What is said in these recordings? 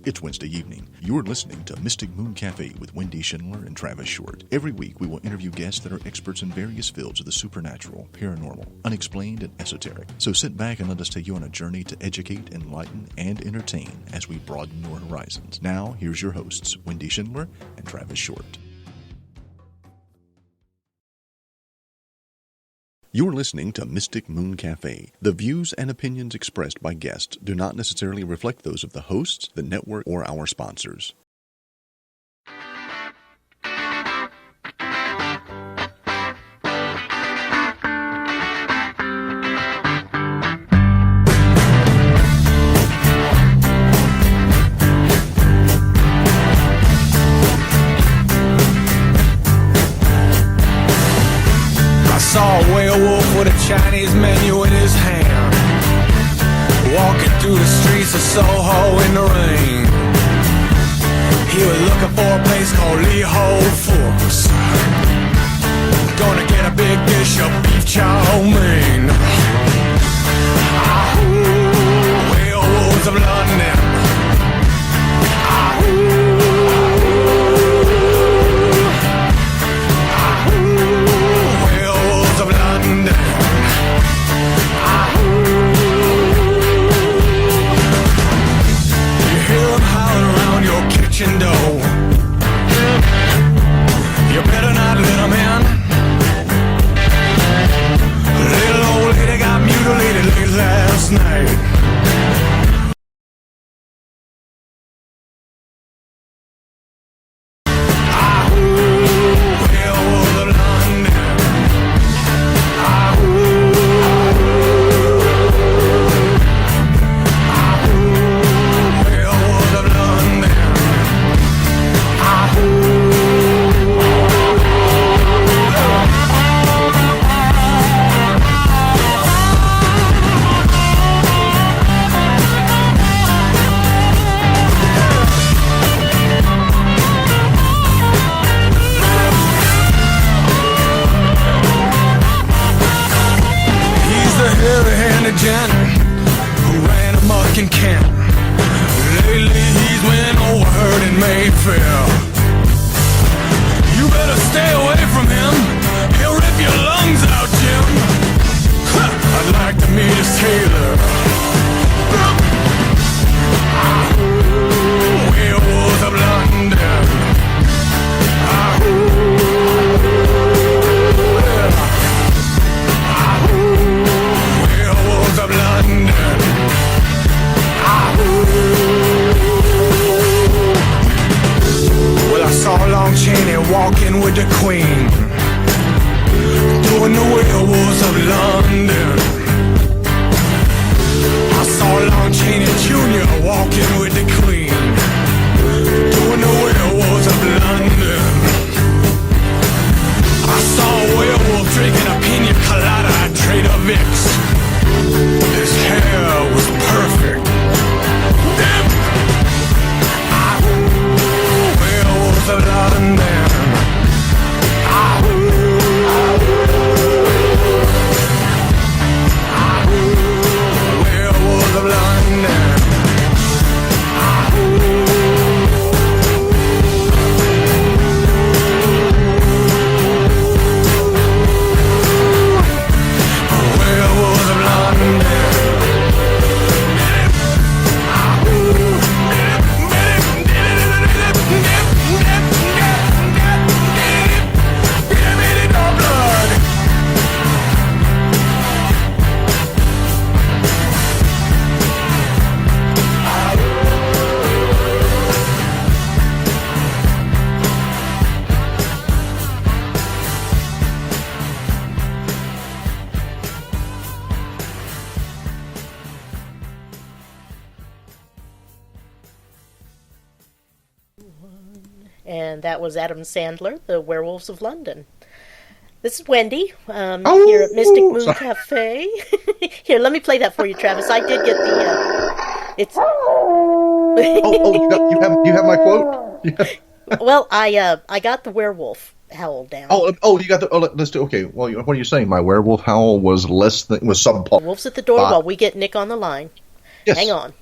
It's Wednesday evening. You're listening to Mystic Moon Cafe with Wendy Schindler and Travis Short. Every week, we will interview guests that are experts in various fields of the supernatural, paranormal, unexplained, and esoteric. So sit back and let us take you on a journey to educate, enlighten, and entertain as we broaden your horizons. Now, here's your hosts, Wendy Schindler and Travis Short. You're listening to Mystic Moon Cafe. The views and opinions expressed by guests do not necessarily reflect those of the hosts, the network, or our sponsors. Saw a werewolf with a Chinese menu in his hand, walking through the streets of Soho in the rain. He was looking for a place called Lee Ho Fooks. Gonna get a big dish of beef chow mein. Ahoo, werewolves of London. Ahoo. Of London. You hear them howling around your kitchen door. You better not let them in. A little old lady got mutilated late last night. And that was Adam Sandler, the Werewolves of London. This is Wendy, here at Mystic Moon Cafe. Here, let me play that for you, Travis. I did get the, it's... you have my quote? Yeah. Well, I got the werewolf howl down. You got the, let's do, okay. Well, what are you saying? My werewolf howl was was subpar. Wolf's at the door while we get Nick on the line. Yes. Hang on.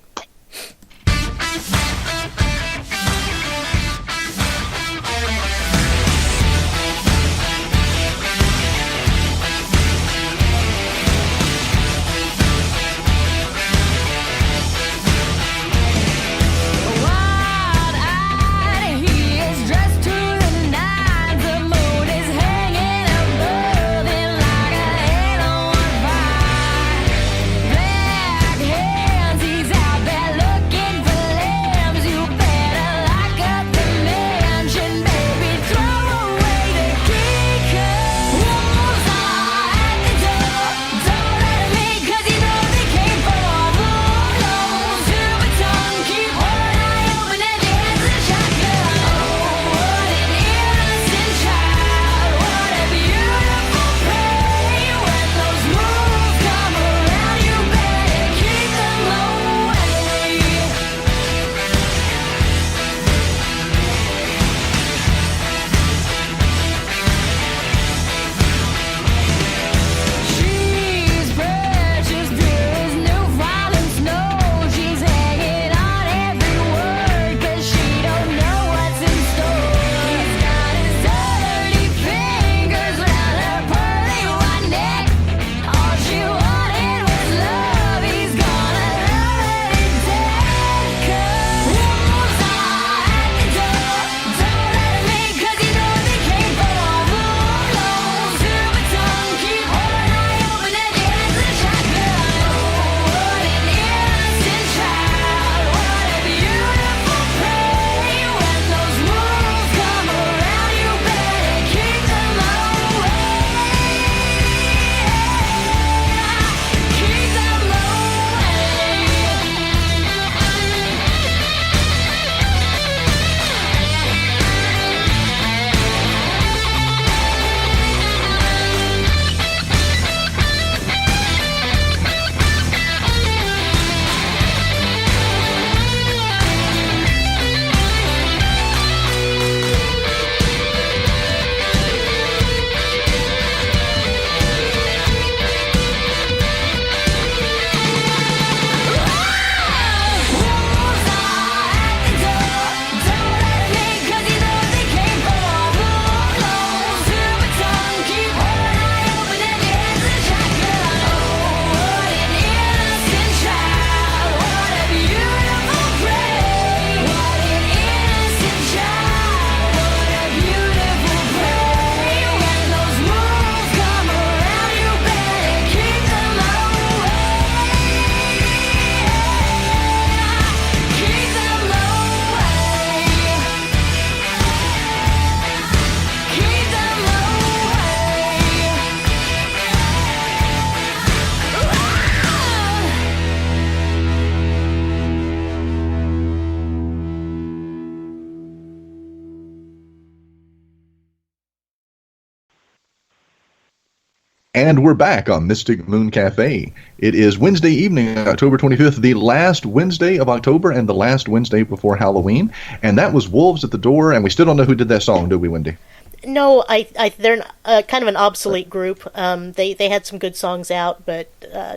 And we're back on Mystic Moon Cafe. It is Wednesday evening, October 25th, the last Wednesday of October and the last Wednesday before Halloween. And that was Wolves at the Door, and we still don't know who did that song, do we, Wendy? No, they're kind of an obsolete group. They had some good songs out, but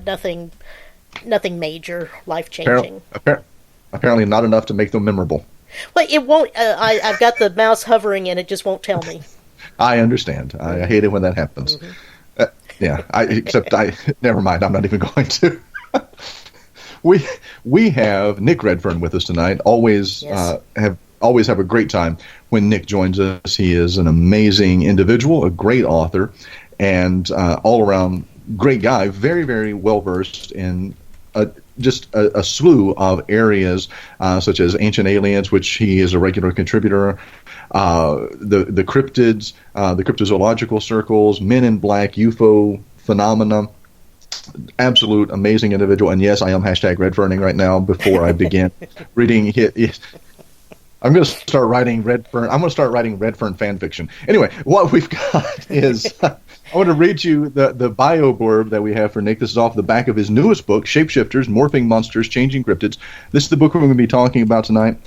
nothing major, life-changing. Apparently not enough to make them memorable. Well, it won't. I've got the mouse hovering, and it just won't tell me. I understand. I hate it when that happens. Mm-hmm. Never mind. I'm not even going to. We have Nick Redfern with us tonight. Always have a great time when Nick joins us. He is an amazing individual, a great author, and all around great guy. Very, very well versed in just a slew of areas, such as ancient aliens, which he is a regular contributor. The cryptids, the cryptozoological circles, men in black, UFO phenomena. Absolute amazing individual. And yes, I am #Redferning right now before I begin reading it. I'm going to start writing Redfern. I'm going to start writing Redfern fan fiction. Anyway, what we've got is I want to read you the bio blurb that we have for Nick. This is off the back of his newest book, Shapeshifters, Morphing Monsters Changing Cryptids. This is the book we're going to be talking about tonight.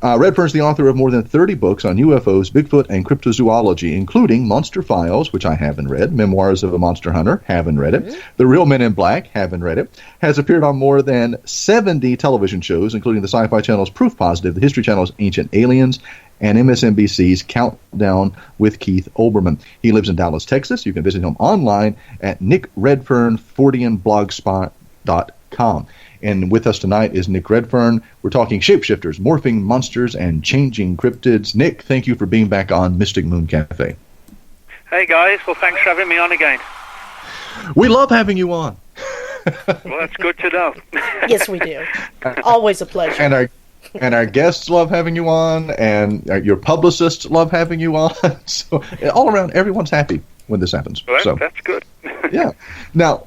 Redfern's the author of more than 30 books on UFOs, Bigfoot, and cryptozoology, including Monster Files, which I haven't read, Memoirs of a Monster Hunter, haven't read it, The Real Men in Black, haven't read it, has appeared on more than 70 television shows, including the Sci-Fi Channel's Proof Positive, the History Channel's Ancient Aliens, and MSNBC's Countdown with Keith Olbermann. He lives in Dallas, Texas. You can visit him online at nickredfern40blogspot.com. And with us tonight is Nick Redfern. We're talking Shapeshifters, Morphing Monsters, and Changing Cryptids. Nick, thank you for being back on Mystic Moon Cafe. Hey, guys. Well, thanks for having me on again. We love having you on. Well, that's good to know. Yes, we do. Always a pleasure. And our guests love having you on, and your publicists love having you on. So all around, everyone's happy when this happens. Well, that's good. Yeah. Now,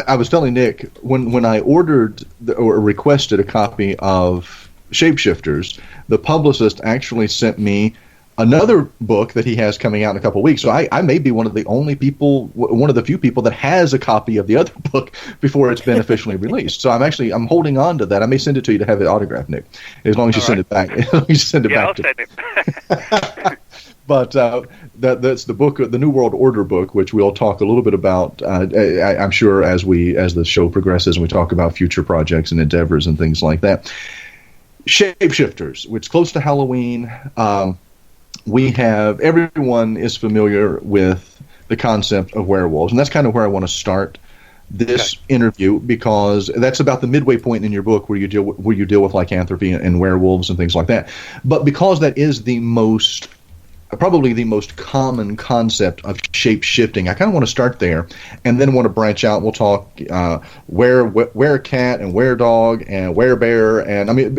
I was telling Nick, when I ordered or requested a copy of Shapeshifters, the publicist actually sent me another book that he has coming out in a couple of weeks. So I may be one of the few people that has a copy of the other book before it's been officially released. So I'm holding on to that. I may send it to you to have it autographed, Nick, as long as you send it back. As long as you send it back. I'll send it. But that's the book, the New World Order book, which we'll talk a little bit about, I'm sure, as the show progresses and we talk about future projects and endeavors and things like that. Shapeshifters, which is close to Halloween. Everyone is familiar with the concept of werewolves, and that's kind of where I want to start this interview, because that's about the midway point in your book where you deal with lycanthropy and werewolves and things like that. But because that is probably the most common concept of shape-shifting, I kind of want to start there and then want to branch out. We'll talk werecat and weredog and werebear,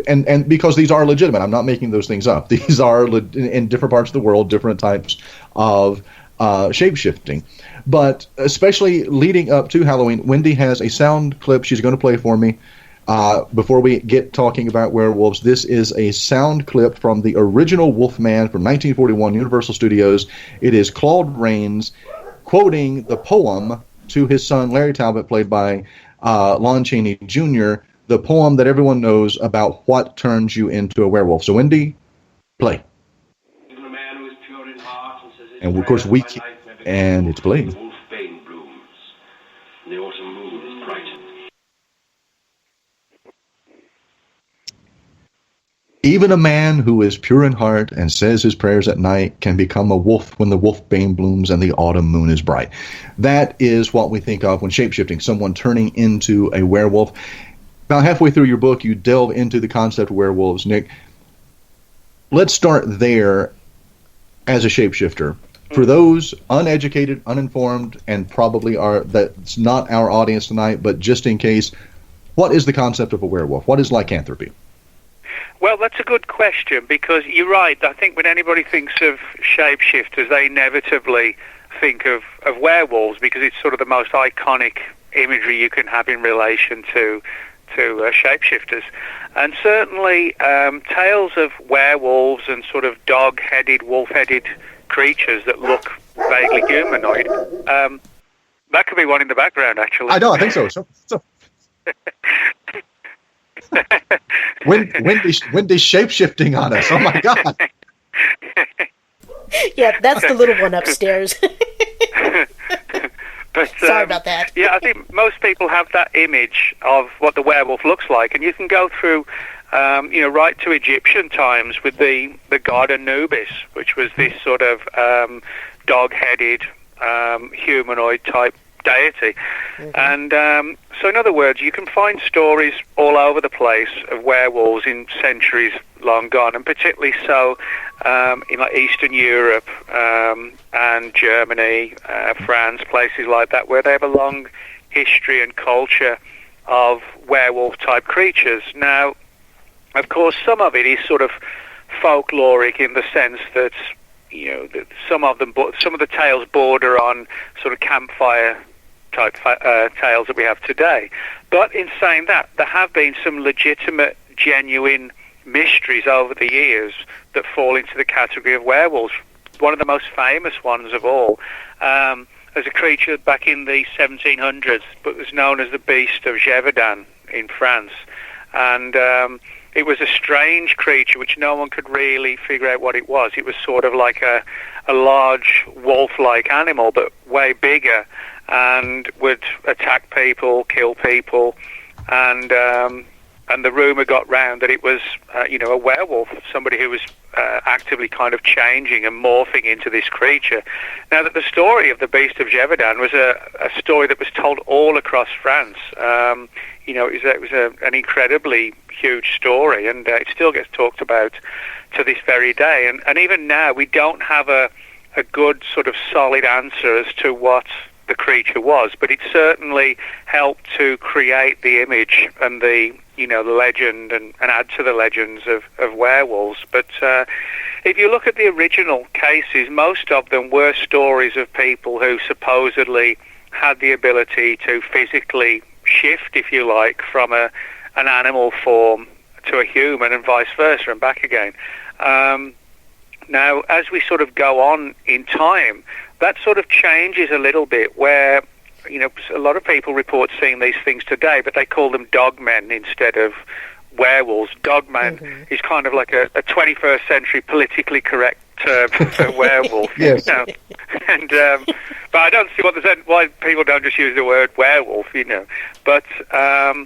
and because these are legitimate. I'm not making those things up. These are in different parts of the world, different types of shape-shifting. But especially leading up to Halloween, Wendy has a sound clip she's going to play for me. Before we get talking about werewolves, this is a sound clip from the original Wolfman from 1941, Universal Studios. It is Claude Rains quoting the poem to his son Larry Talbot, played by Lon Chaney Jr., the poem that everyone knows about what turns you into a werewolf. So, Wendy, play. And, of course, and it's playing. Even a man who is pure in heart and says his prayers at night can become a wolf when the wolfbane blooms and the autumn moon is bright. That is what we think of when shapeshifting, someone turning into a werewolf. About halfway through your book, you delve into the concept of werewolves, Nick. Let's start there as a shapeshifter. For those uneducated, uninformed, and probably that's not our audience tonight, but just in case, what is the concept of a werewolf? What is lycanthropy? Well, that's a good question, because you're right. I think when anybody thinks of shapeshifters, they inevitably think of werewolves, because it's sort of the most iconic imagery you can have in relation to shapeshifters. And certainly tales of werewolves and sort of dog-headed, wolf-headed creatures that look vaguely humanoid. That could be one in the background, actually. I know, I think so. Wendy's shape-shifting on us. Oh, my God. Yeah, that's the little one upstairs. But, Sorry about that. Yeah, I think most people have that image of what the werewolf looks like, and you can go through, right to Egyptian times with the god Anubis, which was this sort of dog-headed humanoid-type deity. Mm-hmm. And so, in other words, you can find stories all over the place of werewolves in centuries long gone, and particularly so in like Eastern Europe and Germany, France, places like that, where they have a long history and culture of werewolf-type creatures. Now, of course, some of it is sort of folkloric in the sense that, that some of the tales border on sort of campfire type tales that we have today. But in saying that, there have been some legitimate, genuine mysteries over the years that fall into the category of werewolves. One of the most famous ones of all, as a creature back in the 1700s, but was known as the Beast of Gévaudan in France. And it was a strange creature which no one could really figure out what it was. It was sort of like a large wolf-like animal, but way bigger, and would attack people, kill people, and the rumor got round that it was, a werewolf, somebody who was actively kind of changing and morphing into this creature. Now, that the story of the Beast of Gévaudan was a story that was told all across France. It was an incredibly huge story, and it still gets talked about to this very day. And even now, we don't have a good sort of solid answer as to what the creature was, but it certainly helped to create the image and the legend and add to the legends of werewolves. But if you look at the original cases, most of them were stories of people who supposedly had the ability to physically shift, if you like, from an animal form to a human and vice versa and back again. Now, as we sort of go on in time, that sort of changes a little bit, where a lot of people report seeing these things today, but they call them dogmen instead of werewolves. Dogman is kind of like a 21st century politically correct term for werewolf. Yes. And but I don't see why people don't just use the word werewolf, But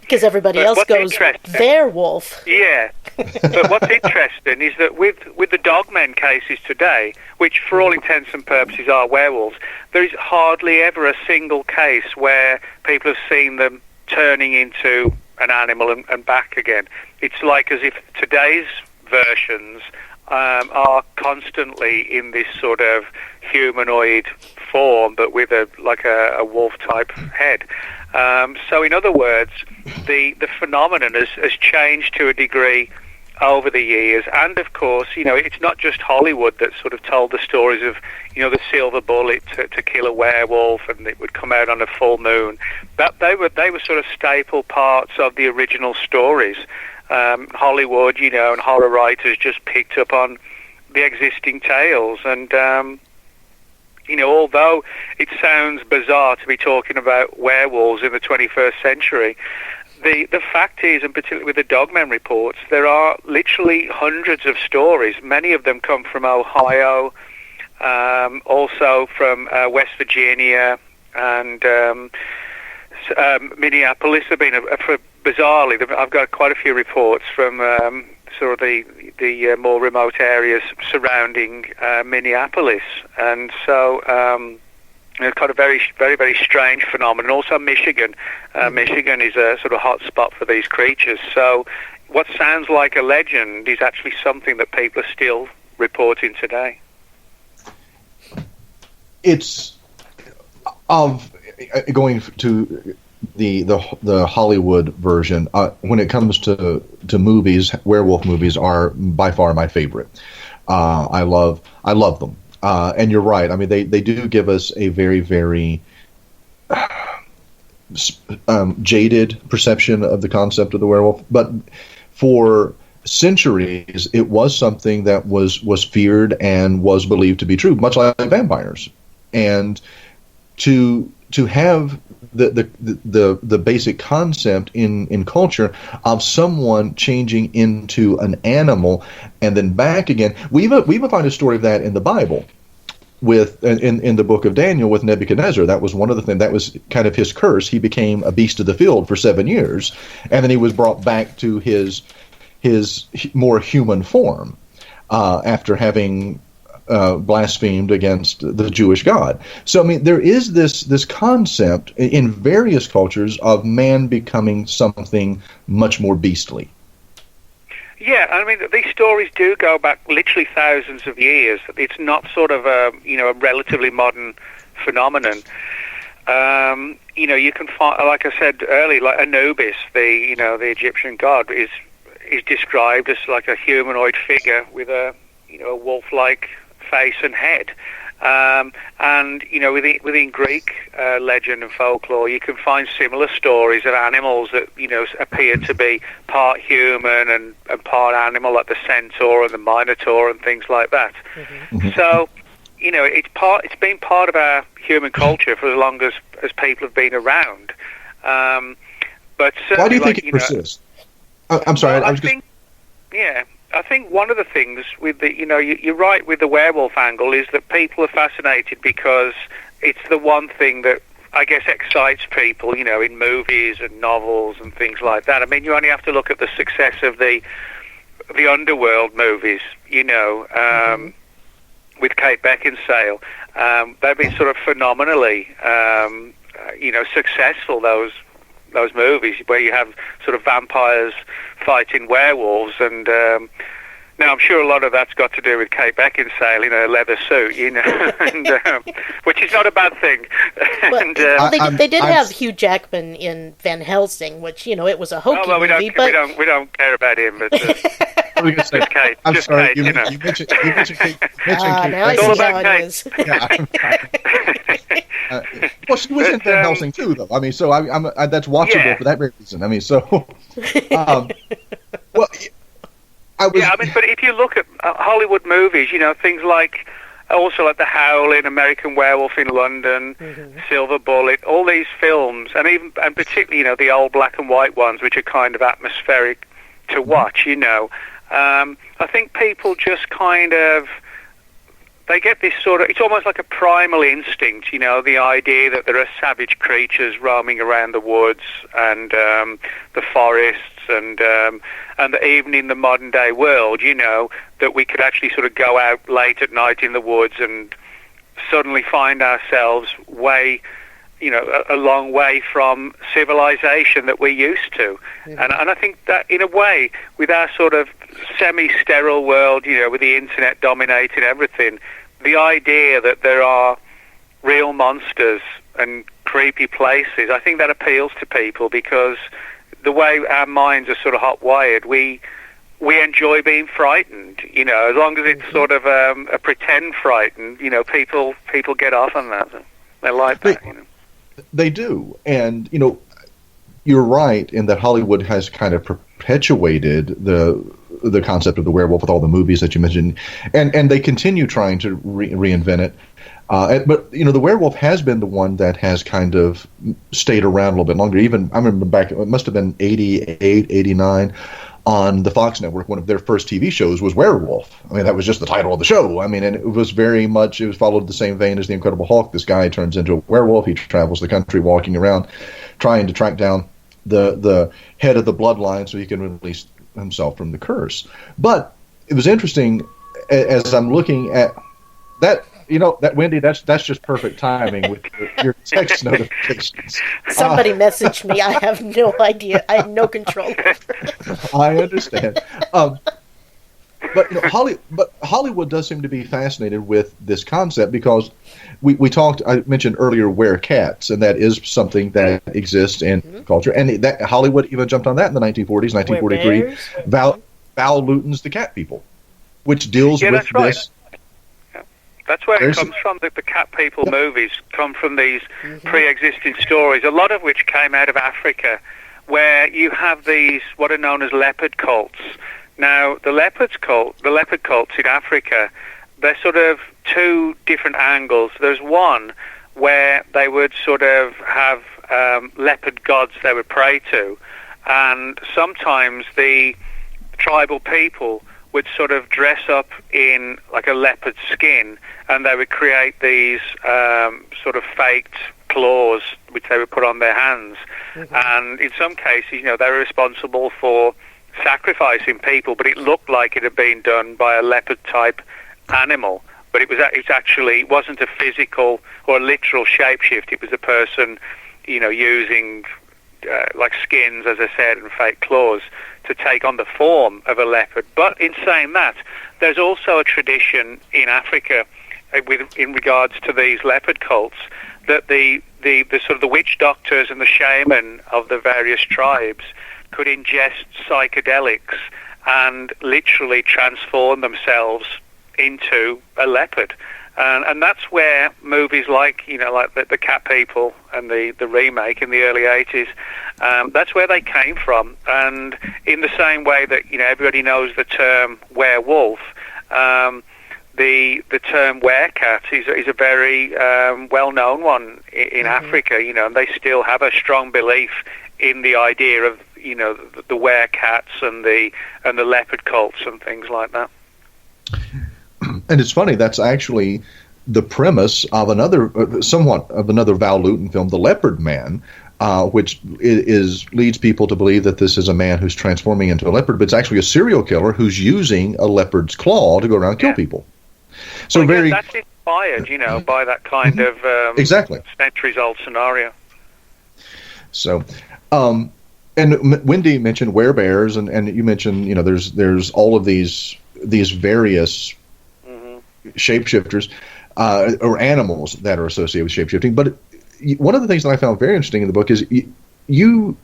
because everybody else goes werewolf. Yeah. But what's interesting is that with the dogmen cases today, which for all intents and purposes are werewolves, there is hardly ever a single case where people have seen them turning into an animal and back again. It's like as if today's versions are constantly in this sort of humanoid form, but with a wolf-type head. So in other words, the phenomenon has changed to a degree over the years, and of course, it's not just Hollywood that sort of told the stories of, the silver bullet to kill a werewolf, and it would come out on a full moon. But they were sort of staple parts of the original stories. Hollywood, and horror writers just picked up on the existing tales, and although it sounds bizarre to be talking about werewolves in the 21st century, the fact is, and particularly with the dogmen reports, there are literally hundreds of stories. Many of them come from Ohio, also from West Virginia and Minneapolis. Bizarrely, I've got quite a few reports from sort of the more remote areas surrounding Minneapolis, and so kind of very, very, very strange phenomenon. Also, Michigan. Michigan is a sort of hot spot for these creatures. So, what sounds like a legend is actually something that people are still reporting today. It's going to the Hollywood version. When it comes to movies, werewolf movies are by far my favorite. I love them. And you're right. I mean, they do give us a very, very jaded perception of the concept of the werewolf. But for centuries, it was something that was feared and was believed to be true, much like vampires. and to have the basic concept in culture of someone changing into an animal and then back again. We even find a story of that in the Bible, with in the book of Daniel with Nebuchadnezzar. That was one of the things, that was kind of his curse. He became a beast of the field for 7 years, and then he was brought back to his more human form after having blasphemed against the Jewish God. So, I mean, there is this concept in various cultures of man becoming something much more beastly. Yeah, I mean, these stories do go back literally thousands of years. It's not sort of a relatively modern phenomenon. You can find, like I said earlier, like Anubis, the Egyptian god, is described as like a humanoid figure with a wolf-like face and head. Within Greek legend and folklore, you can find similar stories of animals that appear to be part human and part animal, like the centaur and the minotaur and things like that. Mm-hmm. So, it's been part of our human culture for as long as people have been around. But why do you think it persists? I'm sorry. I think one of the things with you're right with the werewolf angle is that people are fascinated because it's the one thing that I guess excites people, in movies and novels and things like that. I mean, you only have to look at the success of the underworld movies, with Kate Beckinsale. They've been sort of phenomenally, successful, those movies where you have sort of vampires fighting werewolves, and now I'm sure a lot of that's got to do with Kate Beckinsale in a leather suit, and, which is not a bad thing. Well, they did have Hugh Jackman in Van Helsing, which it was a hokey movie, but we don't care about him. But just Kate. I'm just sorry. Kate, You mentioned Kate. Now I see how it is. Well, she was in Van Helsing too, though. I mean, so that's watchable for that very reason. I mean, so but if you look at Hollywood movies, things like The Howling, American Werewolf in London, Silver Bullet, all these films, and particularly the old black and white ones, which are kind of atmospheric to watch. I think people just kind of, they get this sort of, it's almost like a primal instinct, the idea that there are savage creatures roaming around the woods and the forests, and that even in the modern day world, that we could actually sort of go out late at night in the woods and suddenly find ourselves a long way from civilization that we're used to. And I think that in a way, with our sort of semi-sterile world, with the internet dominating everything, the idea that there are real monsters and creepy places, I think that appeals to people because the way our minds are sort of hot-wired, we enjoy being frightened, as long as it's sort of a pretend frightened, people get off on that. They like that, They do, and you're right in that Hollywood has kind of perpetuated the concept of the werewolf with all the movies that you mentioned, and they continue trying to reinvent it. But the werewolf has been the one that has kind of stayed around a little bit longer. Even I remember back, it must have been 88, 89. On the Fox network, one of their first TV shows was Werewolf. I mean, that was just the title of the show. I mean, and it was followed the same vein as the Incredible Hulk. This guy turns into a werewolf. He travels the country walking around trying to track down the head of the bloodline so he can release himself from the curse. But it was interesting as I'm looking at that, that Wendy, that's just perfect timing with your text notifications. Somebody messaged me. I have no idea. I have no control over it. I understand. But Hollywood does seem to be fascinated with this concept because I mentioned earlier Werecats, and that is something that exists in culture. And that Hollywood even jumped on that in the 1940s, 1943. Val Lewton's The Cat People, which deals with that's right. this. That's where it comes from. The Cat People movies come from these pre-existing stories, a lot of which came out of Africa, where you have these what are known as leopard cults. Now, the leopard cults in Africa they're sort of two different angles. There's one where they would sort of have leopard gods they would pray to, and sometimes the tribal people would sort of dress up in like a leopard skin, and they would create these sort of faked claws which they would put on their hands. And in some cases, you know, they were responsible for sacrificing people, but it looked like it had been done by a leopard type animal. But it wasn't a physical or a literal shapeshift. It was a person, you know, using like skins, as I said, and fake claws to take on the form of a leopard. But in saying that, there's also a tradition in Africa in regards to these leopard cults that the sort of the witch doctors and the shaman of the various tribes could ingest psychedelics and literally transform themselves into a leopard. And that's where movies like, you know, like the Cat People and the remake in the early 80s, that's where they came from. And in the same way that, you know, everybody knows the term werewolf, the term Werecat is a very well-known one in Africa, you know, and they still have a strong belief in the idea of, you know, the Werecats and the leopard cults and things like that. And it's funny, that's actually the premise of somewhat of another Val Lewton film, The Leopard Man, which leads people to believe that this is a man who's transforming into a leopard, but it's actually a serial killer who's using a leopard's claw to go around and kill people. So that's inspired, you know, by that kind of exactly net result scenario. So, and Wendy mentioned werebears, and you mentioned, you know, there's all of these various shapeshifters or animals that are associated with shapeshifting. But one of the things that I found very interesting in the book is you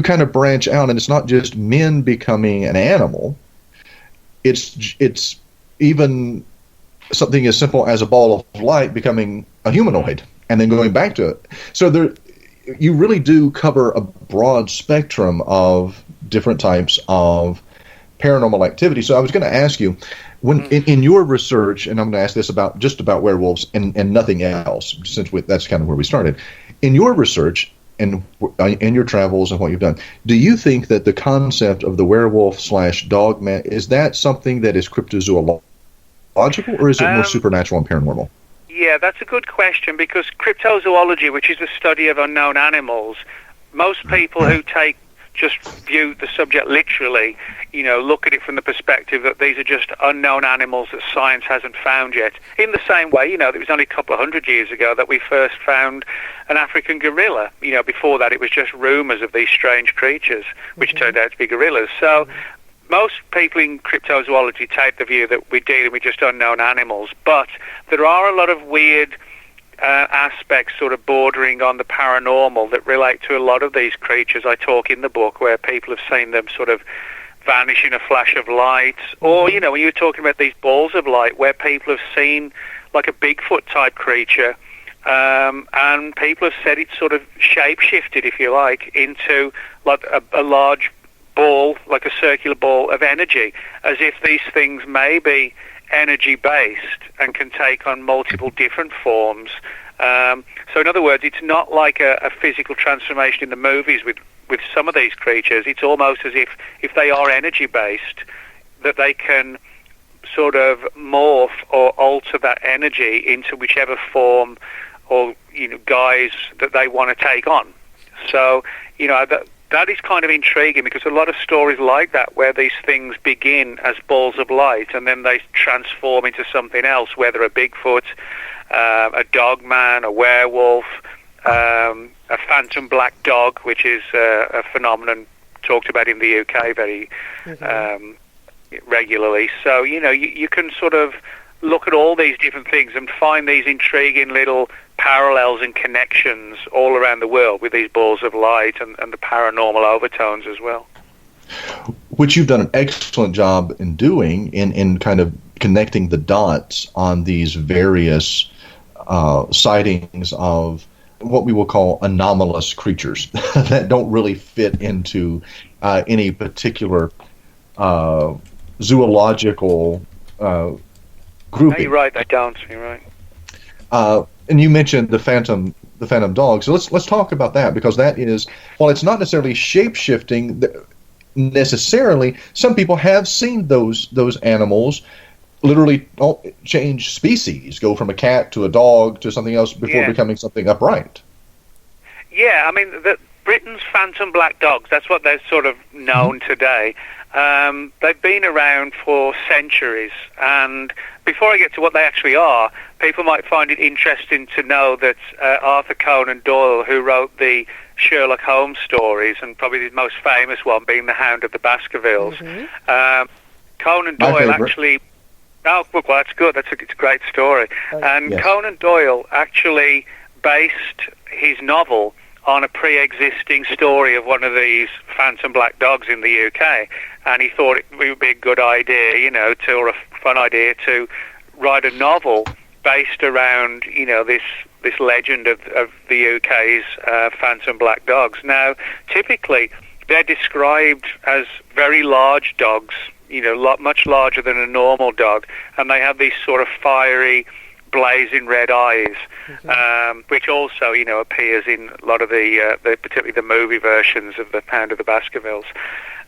kind of branch out, and it's not just men becoming an animal. It's even something as simple as a ball of light becoming a humanoid and then going back to it. So you really do cover a broad spectrum of different types of paranormal activity. So I was going to ask you, when in your research, and I'm going to ask this about werewolves and nothing else, since that's kind of where we started. In your research and in your travels and what you've done, do you think that the concept of the werewolf/dog man, is that something that is cryptozoological, or is it more supernatural and paranormal? Yeah, that's a good question, because cryptozoology, which is the study of unknown animals, most people who just view the subject literally, you know, look at it from the perspective that these are just unknown animals that science hasn't found yet. In the same way, you know, it was only a couple of 100 years ago that we first found an African gorilla. You know, before that it was just rumors of these strange creatures, which turned out to be gorillas. So most people in cryptozoology take the view that we're dealing with just unknown animals, but there are a lot of weird aspects sort of bordering on the paranormal that relate to a lot of these creatures. I talk in the book where people have seen them sort of vanish in a flash of light, or, you know, when you were talking about these balls of light, where people have seen like a Bigfoot type creature, and people have said it's sort of shape-shifted, if you like, into like a large ball, like a circular ball of energy, as if these things may be energy-based and can take on multiple different forms. So in other words, it's not like a physical transformation in the movies with some of these creatures. It's almost as if they are energy-based, that they can sort of morph or alter that energy into whichever form or, you know, guise that they want to take on. So, you know, that is kind of intriguing, because a lot of stories like that, where these things begin as balls of light and then they transform into something else, whether a Bigfoot, a dog man, a werewolf, a phantom black dog, which is a phenomenon talked about in the UK very regularly. So, you know, you can sort of look at all these different things and find these intriguing little parallels and connections all around the world with these balls of light and the paranormal overtones as well. Which you've done an excellent job in doing, in kind of connecting the dots on these various sightings of what we will call anomalous creatures that don't really fit into any particular zoological grouping. No, you're right. They don't. You're right. And you mentioned the phantom dog. So let's talk about that, because that is, while it's not necessarily shape-shifting necessarily, some people have seen those animals literally change species, go from a cat to a dog to something else before becoming something upright. Yeah, I mean, Britain's phantom black dogs, that's what they're sort of known today. They've been around for centuries, and before I get to what they actually are, people might find it interesting to know that Arthur Conan Doyle, who wrote the Sherlock Holmes stories, and probably the most famous one being The Hound of the Baskervilles, Conan Doyle actually... Oh, well, that's good. It's a great story. And Conan Doyle actually based his novel on a pre-existing story of one of these phantom black dogs in the UK, and he thought it would be a good idea, or a fun idea to write a novel based around, this legend of the UK's phantom black dogs. Now, typically, they're described as very large dogs, much larger than a normal dog, and they have these sort of fiery, blazing red eyes, which also, appears in a lot of the particularly the movie versions of The Hound of the Baskervilles.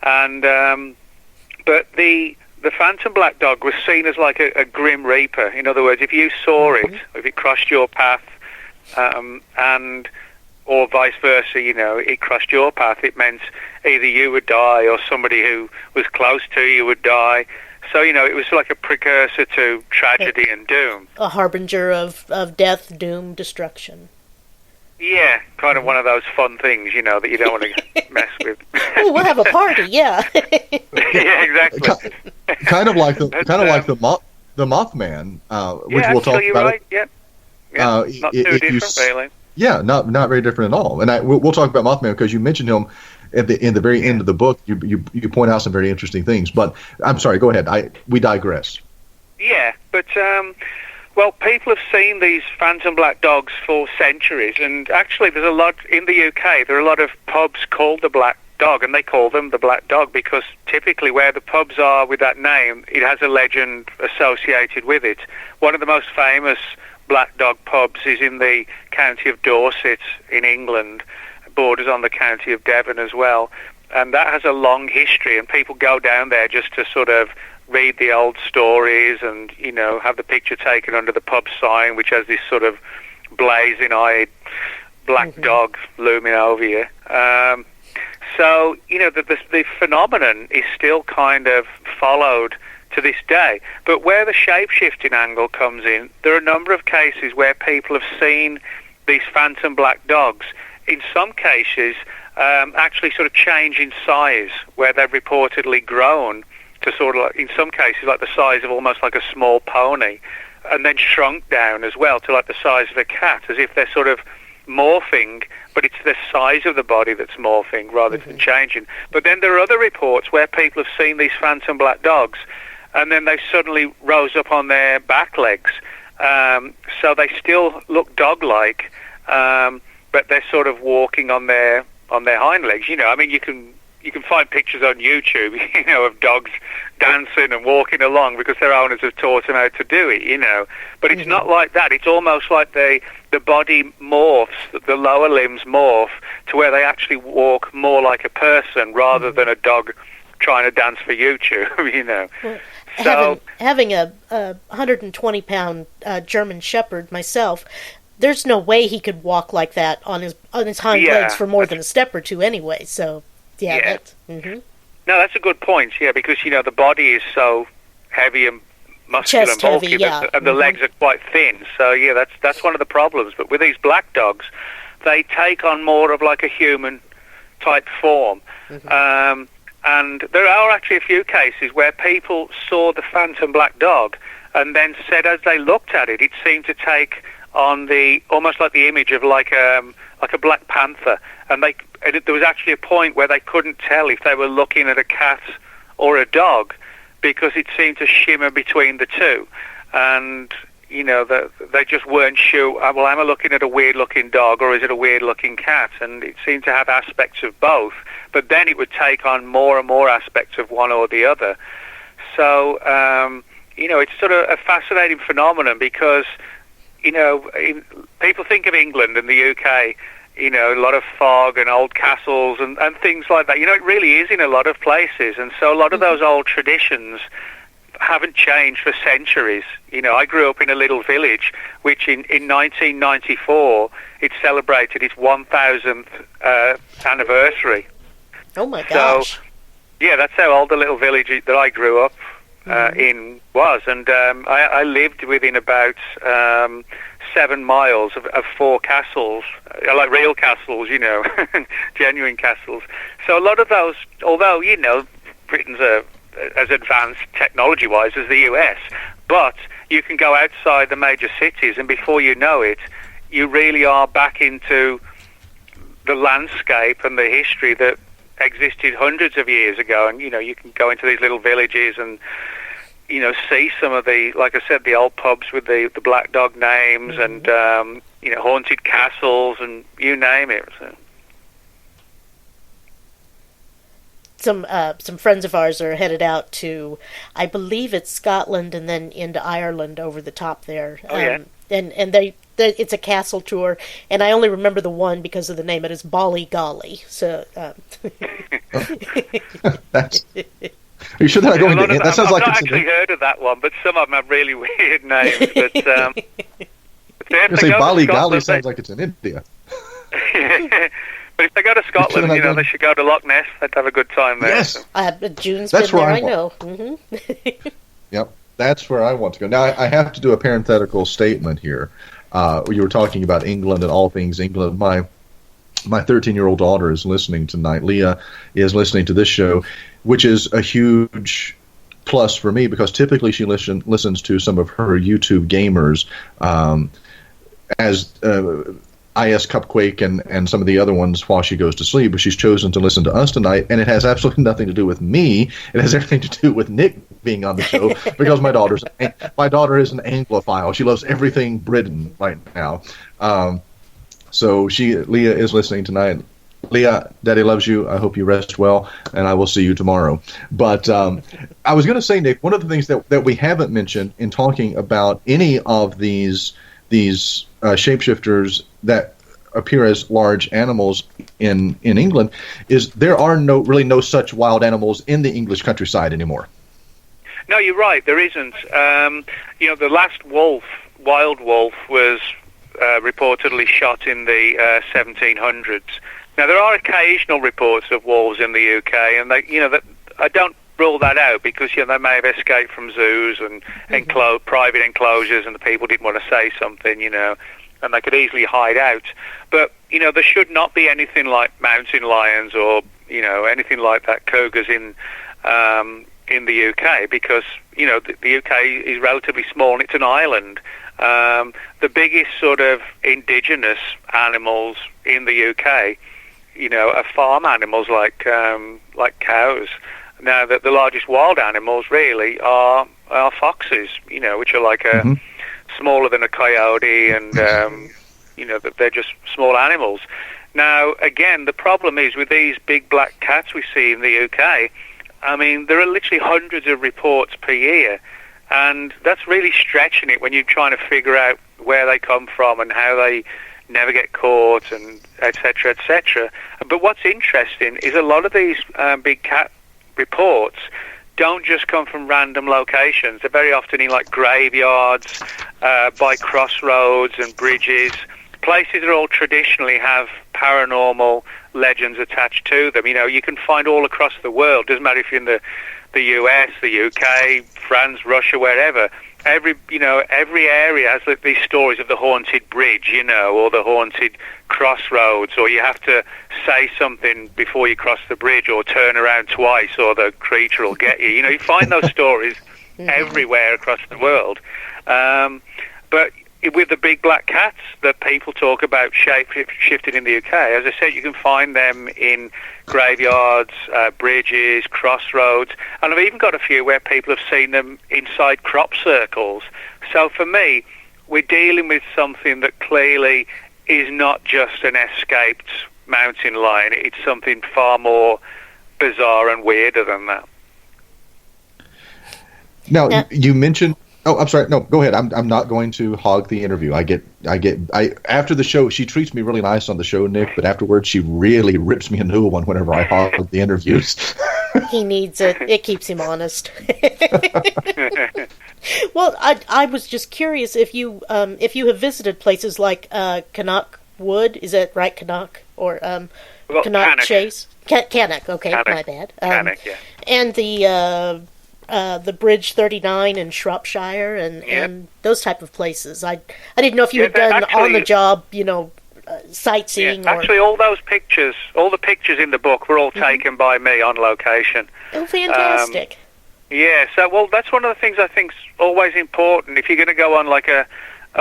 And but the phantom black dog was seen as like a grim reaper. In other words, if you saw it, if it crossed your path, or vice versa, it crossed your path, it meant either you would die or somebody who was close to you would die. So, it was like a precursor to tragedy and doom. A harbinger of death, doom, destruction. Yeah, kind of one of those fun things, that you don't want to mess with. Oh, we'll have a party, yeah. Yeah, exactly. Kind of like the Mothman, which we'll talk you're about. Right. Yeah, not too different, really. Yeah, not very different at all. And we'll talk about Mothman because you mentioned him in the very end of the book. You point out some very interesting things. But I'm sorry, go ahead. We digress. Yeah, but well, people have seen these phantom black dogs for centuries, and actually, there's a lot in the UK. There are a lot of pubs called the Black Dog, and they call them the Black Dog because typically where the pubs are with that name, it has a legend associated with it. One of the most famous black dog pubs is in the county of Dorset in England, borders on the county of Devon as well, and that has a long history, and people go down there just to sort of read the old stories and have the picture taken under the pub sign, which has this sort of blazing-eyed black dog looming over you. So the phenomenon is still kind of followed to this day. But where the shape-shifting angle comes in, there are a number of cases where people have seen these phantom black dogs, in some cases actually sort of change in size, where they've reportedly grown to sort of, in some cases, like the size of almost like a small pony, and then shrunk down as well to like the size of a cat, as if they're sort of morphing, but it's the size of the body that's morphing rather than changing. But then there are other reports where people have seen these phantom black dogs, and then they suddenly rose up on their back legs. So they still look dog-like, but they're sort of walking on their hind legs. I mean, you can find pictures on YouTube, of dogs dancing and walking along because their owners have taught them how to do it, But it's not like that. It's almost like the body morphs, the lower limbs morph to where they actually walk more like a person rather than a dog trying to dance for YouTube, Well, So having a 120-pound German Shepherd myself, there's no way he could walk like that on his hind legs for more than a step or two anyway. So, that's... No, that's a good point, because, the body is so heavy and muscular Chest and bulky, heavy, and the legs are quite thin. So, that's one of the problems. But with these black dogs, they take on more of like a human-type form. And there are actually a few cases where people saw the phantom black dog and then said as they looked at it, it seemed to take on almost like the image of like a Black Panther, and there was actually a point where they couldn't tell if they were looking at a cat or a dog because it seemed to shimmer between the two, and they just weren't sure. Well, am I looking at a weird-looking dog or is it a weird-looking cat? And it seemed to have aspects of both, but then it would take on more and more aspects of one or the other. So it's sort of a fascinating phenomenon because, people think of England and the UK, a lot of fog and old castles and things like that. It really is in a lot of places. And so a lot of those old traditions haven't changed for centuries. I grew up in a little village which in 1994, it celebrated its 1,000th anniversary. Oh my gosh. So, yeah, that's how old the little village that I grew up in was. And I lived within about 7 miles of 4 castles, like real castles, genuine castles. So a lot of those, although, Britain's as advanced technology-wise as the US, but you can go outside the major cities and before you know it, you really are back into the landscape and the history that existed hundreds of years ago. And, you can go into these little villages and, see some of the, like I said, the old pubs with the black dog names and, haunted castles and you name it. So. Some friends of ours are headed out to, I believe it's Scotland and then into Ireland over the top there. Oh, yeah. And it's a castle tour, and I only remember the one because of the name. It is Bolly Golly. So, Are you sure they're not going to? That sounds like I've not actually heard of that one, but some of them have really weird names. But Bolly Golly sounds like it's in India. But if they go to Scotland, they should go to Loch Ness. They'd have a good time there. Yes. June's been there, I know. Yep, that's where I want to go. Now, I have to do a parenthetical statement here. You were talking about England and all things England. My 13-year-old daughter is listening tonight. Leah is listening to this show, which is a huge plus for me because typically she listens to some of her YouTube gamers as IS Cupquake and some of the other ones while she goes to sleep, but she's chosen to listen to us tonight, and it has absolutely nothing to do with me. It has everything to do with Nick being on the show because my daughter is an Anglophile. She loves everything Britain right now. So Leah is listening tonight. Leah, Daddy loves you. I hope you rest well, and I will see you tomorrow. But I was going to say, Nick, one of the things that we haven't mentioned in talking about any of these shapeshifters that appear as large animals in England is there are no such wild animals in the English countryside anymore. No, you're right. There isn't. The last wild wolf was reportedly shot in the 1700s. Now there are occasional reports of wolves in the UK, and that I don't rule that out because they may have escaped from zoos and private enclosures, and the people didn't want to say something, and they could easily hide out. But there should not be anything like mountain lions or anything like that, cougars in the UK because the UK is relatively small and it's an island. The biggest sort of indigenous animals in the UK, are farm animals like cows. Now, the largest wild animals really are foxes, which are like smaller than a coyote, and they're just small animals. Now, again, the problem is with these big black cats we see in the UK. I mean, there are literally hundreds of reports per year, and that's really stretching it when you're trying to figure out where they come from and how they never get caught, and et cetera, et cetera. But what's interesting is a lot of these big cat reports don't just come from random locations. They're very often in like graveyards, by crossroads and bridges, places that all traditionally have paranormal legends attached to them. You can find all across the world. Doesn't matter if you're in the US, the UK, France, Russia, wherever. Every area has these stories of the haunted bridge, or the haunted crossroads, or you have to say something before you cross the bridge, or turn around twice, or the creature will get you. You find those stories everywhere across the world. But with the big black cats that people talk about shape-shifting in the UK, as I said, you can find them in graveyards, bridges, crossroads, and I've even got a few where people have seen them inside crop circles. So for me, we're dealing with something that clearly is not just an escaped mountain lion. It's something far more bizarre and weirder than that. Now, you mentioned. Oh, I'm sorry. No, go ahead. I'm not going to hog the interview. I after the show, she treats me really nice on the show, Nick, but afterwards she really rips me a new one whenever I hog the interviews. He needs it. It keeps him honest. Well, I was just curious if you have visited places like Canuck Wood. Is that right, Canuck? Or Canuck Chase? Canuck, okay, Canuck. My bad. Canuck, yeah. And the Bridge 39 in Shropshire and those type of places. I didn't know if you had done on the job, sightseeing. Yeah, actually, all the pictures in the book were all taken by me on location. Oh, fantastic. So that's one of the things I think's always important. If you're going to go on like a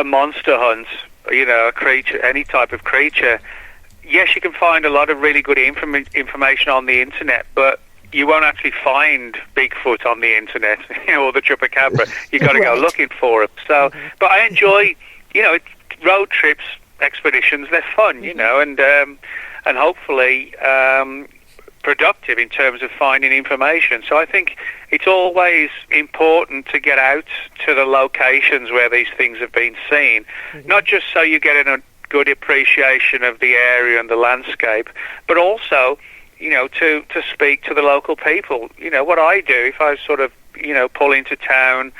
monster hunt, a creature, any type of creature, yes, you can find a lot of really good information on the internet, but you won't actually find Bigfoot on the internet, or the Chupacabra. You've got to go looking for it. So, but I enjoy, road trips, expeditions. They're fun, and hopefully productive in terms of finding information. So I think it's always important to get out to the locations where these things have been seen, not just so you get a good appreciation of the area and the landscape, but also to speak to the local people. What I do if I sort of, pull into town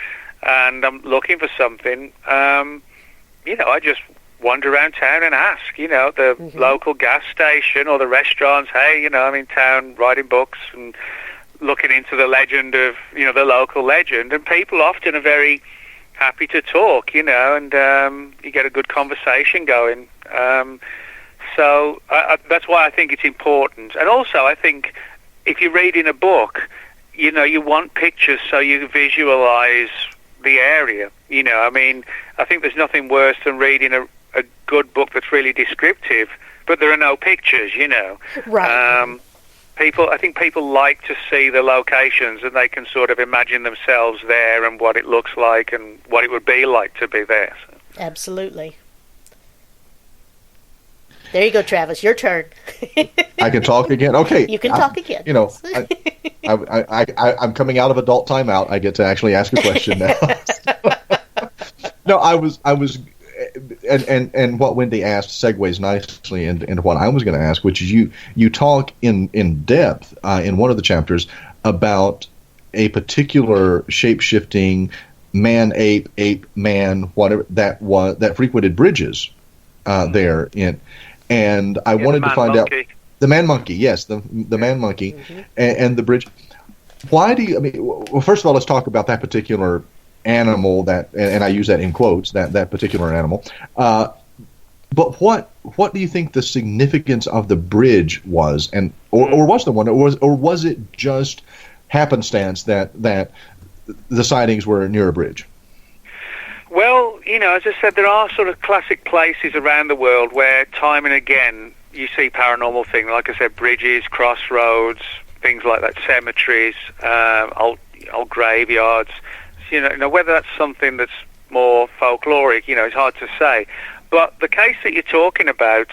and I'm looking for something, I just wander around town and ask, the local gas station or the restaurants, hey, I'm in town writing books and looking into the legend of, the local legend. And people often are very happy to talk, and you get a good conversation going. So that's why I think it's important. And also, I think if you're reading a book, you want pictures so you visualize the area. I think there's nothing worse than reading a good book that's really descriptive, but there are no pictures, Right. I think people like to see the locations, and they can sort of imagine themselves there and what it looks like and what it would be like to be there. So. Absolutely. There you go, Travis. Your turn. I can talk again? Okay. You can talk again. I'm coming out of adult timeout. I get to actually ask a question now. No, I was, and what Wendy asked segues nicely into what I was going to ask, which is you talk in depth in one of the chapters about a particular shape-shifting man-ape, ape-man, whatever that frequented bridges there in. And I wanted to find out the man monkey, yes, the man monkey, and the bridge. Why do you? Well, first of all, let's talk about that particular animal and I use that in quotes, that particular animal. But what do you think the significance of the bridge was, or was the one, or was it just happenstance that the sightings were near a bridge? Well, as I said, there are sort of classic places around the world where time and again you see paranormal things. Like I said, bridges, crossroads, things like that, cemeteries, old graveyards. Whether that's something that's more folkloric, it's hard to say. But the case that you're talking about,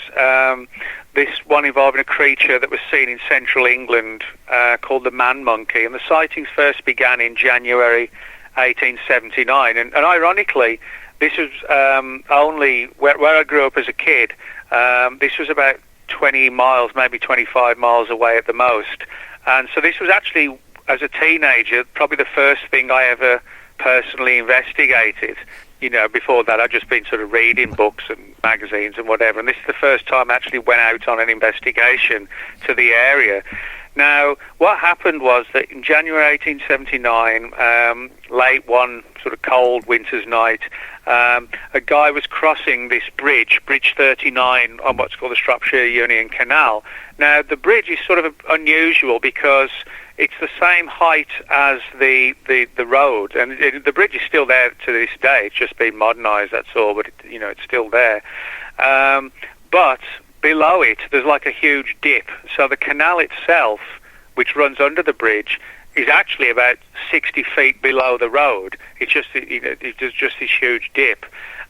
this one involving a creature that was seen in central England called the man monkey, and the sightings first began in January 1879, and ironically, this was only where I grew up as a kid. This was about 20 miles, maybe 25 miles away at the most, and so this was actually, as a teenager, probably the first thing I ever personally investigated. Before that, I'd just been sort of reading books and magazines and whatever, and this is the first time I actually went out on an investigation to the area. Now, what happened was that in January 1879, late one sort of cold winter's night, a guy was crossing this bridge 39, on what's called the Shropshire Union Canal. Now, the bridge is sort of unusual because it's the same height as the road, and the bridge is still there to this day. It's just been modernised, that's all, but it's still there. But below it, there's like a huge dip. So the canal itself, which runs under the bridge, is actually about 60 feet below the road. It's just this huge dip.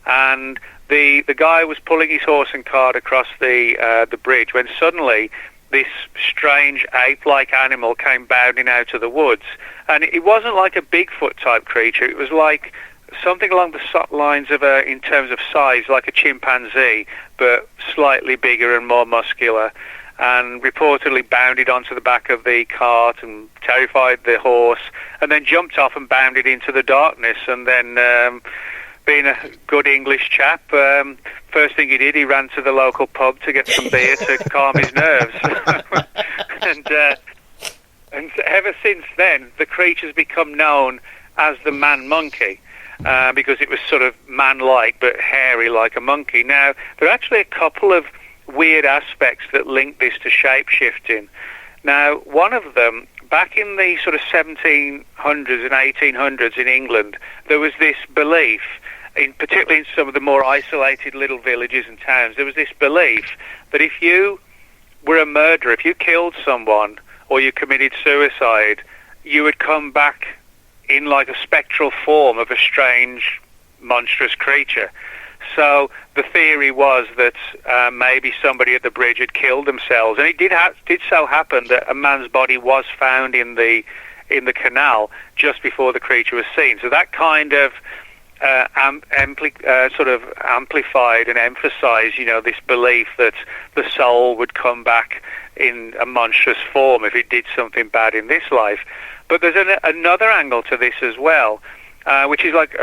And the guy was pulling his horse and cart across the bridge when suddenly this strange ape-like animal came bounding out of the woods. And it wasn't like a Bigfoot-type creature. It was like something along the lines of, in terms of size, like a chimpanzee, but slightly bigger and more muscular, and reportedly bounded onto the back of the cart and terrified the horse, and then jumped off and bounded into the darkness. And then, being a good English chap, first thing he did, he ran to the local pub to get some beer to calm his nerves. And ever since then, the creature's become known as the man-monkey, because it was sort of man-like but hairy like a monkey. Now, there are actually a couple of weird aspects that link this to shape-shifting. Now, one of them, back in the sort of 1700s and 1800s in England, there was this belief, particularly in some of the more isolated little villages and towns, there was this belief that if you were a murderer, if you killed someone or you committed suicide, you would come back in like a spectral form of a strange, monstrous creature. So the theory was that maybe somebody at the bridge had killed themselves, and it did so happen that a man's body was found in the canal just before the creature was seen. So that kind of sort of amplified and emphasized, this belief that the soul would come back in a monstrous form if it did something bad in this life. But there's another angle to this as well, which is like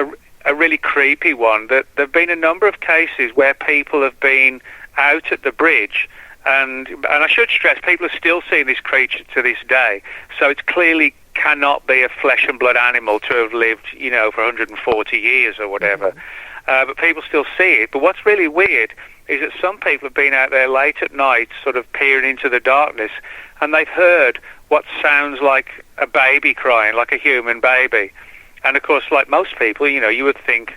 a really creepy one. That there have been a number of cases where people have been out at the bridge, and I should stress, people are still seeing this creature to this day. So it clearly cannot be a flesh and blood animal to have lived, for 140 years or whatever. But people still see it. But what's really weird is that some people have been out there late at night, sort of peering into the darkness, and they've heard what sounds like a baby crying, like a human baby. And of course, like most people, you would think,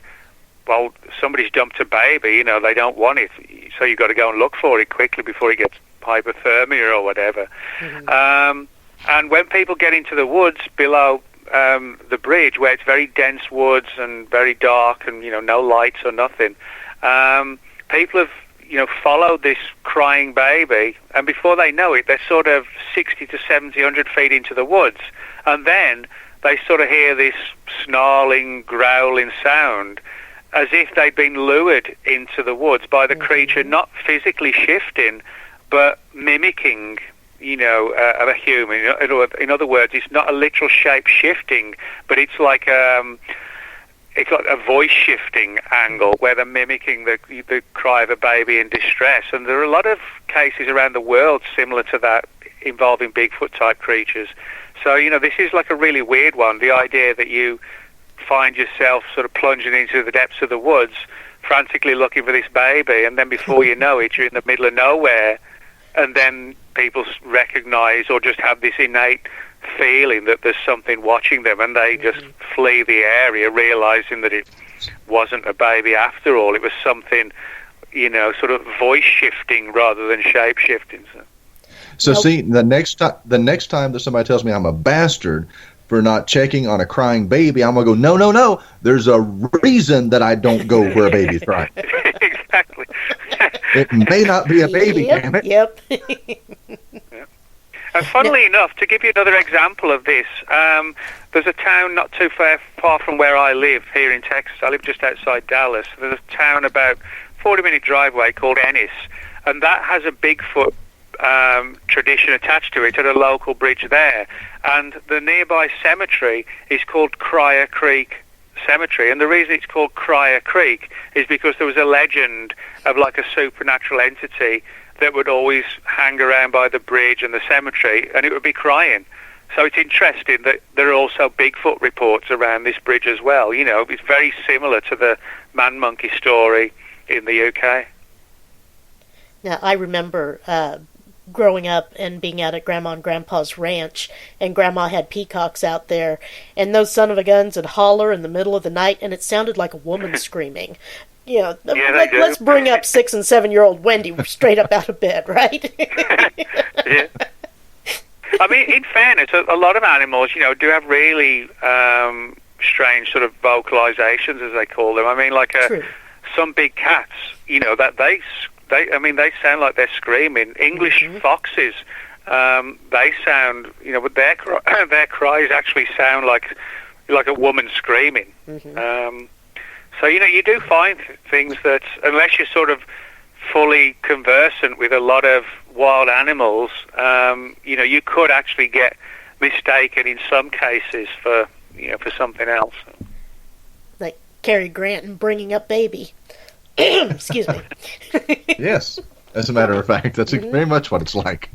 well, somebody's dumped a baby, they don't want it, so you've got to go and look for it quickly before it gets hypothermia or whatever. And when people get into the woods below the bridge, where it's very dense woods and very dark and, no lights or nothing, people have, followed this crying baby, and before they know it, they're sort of 60 to 70, 100 feet into the woods. And then they sort of hear this snarling, growling sound, as if they'd been lured into the woods by the creature, not physically shifting, but mimicking, of a human. In other words, it's not a literal shape shifting, but it's like a voice shifting angle where they're mimicking the cry of a baby in distress. And there are a lot of cases around the world similar to that involving Bigfoot type creatures. So, this is like a really weird one, the idea that you find yourself sort of plunging into the depths of the woods, frantically looking for this baby, and then before you know it, you're in the middle of nowhere, and then people recognize or just have this innate feeling that there's something watching them, and they just flee the area, realizing that it wasn't a baby after all. It was something, sort of voice shifting rather than shape shifting. So see, the next time that somebody tells me I'm a bastard for not checking on a crying baby, I'm going to go, no, there's a reason that I don't go where a baby's crying. Exactly. It may not be a baby, damn it. Yep. And funnily enough, to give you another example of this, there's a town not too far from where I live here in Texas. I live just outside Dallas. There's a town about 40-minute drive away called Ennis, and that has a Bigfoot tradition attached to it at a local bridge there. And the nearby cemetery is called Crier Creek Cemetery, and the reason it's called Crier Creek is because there was a legend of like a supernatural entity that would always hang around by the bridge and the cemetery, and it would be crying. So it's interesting that there are also Bigfoot reports around this bridge as well. It's very similar to the man-monkey story in the UK. Now, I remember growing up and being out at Grandma and Grandpa's ranch, and Grandma had peacocks out there, and those son-of-a-guns would holler in the middle of the night, and it sounded like a woman screaming. Let's bring up 6- and 7-year-old Wendy straight up out of bed, right? Yeah. I mean, in fairness, a lot of animals, do have really strange sort of vocalizations, as they call them. I mean, like some big cats, that they sound like they're screaming. English foxes they sound, with their cries actually sound like a woman screaming. So, you do find things that, unless you're sort of fully conversant with a lot of wild animals, you could actually get mistaken in some cases for something else. Like Cary Grant and Bringing Up Baby. Excuse me. Yes, as a matter of fact, that's very much what it's like.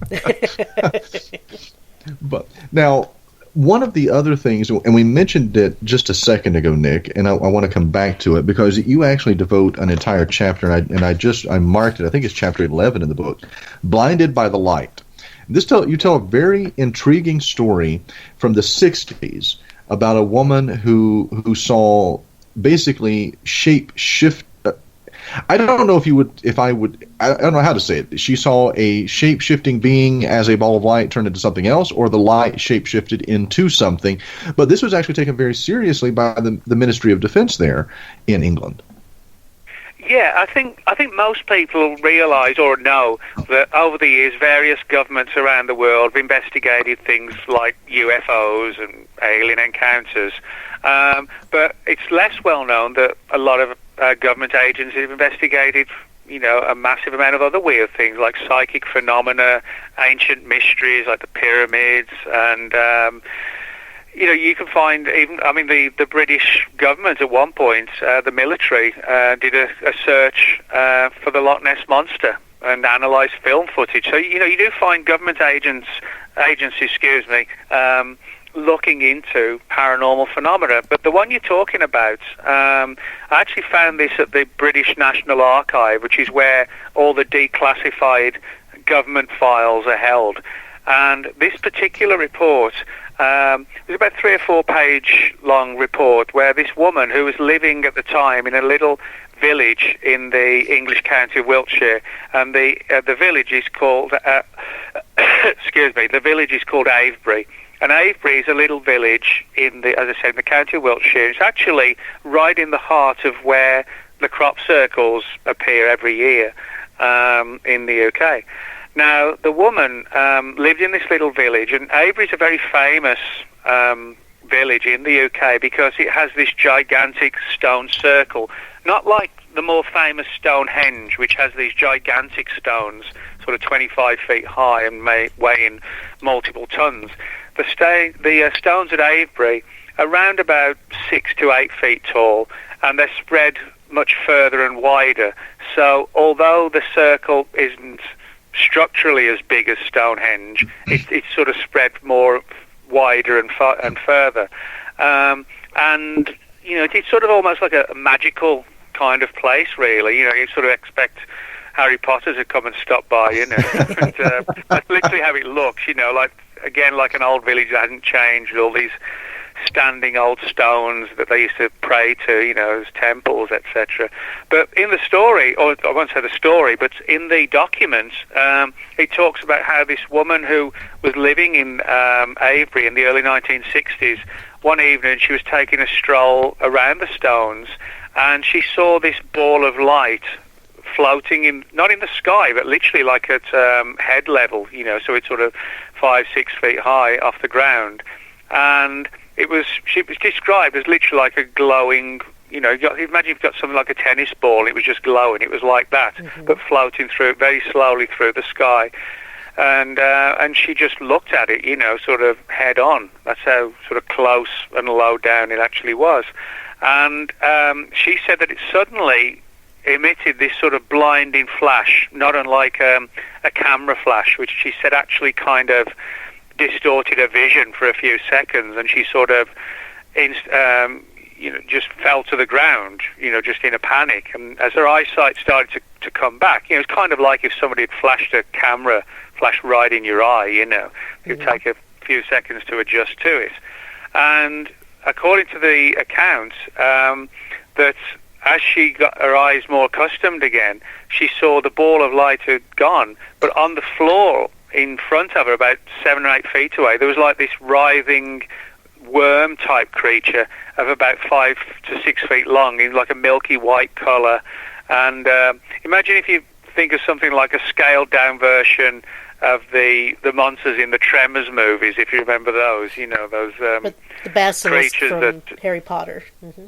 But now, one of the other things, and we mentioned it just a second ago, Nick, and I want to come back to it because you actually devote an entire chapter, and I marked it. I think it's chapter 11 in the book, "Blinded by the Light." You tell a very intriguing story from the 60s about a woman who saw basically shape-shift. I don't know I don't know how to say it. She saw a shape-shifting being as a ball of light turned into something else, or the light shape-shifted into something. But this was actually taken very seriously by the Ministry of Defense there in England. Yeah, I think most people realise or know that over the years, various governments around the world have investigated things like UFOs and alien encounters. But it's less well known that a lot of government agencies have investigated, a massive amount of other weird things like psychic phenomena, ancient mysteries like the pyramids, and you can find the British government at one point, the military, did a search for the Loch Ness monster and analysed film footage. So you do find government agencies, looking into paranormal phenomena. But the one you're talking about, I actually found this at the British National Archive, which is where all the declassified government files are held. And this particular report was about 3 or 4 page long report where this woman who was living at the time in a little village in the English county of Wiltshire, and the village is called the village is called Avebury. And Avebury is a little village in the county of Wiltshire. It's actually right in the heart of where the crop circles appear every year in the UK. Now, the woman lived in this little village, and Avebury is a very famous village in the UK because it has this gigantic stone circle, not like the more famous Stonehenge, which has these gigantic stones, sort of 25 feet high and weighing multiple tons. The stones at Avebury are around about 6 to 8 feet tall, and they're spread much further and wider. So although the circle isn't structurally as big as Stonehenge, it's sort of spread more wider and further. And it's sort of almost like a magical kind of place, really. You sort of expect Harry Potter to come and stop by, and, that's literally how it looks, like an old village that hasn't changed, with all these standing old stones that they used to pray to, as temples, etc. But in the story, or I won't say the story, but in the documents, it talks about how this woman who was living in Avebury in the early 1960s, one evening she was taking a stroll around the stones, and she saw this ball of light floating not in the sky, but literally like at head level, so it's sort of 5-6 feet high off the ground. And she was described as literally like a glowing, imagine you've got something like a tennis ball, it was just glowing, it was like that, but floating through very slowly through the sky. And she just looked at it, sort of head on. That's how sort of close and low down it actually was. And she said that it suddenly emitted this sort of blinding flash, not unlike a camera flash, which she said actually kind of distorted her vision for a few seconds, and she sort of just fell to the ground, just in a panic. And as her eyesight started to come back, it's kind of like if somebody had flashed a camera flash right in your eye, it would take a few seconds to adjust to it. And according to the accounts, that as she got her eyes more accustomed again, she saw the ball of light had gone, but on the floor in front of her, about 7 or 8 feet away, there was like this writhing worm-type creature of about 5 to 6 feet long, in like a milky white colour. And imagine if you think of something like a scaled-down version the monsters in the Tremors movies, if you remember those. Those but the basilisk creatures from that Harry Potter. Mm-hmm.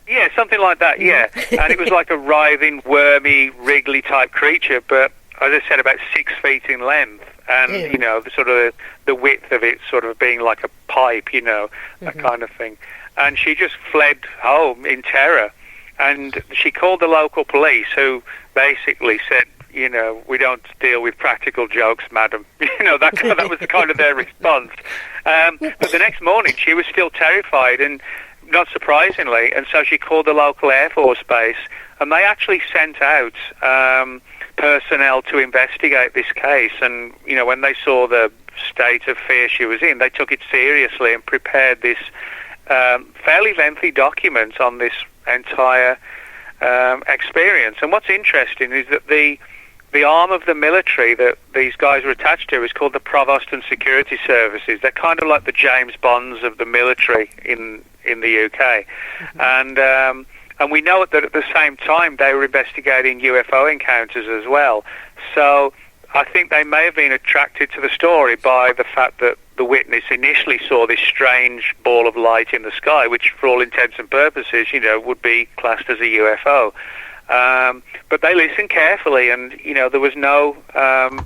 Yeah, something like that. Yeah, and it was like a writhing, wormy, wriggly type creature, but as I said, about 6 feet in length, and the sort of the width of it sort of being like a pipe, that kind of thing. And she just fled home in terror, and she called the local police, who basically said, we don't deal with practical jokes, madam. That was kind of their response. But the next morning, she was still terrified, and not surprisingly, and so she called the local Air Force base, and they actually sent out personnel to investigate this case. And when they saw the state of fear she was in, they took it seriously and prepared this fairly lengthy document on this entire experience. And what's interesting is that the arm of the military that these guys were attached to is called the Provost and Security Services. They're kind of like the James Bonds of the military in the UK. And we know that at the same time they were investigating UFO encounters as well. So I think they may have been attracted to the story by the fact that the witness initially saw this strange ball of light in the sky, which for all intents and purposes, would be classed as a UFO. But they listened carefully, and there was no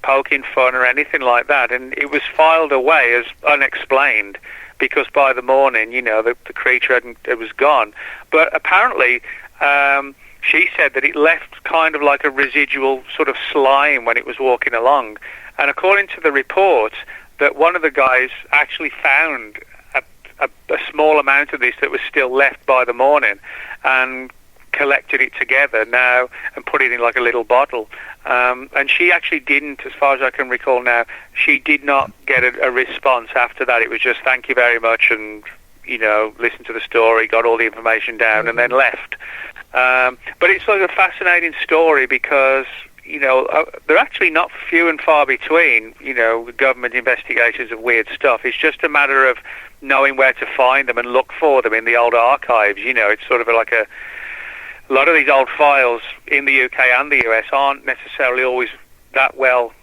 poking fun or anything like that, and it was filed away as unexplained, because by the morning, the creature it was gone. But apparently, she said that it left kind of like a residual sort of slime when it was walking along, and according to the report, that one of the guys actually found a small amount of this that was still left by the morning, and collected it together now and put it in like a little bottle. And she actually didn't, as far as I can recall now, she did not get a response after that. It was just thank you very much, and listened to the story, got all the information down, and then left. But it's like a fascinating story because they're actually not few and far between, government investigations of weird stuff. It's just a matter of knowing where to find them and look for them in the old archives. It's sort of like a lot of these old files in the UK and the US aren't necessarily always that well,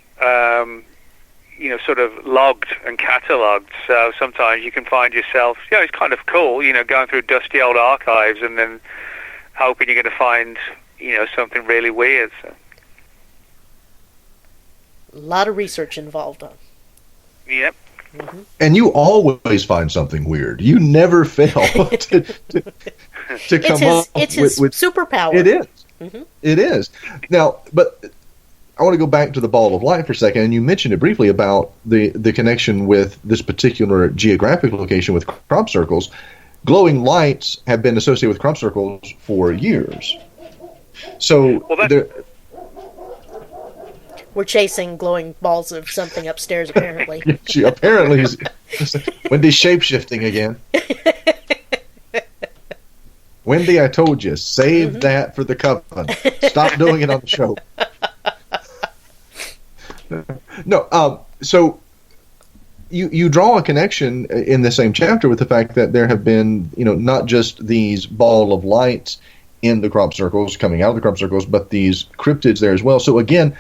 sort of logged and catalogued. So sometimes you can find yourself, it's kind of cool, going through dusty old archives and then hoping you're going to find, something really weird. So. A lot of research involved. Yep. Mm-hmm. And you always find something weird. You never fail to come up it's his with superpower. It is. Mm-hmm. It is. Now, but I want to go back to the ball of light for a second, and you mentioned it briefly about the connection with this particular geographic location with crop circles. Glowing lights have been associated with crop circles for years. So we're chasing glowing balls of something upstairs, apparently. She apparently is. Wendy's shapeshifting again. Wendy, I told you, save that for the coven. Stop doing it on the show. No, so you draw a connection in the same chapter with the fact that there have been, not just these ball of lights in the crop circles, coming out of the crop circles, but these cryptids there as well. So again,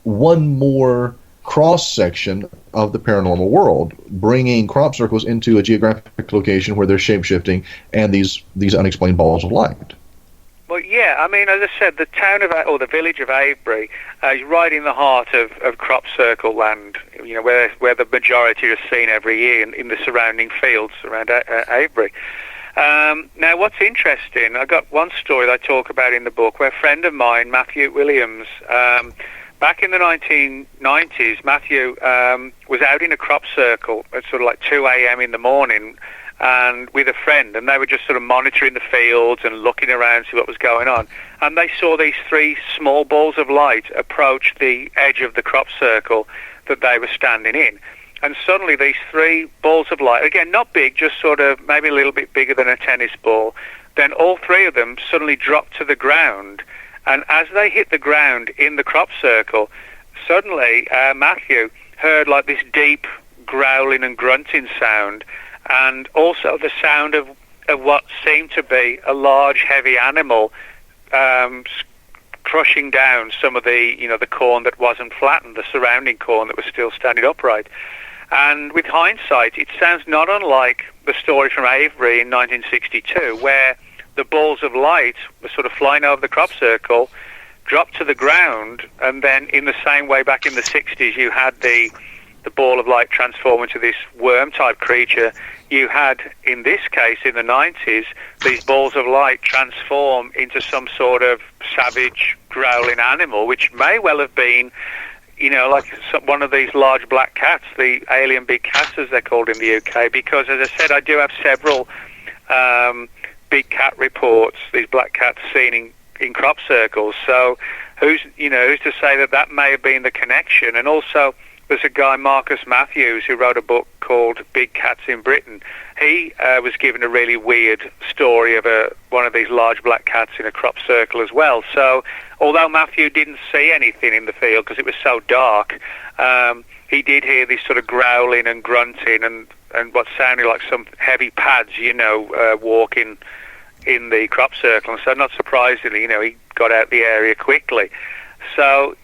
one more cross-section of the paranormal world, bringing crop circles into a geographic location where they're shape-shifting and these unexplained balls of light. Well, yeah, I mean, as I said, the town or the village of Avebury is right in the heart of crop circle land, where the majority are seen every year in the surrounding fields around Avebury. Now, what's interesting, I got one story that I talk about in the book where a friend of mine, Matthew Williams, back in the 1990s, Matthew was out in a crop circle at sort of like 2 a.m. in the morning and with a friend, and they were just sort of monitoring the fields and looking around to see what was going on. And they saw these 3 small balls of light approach the edge of the crop circle that they were standing in. And suddenly these 3 balls of light, again, not big, just sort of maybe a little bit bigger than a tennis ball, then all 3 of them suddenly dropped to the ground. And as they hit the ground in the crop circle, suddenly Matthew heard like this deep growling and grunting sound, and also the sound of what seemed to be a large, heavy animal crushing down some of the, the corn that wasn't flattened, the surrounding corn that was still standing upright. And with hindsight, it sounds not unlike the story from Avebury in 1962, where the balls of light were sort of flying over the crop circle, dropped to the ground, and then in the same way back in the 60s, you had the ball of light transform into this worm-type creature. You had, in this case, in the 90s, these balls of light transform into some sort of savage, growling animal, which may well have been, like one of these large black cats, the alien big cats, as they're called in the UK, because, as I said, I do have several big cat reports, these black cats seen in crop circles. So who's to say that may have been the connection? And also, there's a guy, Marcus Matthews, who wrote a book called Big Cats in Britain. He was given a really weird story of one of these large black cats in a crop circle as well. So although Matthew didn't see anything in the field because it was so dark, he did hear this sort of growling and grunting and what sounded like some heavy pads, walking in the crop circle. And so not surprisingly, he got out the area quickly. So,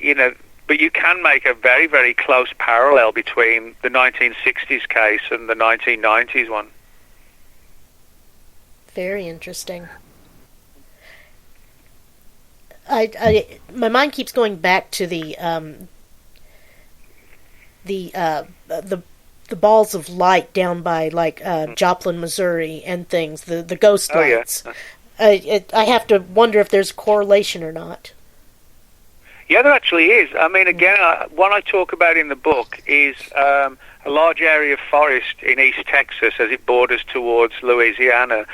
but you can make a very, very close parallel between the 1960s case and the 1990s one. Very interesting. My mind keeps going back to the balls of light down by Joplin, Missouri, and things. The ghost lights. Yeah. I have to wonder if there's a correlation or not. Yeah, there actually is. I mean, again, what I talk about in the book is a large area of forest in East Texas as it borders towards Louisiana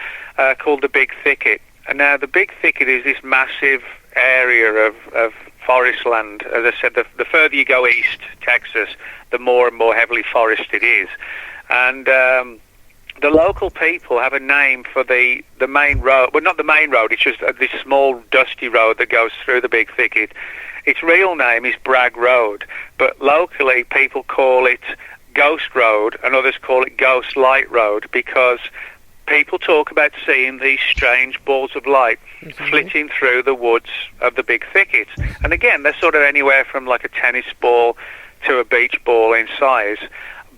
called the Big Thicket. And now the Big Thicket is this massive area of forest land. As I said, the further you go east Texas, the more and more heavily forested it is. And the local people have a name for the main road. Well, not the main road, it's just this small dusty road that goes through the Big Thicket. Its real name is Bragg Road, but locally people call it Ghost Road and others call it Ghost Light Road because people talk about seeing these strange balls of light flitting through the woods of the Big Thicket. And again, they're sort of anywhere from like a tennis ball to a beach ball in size.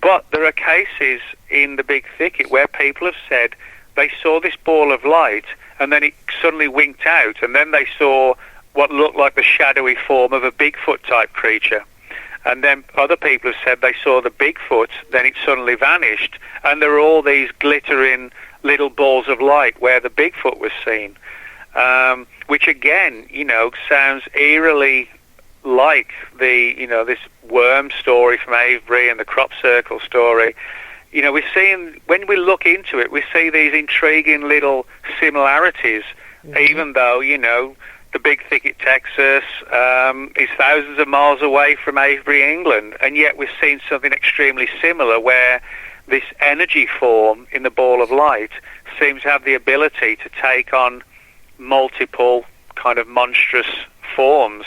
But there are cases in the Big Thicket where people have said they saw this ball of light and then it suddenly winked out and then they saw what looked like the shadowy form of a Bigfoot-type creature. And then other people have said they saw the Bigfoot, then it suddenly vanished, and there are all these glittering little balls of light where the Bigfoot was seen, which again, sounds eerily like this worm story from Avebury and the crop circle story. We're seeing, when we look into it, we see these intriguing little similarities, even though, the Big Thicket, Texas, is thousands of miles away from Avebury, England, and yet we're seeing something extremely similar where this energy form in the ball of light seems to have the ability to take on multiple kind of monstrous forms.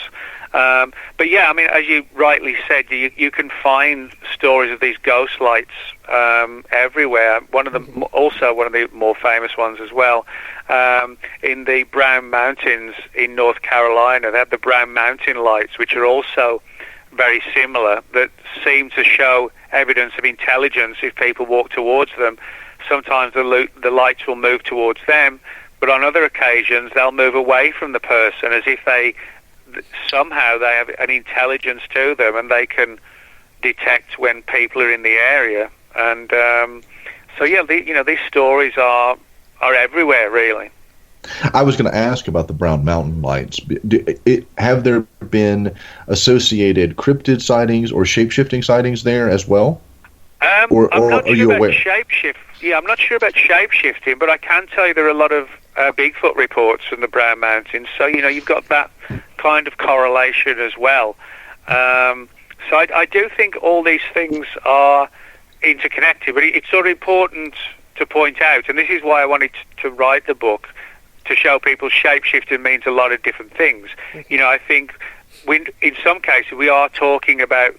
But yeah, I mean, as you rightly said, you can find stories of these ghost lights everywhere. One of the more famous ones as well, in the Brown Mountains in North Carolina, they have the Brown Mountain lights, which are also very similar, that seem to show evidence of intelligence if people walk towards them. Sometimes the lights will move towards them, but on other occasions they'll move away from the person as if somehow they have an intelligence to them and they can detect when people are in the area. And so yeah, these stories are everywhere, really. I was going to ask about the Brown Mountain lights. Have there been associated cryptid sightings or shape-shifting sightings there as well? I'm not sure about shape-shift. Yeah, I'm not sure about shape-shifting, but I can tell you there are a lot of Bigfoot reports from the Brown Mountains. So, you've got that kind of correlation as well. So I do think all these things are interconnected, but it's sort of important to point out, and this is why I wanted to write the book, to show people shape-shifting means a lot of different things. I think in some cases we are talking about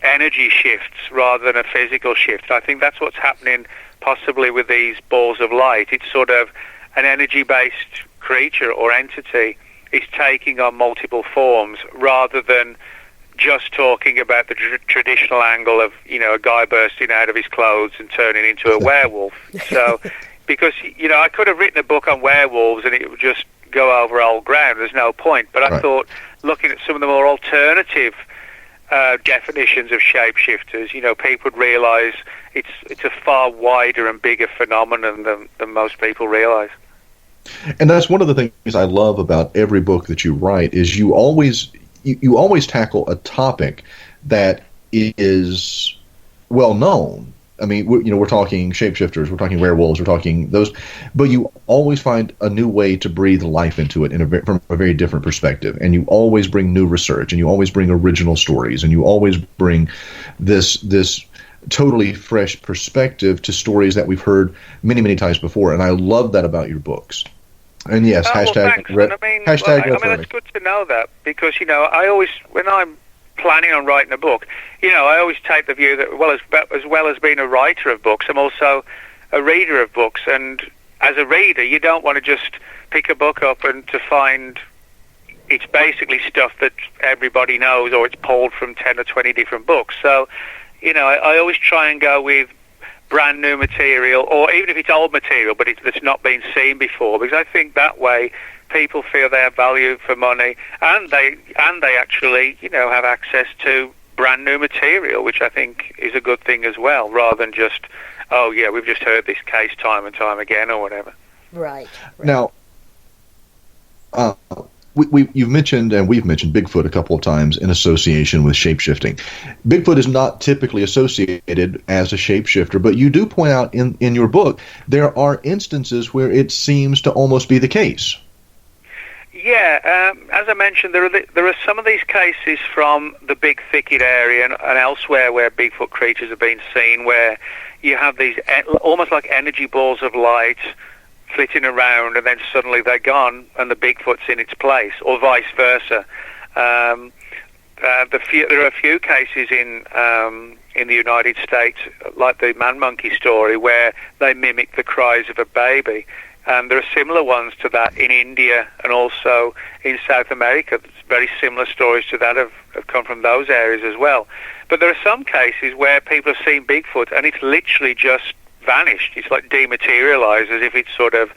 energy shifts rather than a physical shift. I think that's what's happening possibly with these balls of light. It's sort of an energy-based creature or entity is taking on multiple forms rather than just talking about the traditional angle of, a guy bursting out of his clothes and turning into a werewolf. So, because, I could have written a book on werewolves and it would just go over old ground. There's no point. But I thought, looking at some of the more alternative definitions of shapeshifters, people would realise it's a far wider and bigger phenomenon than most people realise. And that's one of the things I love about every book that you write is you always tackle a topic that is well known. I mean, we're talking shapeshifters, we're talking werewolves, we're talking those, but you always find a new way to breathe life into it from a very different perspective. And you always bring new research, and you always bring original stories, and you always bring this totally fresh perspective to stories that we've heard many, many times before. And I love that about your books. And yes, hashtag. That's good to know that, because I always, when I'm planning on writing a book, I always take the view that as well as being a writer of books, I'm also a reader of books. And as a reader, you don't want to just pick a book up and to find it's basically stuff that everybody knows, or it's pulled from 10 or 20 different books. So, I always try and go with brand new material, or even if it's old material, but that's not been seen before, because I think that way people feel they have value for money, and they actually, have access to brand new material, which I think is a good thing as well, rather than just, oh yeah, we've just heard this case time and time again, or whatever. Right. Now, you've mentioned, and we've mentioned Bigfoot a couple of times in association with shapeshifting. Bigfoot is not typically associated as a shapeshifter, but you do point out in your book there are instances where it seems to almost be the case. Yeah, as I mentioned, there are some of these cases from the Big Thicket area and elsewhere where Bigfoot creatures have been seen, where you have these almost like energy balls of light flitting around, and then suddenly they're gone, and the Bigfoot's in its place, or vice versa. There are a few cases in the United States, like the man-monkey story, where they mimic the cries of a baby. And there are similar ones to that in India and also in South America. Very similar stories to that have come from those areas as well. But there are some cases where people have seen Bigfoot and it's literally just vanished. It's like dematerialized, as if it's sort of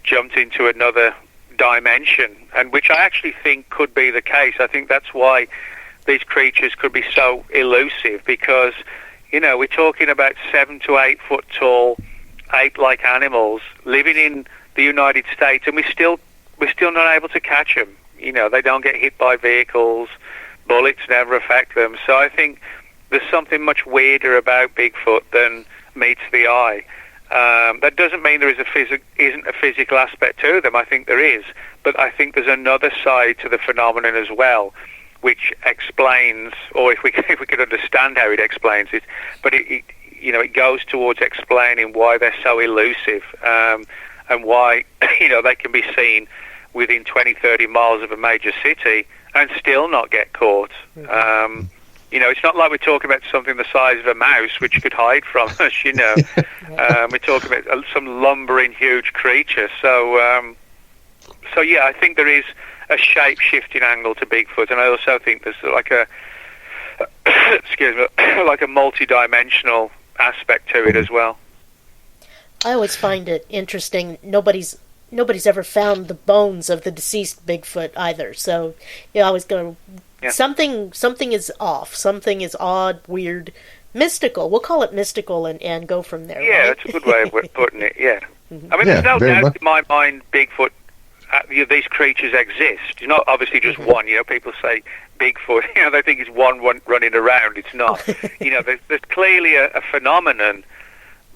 jumped into another dimension, and which I actually think could be the case. I think that's why these creatures could be so elusive, because, we're talking about 7 to 8 foot tall ape-like animals living in the United States, and we're still not able to catch them. They don't get hit by vehicles, bullets never affect them. So I think there's something much weirder about Bigfoot than meets the eye. That doesn't mean there isn't a physical aspect to them. I think there is, but I think there's another side to the phenomenon as well, which explains, or if we could understand how it explains it, but it goes towards explaining why they're so elusive, and why they can be seen within 20, 30 miles of a major city and still not get caught. It's not like we're talking about something the size of a mouse which could hide from us. We're talking about some lumbering, huge creature. So yeah, I think there is a shape-shifting angle to Bigfoot, and I also think there's like a like a multi-dimensional aspect to it as well. I always find it interesting. Nobody's ever found the bones of the deceased Bigfoot either. So I always go, something is off. Something is odd, weird, mystical. We'll call it mystical and go from there. Yeah, right? that's a good way of putting it. Yeah, I mean, there's no doubt in my mind, Bigfoot. These creatures exist. It's not obviously just one. People say Bigfoot. They think it's one running around. It's not. There's clearly a phenomenon,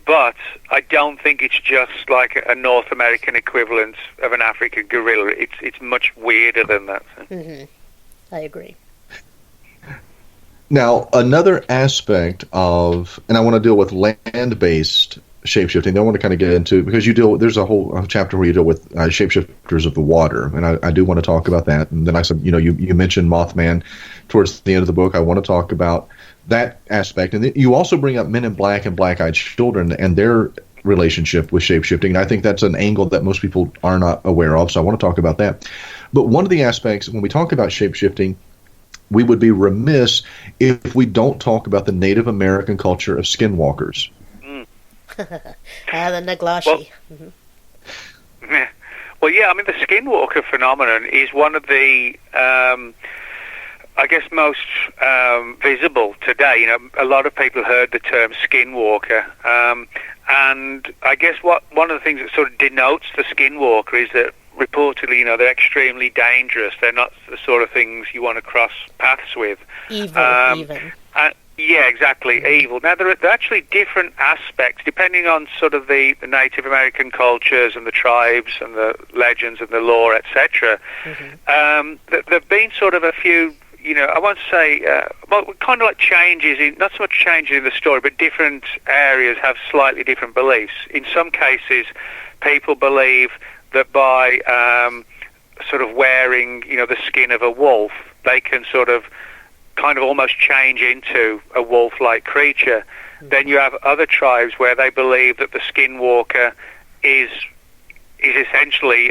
but I don't think it's just like a North American equivalent of an African gorilla. It's much weirder than that. Mm-hmm. I agree. Now, another aspect of, and I want to deal with land-based shapeshifting. I want to kind of get into, because there's a whole chapter where you deal with shapeshifters of the water, and I do want to talk about that. And then I said, you mentioned Mothman towards the end of the book. I want to talk about that aspect, and then you also bring up Men in Black and Black-Eyed Children and their relationship with shapeshifting. And I think that's an angle that most people are not aware of, so I want to talk about that. But one of the aspects, when we talk about shapeshifting, we would be remiss if we don't talk about the Native American culture of skinwalkers. The Naglashi. Yeah. Well, yeah, I mean, the skinwalker phenomenon is one of the, I guess, most visible today. You know, a lot of people heard the term skinwalker, and I guess one of the things that sort of denotes the skinwalker is that reportedly, you know, they're extremely dangerous. They're not the sort of things you want to cross paths with. Evil, even. Yeah, exactly, evil. Now, there are actually different aspects, depending on sort of the Native American cultures and the tribes and the legends and the lore, etc. Mm-hmm. There have been sort of a few, you know, I won't say, kind of like changes, not so much changes in the story, but different areas have slightly different beliefs. In some cases, people believe that by sort of wearing, you know, the skin of a wolf, they can sort of kind of almost change into a wolf-like creature. Mm-hmm. Then you have other tribes where they believe that the skinwalker is essentially,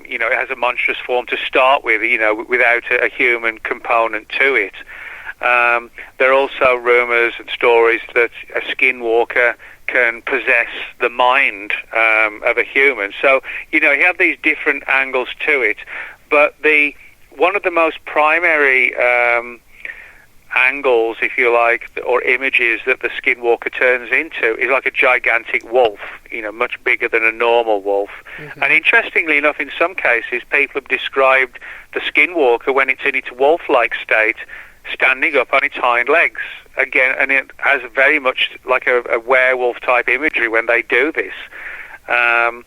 you know, it has a monstrous form to start with, you know, without a human component to it. There are also rumors and stories that a skinwalker can possess the mind of a human. So, you know, you have these different angles to it. But one of the most primary angles, if you like, or images that the skinwalker turns into is like a gigantic wolf, you know, much bigger than a normal wolf. Mm-hmm. And interestingly enough, in some cases, people have described the skinwalker when it's in its wolf-like state, standing up on its hind legs. Again, and it has very much like a werewolf-type imagery when they do this. And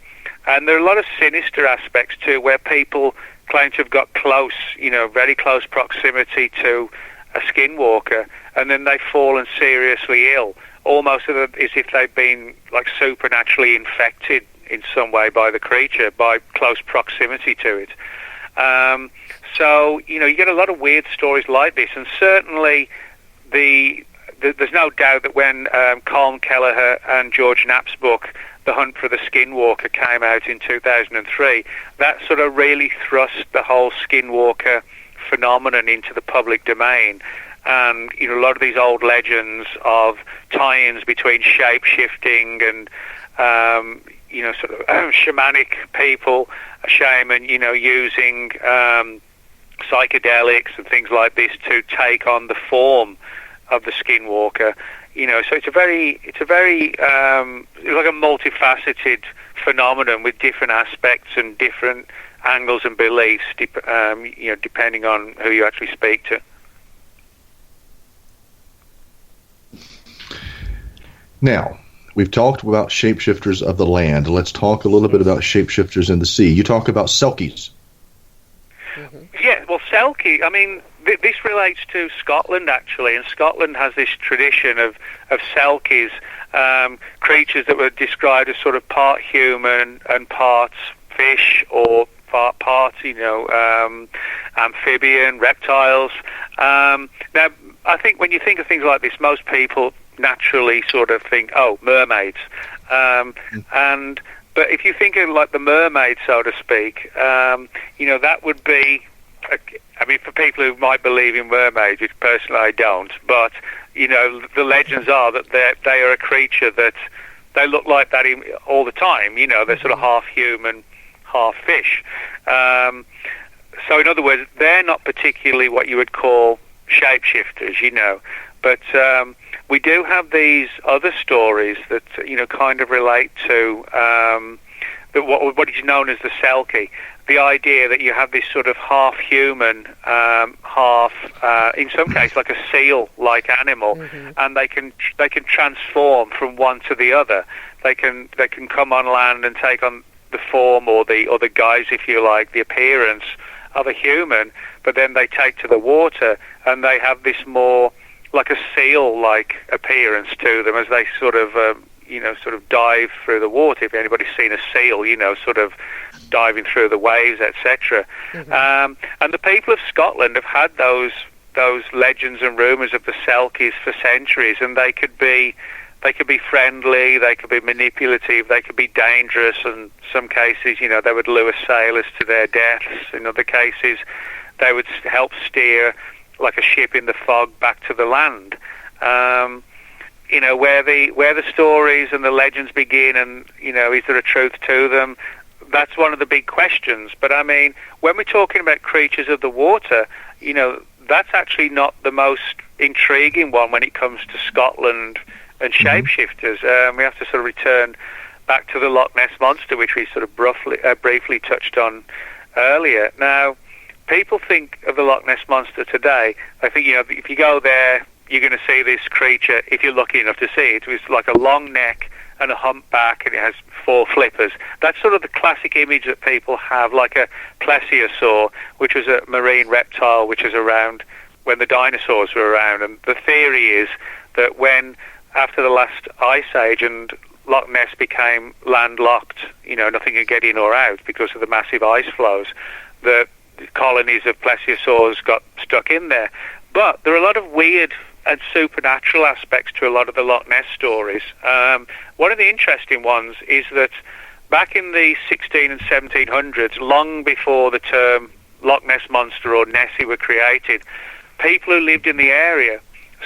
there are a lot of sinister aspects too, where people claim to have got close, you know, very close proximity to a skinwalker, and then they've fallen seriously ill, almost as if they've been like supernaturally infected in some way by the creature, by close proximity to it. So, you know, you get a lot of weird stories like this, and certainly there's no doubt that when Colm Kelleher and George Knapp's book, The Hunt for the Skinwalker, came out in 2003, that sort of really thrust the whole skinwalker phenomenon into the public domain. And, you know, a lot of these old legends of tie-ins between shape-shifting and, you know, sort of shamanic people, a shaman, you know, using psychedelics and things like this to take on the form of the skinwalker. You know, so it's like a multifaceted phenomenon with different aspects and different angles and beliefs, you know, depending on who you actually speak to. Now, we've talked about shapeshifters of the land. Let's talk a little bit about shapeshifters in the sea. You talk about Selkies. Mm-hmm. Yeah, well, Selkie, I mean, this relates to Scotland, actually, and Scotland has this tradition of Selkies, creatures that were described as sort of part human and part fish, or part, you know, amphibian, reptiles. Now, I think when you think of things like this, most people naturally sort of think, oh, mermaids. But if you think of like the mermaid, so to speak, you know, that would be, I mean, for people who might believe in mermaids, which personally I don't, but, you know, the legends are that they are a creature that they look like that all the time. You know, they're sort of half human, half fish. So in other words, they're not particularly what you would call shapeshifters, you know. But we do have these other stories that, you know, kind of relate to what is known as the Selkie. The idea that you have this sort of half human, half, in some cases, like a seal-like animal, mm-hmm. and they can transform from one to the other. They can come on land and take on the form or the guise, if you like, the appearance of a human, but then they take to the water and they have this more like a seal-like appearance to them as they sort of, you know, sort of dive through the water. If anybody's seen a seal, you know, sort of diving through the waves, etc. Mm-hmm. And the people of Scotland have had those legends and rumours of the Selkies for centuries, and they could be They could be friendly, they could be manipulative, they could be dangerous. In some cases, you know, they would lure sailors to their deaths. In other cases, they would help steer like a ship in the fog back to the land. You know, where the stories and the legends begin, and, you know, is there a truth to them? That's one of the big questions. But I mean, when we're talking about creatures of the water, you know, that's actually not the most intriguing one when it comes to Scotland and shapeshifters. We have to sort of return back to the Loch Ness Monster, which we sort of briefly touched on earlier. Now, people think of the Loch Ness Monster today, I think, you know, if you go there, you're going to see this creature, if you're lucky enough to see it. It's like a long neck and a humpback, and it has 4 flippers. That's sort of the classic image that people have, like a plesiosaur, which was a marine reptile which was around when the dinosaurs were around. And the theory is that when, after the last ice age and Loch Ness became landlocked, you know, nothing could get in or out because of the massive ice flows, the colonies of plesiosaurs got stuck in there. But there are a lot of weird and supernatural aspects to a lot of the Loch Ness stories. One of the interesting ones is that back in the 16 and 1700s, long before the term Loch Ness Monster or Nessie were created, people who lived in the area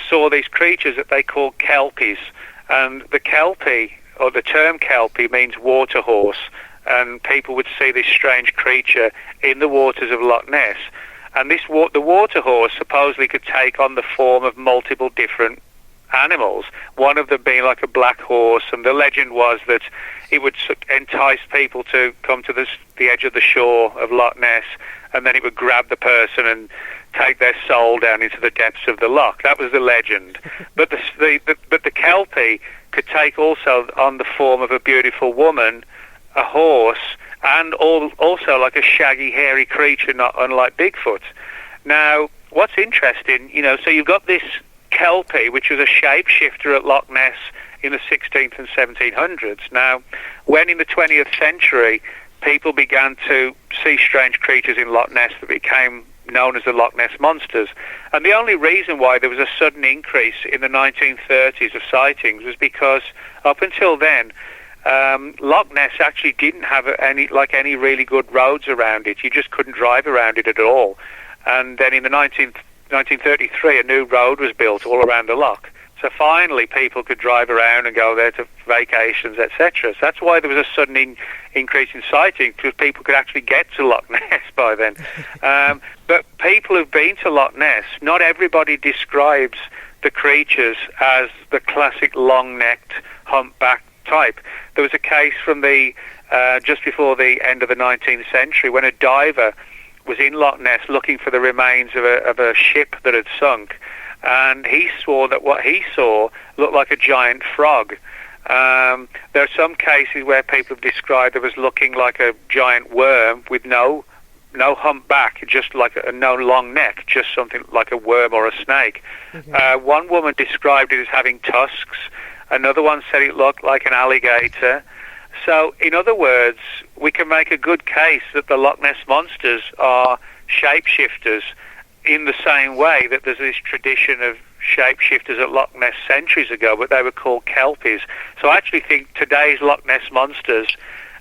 saw these creatures that they called kelpies. And the kelpie, or the term kelpie, means water horse. And people would see this strange creature in the waters of Loch Ness. And the water horse supposedly could take on the form of multiple different animals, one of them being like a black horse. And the legend was that it would entice people to come to the edge of the shore of Loch Ness, and then it would grab the person and take their soul down into the depths of the loch. That was the legend. But the kelpie could take also on the form of a beautiful woman, a horse, and also like a shaggy, hairy creature, not unlike Bigfoot. Now, what's interesting, you know, so you've got this kelpie, which was a shapeshifter at Loch Ness in the 16th and 1700s. Now, when in the 20th century, people began to see strange creatures in Loch Ness that became known as the Loch Ness Monsters. And the only reason why there was a sudden increase in the 1930s of sightings was because up until then, Loch Ness actually didn't have any really good roads around it. You just couldn't drive around it at all. And then in the 1933, a new road was built all around the loch. So finally, people could drive around and go there to vacations, etc. So that's why there was a sudden increase in sightings, because people could actually get to Loch Ness by then. But people who've been to Loch Ness, not everybody describes the creatures as the classic long-necked, humpback type. There was a case from the just before the end of the 19th century when a diver was in Loch Ness looking for the remains of a ship that had sunk, and he swore that what he saw looked like a giant frog. There are some cases where people have described it as looking like a giant worm with no humpback, just like no long neck, just something like a worm or a snake. Mm-hmm. One woman described it as having tusks. Another one said it looked like an alligator. So, in other words, we can make a good case that the Loch Ness Monsters are shapeshifters in the same way that there's this tradition of shapeshifters at Loch Ness centuries ago, but they were called kelpies. So I actually think today's Loch Ness Monsters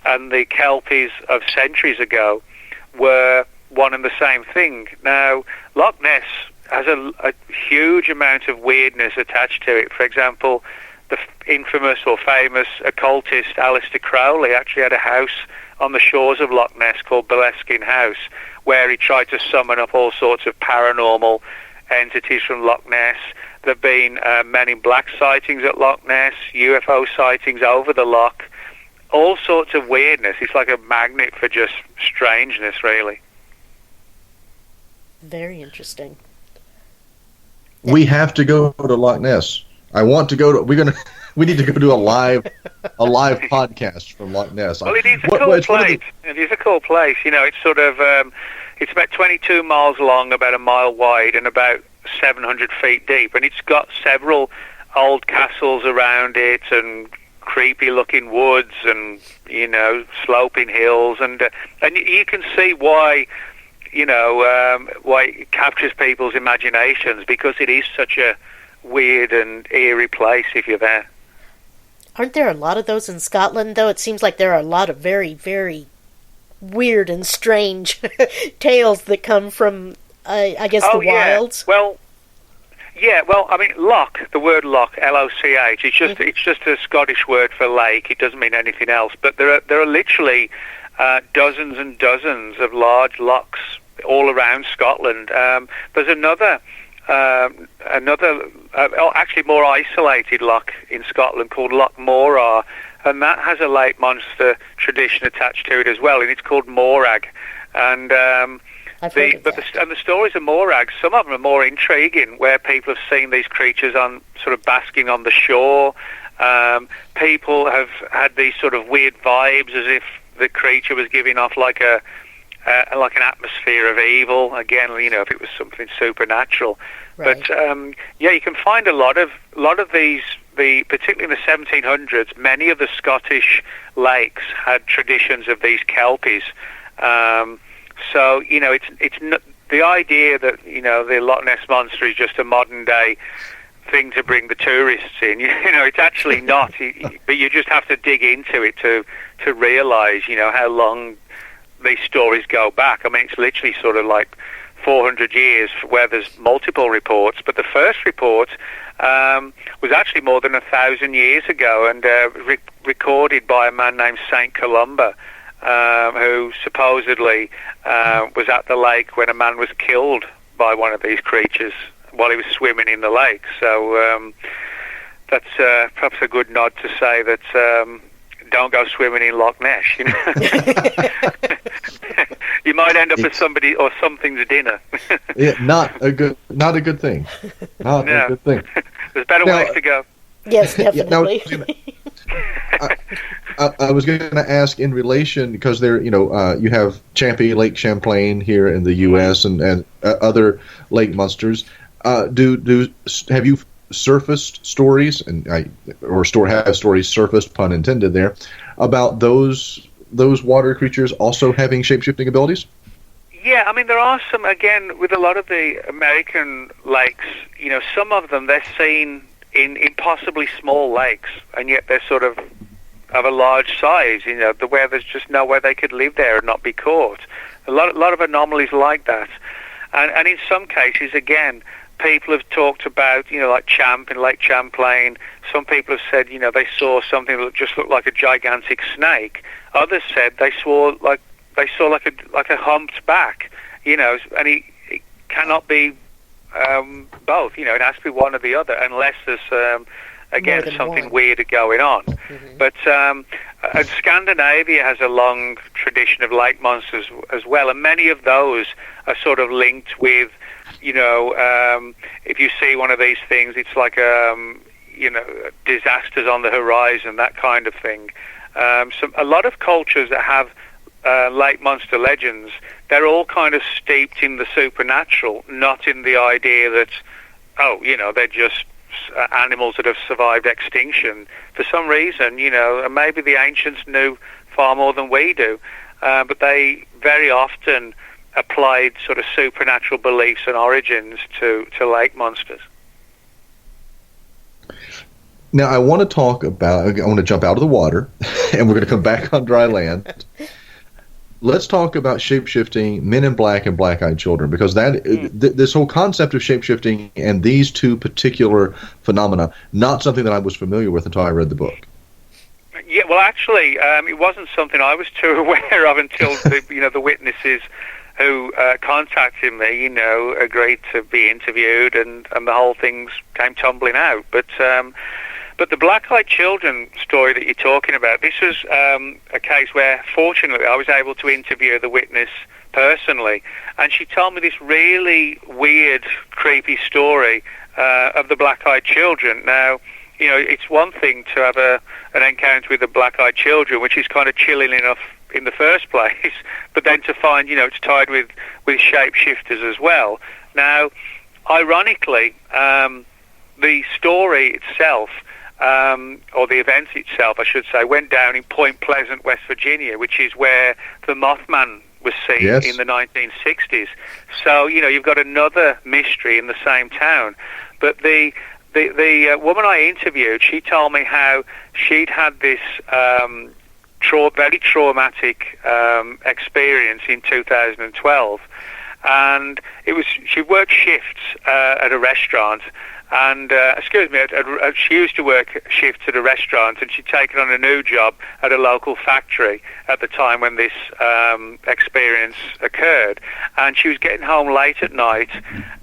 and the kelpies of centuries ago were one and the same thing. Now, Loch Ness has a huge amount of weirdness attached to it. For example, the infamous or famous occultist Aleister Crowley actually had a house on the shores of Loch Ness called Boleskine House, where he tried to summon up all sorts of paranormal entities from Loch Ness. There have been Men in Black sightings at Loch Ness, UFO sightings over the loch, all sorts of weirdness. It's like a magnet for just strangeness, really. Very interesting. We have to go to Loch Ness. I want to go to. We need to go do a live podcast from Loch Ness. Well, it is a cool place. It is a cool place. You know, it's sort of it's about 22 miles long, about a mile wide, and about 700 feet deep. And it's got several old castles around it, and creepy-looking woods, and sloping hills, and you can see why. Why it captures people's imaginations, because it is such a weird and eerie place if you're there. Aren't there a lot of those in Scotland, though? It seems like there are a lot of very, very weird and strange tales that come from, I guess, the wilds. Well, I mean, loch, the word loch, L-O-C-H, it's just a Scottish word for lake. It doesn't mean anything else. But there are literally dozens and dozens of large lochs all around Scotland. There's another actually more isolated loch in Scotland called Loch Morar, and that has a lake monster tradition attached to it as well, and it's called Morag. And the stories of Morag, some of them are more intriguing, where people have seen these creatures on sort of basking on the shore. People have had these sort of weird vibes, as if the creature was giving off like an atmosphere of evil. Again, if it was something supernatural. Right. But you can find a lot of these. Particularly in the 1700s, many of the Scottish lakes had traditions of these kelpies. So it's not, the idea that the Loch Ness monster is just a modern day thing to bring the tourists in. It's actually not. But you just have to dig into it to realise how long these stories go back. I mean, it's literally sort of like 400 years where there's multiple reports. But the first report was actually more than 1,000 years ago, and recorded by a man named Saint Columba, who supposedly was at the lake when a man was killed by one of these creatures while he was swimming in the lake. So that's perhaps a good nod to say that don't go swimming in Loch Ness. You might end up with somebody or something's dinner. Yeah, not a good thing. Not a good thing. There's better ways to go. Yes, definitely. I was going to ask in relation, because there, you have Lake Champlain here in the U.S. and other lake monsters. Have you surfaced stories, have stories surfaced, pun intended there, about those water creatures also having shape-shifting abilities? Yeah, I mean, there are some, again, with a lot of the American lakes, some of them, they're seen in impossibly small lakes, and yet they're sort of a large size, where there's just no way they could live there and not be caught. A lot of anomalies like that. And in some cases, again, people have talked about, like Champ in Lake Champlain. Some people have said, they saw something that just looked like a gigantic snake. Others said they saw like a humped back, and it cannot be both. It has to be one or the other, unless there's again something weird going on. Mm-hmm. But and Scandinavia has a long tradition of lake monsters as well, and many of those are sort of linked with, if you see one of these things, it's like disasters on the horizon, that kind of thing. A lot of cultures that have lake monster legends, they're all kind of steeped in the supernatural, not in the idea that, they're just animals that have survived extinction. For some reason, and maybe the ancients knew far more than we do, but they very often applied sort of supernatural beliefs and origins to lake monsters. Now, I want to jump out of the water, and we're going to come back on dry land. Let's talk about shape-shifting, men in black and black-eyed children, because this whole concept of shape-shifting and these two particular phenomena, not something that I was familiar with until I read the book. Yeah, well, actually, it wasn't something I was too aware of until the witnesses who contacted me, agreed to be interviewed, and the whole thing came tumbling out. But the black-eyed children story that you're talking about, this was a case where, fortunately, I was able to interview the witness personally, and she told me this really weird, creepy story of the black-eyed children. Now, it's one thing to have an encounter with the black-eyed children, which is kind of chilling enough in the first place, but then to find, it's tied with shapeshifters as well. Now, ironically, the story itself, or the event itself, I should say, went down in Point Pleasant, West Virginia, which is where the Mothman was seen in the 1960s. So, you've got another mystery in the same town. But the the woman I interviewed, she told me how she'd had this very traumatic experience in 2012, and she worked shifts at a restaurant. And, she used to work shifts at a restaurant, and she'd taken on a new job at a local factory at the time when this experience occurred. And she was getting home late at night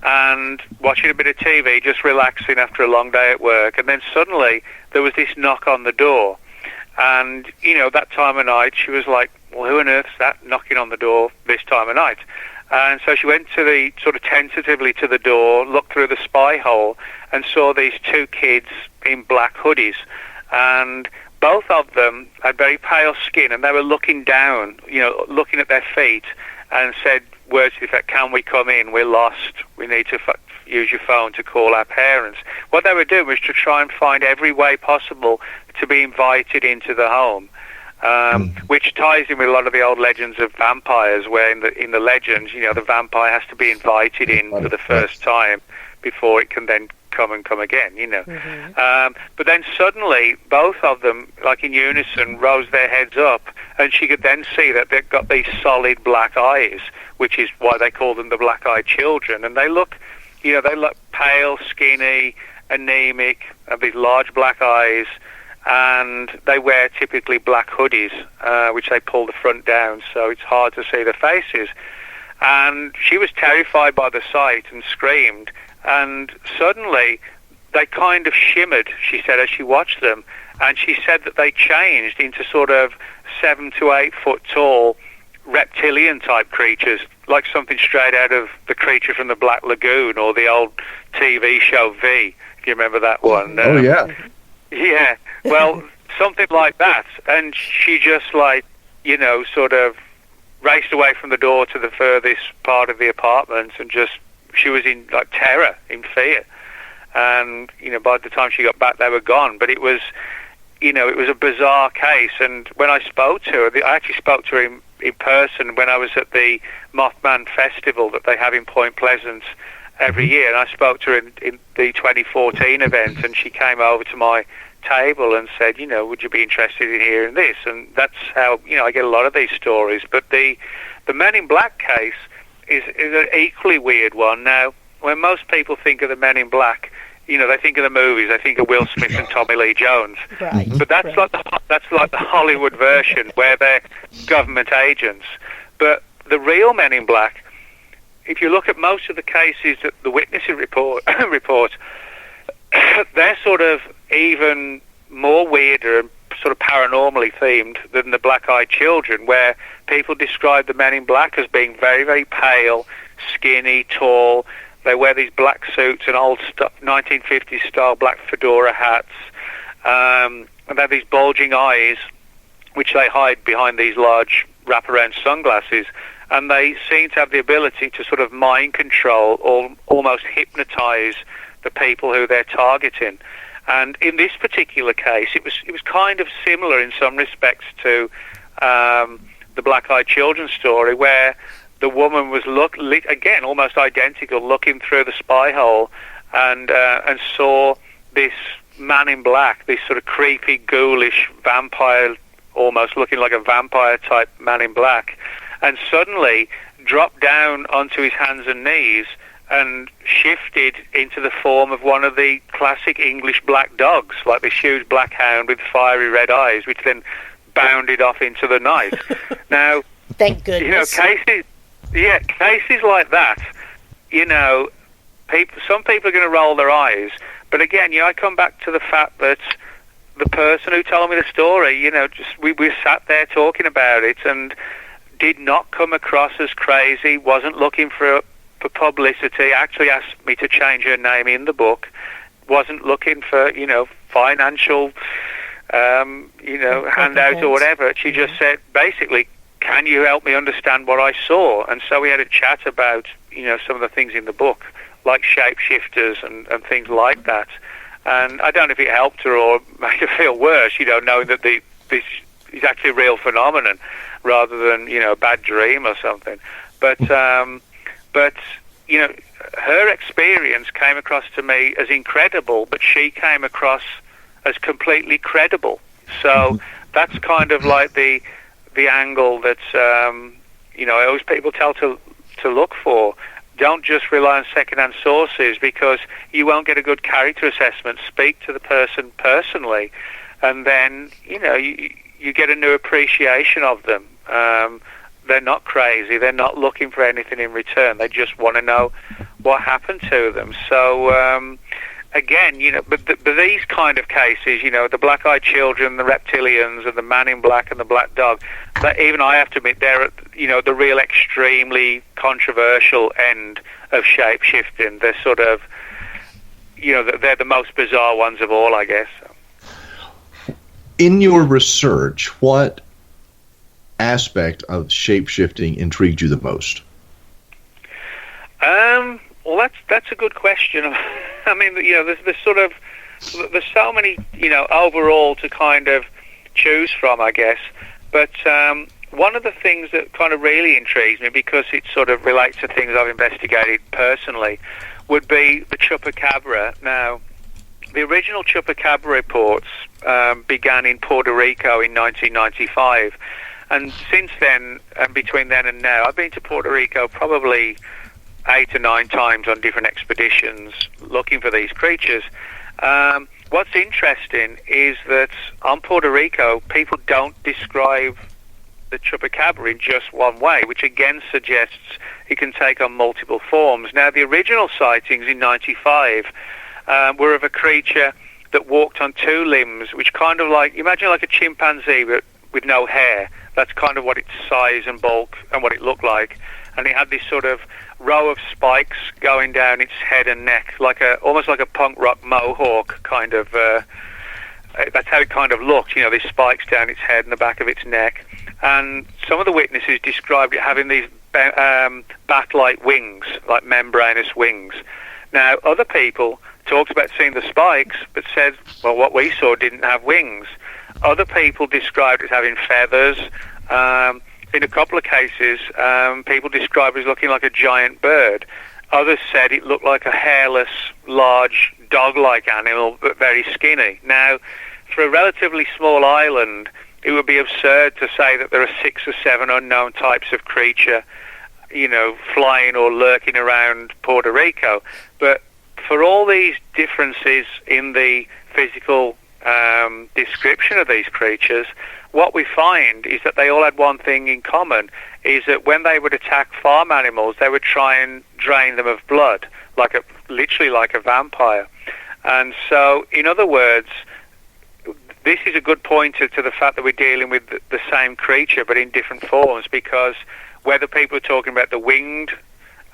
and watching a bit of TV, just relaxing after a long day at work. And then suddenly there was this knock on the door. And, that time of night, she was like, well, who on earth's that knocking on the door this time of night? And so she went tentatively to the door, looked through the spy hole, and saw these two kids in black hoodies. And both of them had very pale skin, and they were looking down, looking at their feet, and said words to the effect, "Can we come in? We're lost. We need to use your phone to call our parents." What they were doing was to try and find every way possible to be invited into the home. Which ties in with a lot of the old legends of vampires, where in the legends, the vampire has to be invited in for the first time before it can then come again, But then suddenly, both of them, like in unison, rose their heads up, and she could then see that they've got these solid black eyes, which is why they call them the black-eyed children. And they look pale, skinny, anemic, have these large black eyes, and they wear typically black hoodies, which they pull the front down, so it's hard to see their faces. And she was terrified by the sight and screamed, and suddenly they kind of shimmered, she said, as she watched them, and she said that they changed into sort of 7 to 8 foot tall reptilian-type creatures, like something straight out of The Creature from the Black Lagoon or the old TV show V, if you remember that one. Oh, yeah. Yeah, well, something like that. And she just, sort of raced away from the door to the furthest part of the apartment, and she was in, terror, in fear. And, by the time she got back, they were gone. But it was, it was a bizarre case. And when I spoke to her, I actually spoke to her in person when I was at the Mothman Festival that they have in Point Pleasant every year, and I spoke to her in the 2014 event, and she came over to my table and said, would you be interested in hearing this? And that's how, I get a lot of these stories. But the Men in Black case is an equally weird one. Now, when most people think of the Men in Black, they think of the movies, they think of Will Smith and Tommy Lee Jones. Right. But that's like the Hollywood version, where they're government agents. But the real Men in Black, if you look at most of the cases that the witnesses report, they're sort of even more weirder and sort of paranormally themed than the black-eyed children, where people describe the Men in Black as being very, very pale, skinny, tall. They wear these black suits and old 1950s style black fedora hats, and they have these bulging eyes, which they hide behind these large wraparound sunglasses. And they seem to have the ability to sort of mind control or almost hypnotize the people who they're targeting. And in this particular case, it was kind of similar in some respects to the Black-Eyed Children story, where the woman was again almost identical, looking through the spy hole, and saw this man in black, this sort of creepy, ghoulish vampire, almost looking like a vampire type man in black. And suddenly dropped down onto his hands and knees and shifted into the form of one of the classic English black dogs, like this huge black hound with fiery red eyes, which then bounded off into the night. Now, thank goodness. Cases like that, some people are going to roll their eyes. But again, I come back to the fact that the person who told me the story, we sat there talking about it and did not come across as crazy, wasn't looking for publicity, actually asked me to change her name in the book, wasn't looking for, financial, handout or whatever. She just said, basically, can you help me understand what I saw? And so we had a chat about, some of the things in the book, like shapeshifters and things like that. And I don't know if it helped her or made her feel worse, knowing that this is actually a real phenomenon rather than, a bad dream or something. But her experience came across to me as incredible, but she came across as completely credible. So that's kind of like the angle that I always people tell to look for. Don't just rely on second-hand sources, because you won't get a good character assessment. Speak to the person personally, and then you get a new appreciation of them. They're not crazy. They're not looking for anything in return. They just want to know what happened to them. So again, but these kind of cases, the black-eyed children, the reptilians, and the man in black and the black dog, that even I have to admit, they're at, the real extremely controversial end of shape-shifting. They're sort of, they're the most bizarre ones of all, I guess. In your research, what aspect of shape-shifting intrigued you the most? Well, that's a good question. I mean, there's so many, overall to kind of choose from, I guess. But one of the things that kind of really intrigues me, because it sort of relates to things I've investigated personally, would be the Chupacabra. Now, the original Chupacabra reports began in Puerto Rico in 1995. And since then, and between then and now, I've been to Puerto Rico probably 8 or 9 times on different expeditions looking for these creatures. What's interesting is that on Puerto Rico, people don't describe the Chupacabra in just one way, which again suggests it can take on multiple forms. Now, the original sightings in 95 were of a creature that walked on 2 limbs, which kind of imagine like a chimpanzee but with no hair. That's kind of what its size and bulk and what it looked like. And it had this sort of row of spikes going down its head and neck, almost like a punk rock mohawk kind of. That's how it kind of looked, these spikes down its head and the back of its neck. And some of the witnesses described it having these bat-like wings, like membranous wings. Now, other people talked about seeing the spikes, but said, well, what we saw didn't have wings. Other people described it as having feathers. In a couple of cases, people described it as looking like a giant bird. Others said it looked like a hairless, large, dog-like animal, but very skinny. Now, for a relatively small island, it would be absurd to say that there are 6 or 7 unknown types of creature, flying or lurking around Puerto Rico. But for all these differences in the physical description of these creatures, what we find is that they all had one thing in common, is that when they would attack farm animals, they would try and drain them of blood, literally like a vampire. And so, in other words, this is a good pointer to the fact that we're dealing with the same creature but in different forms, because whether people are talking about the winged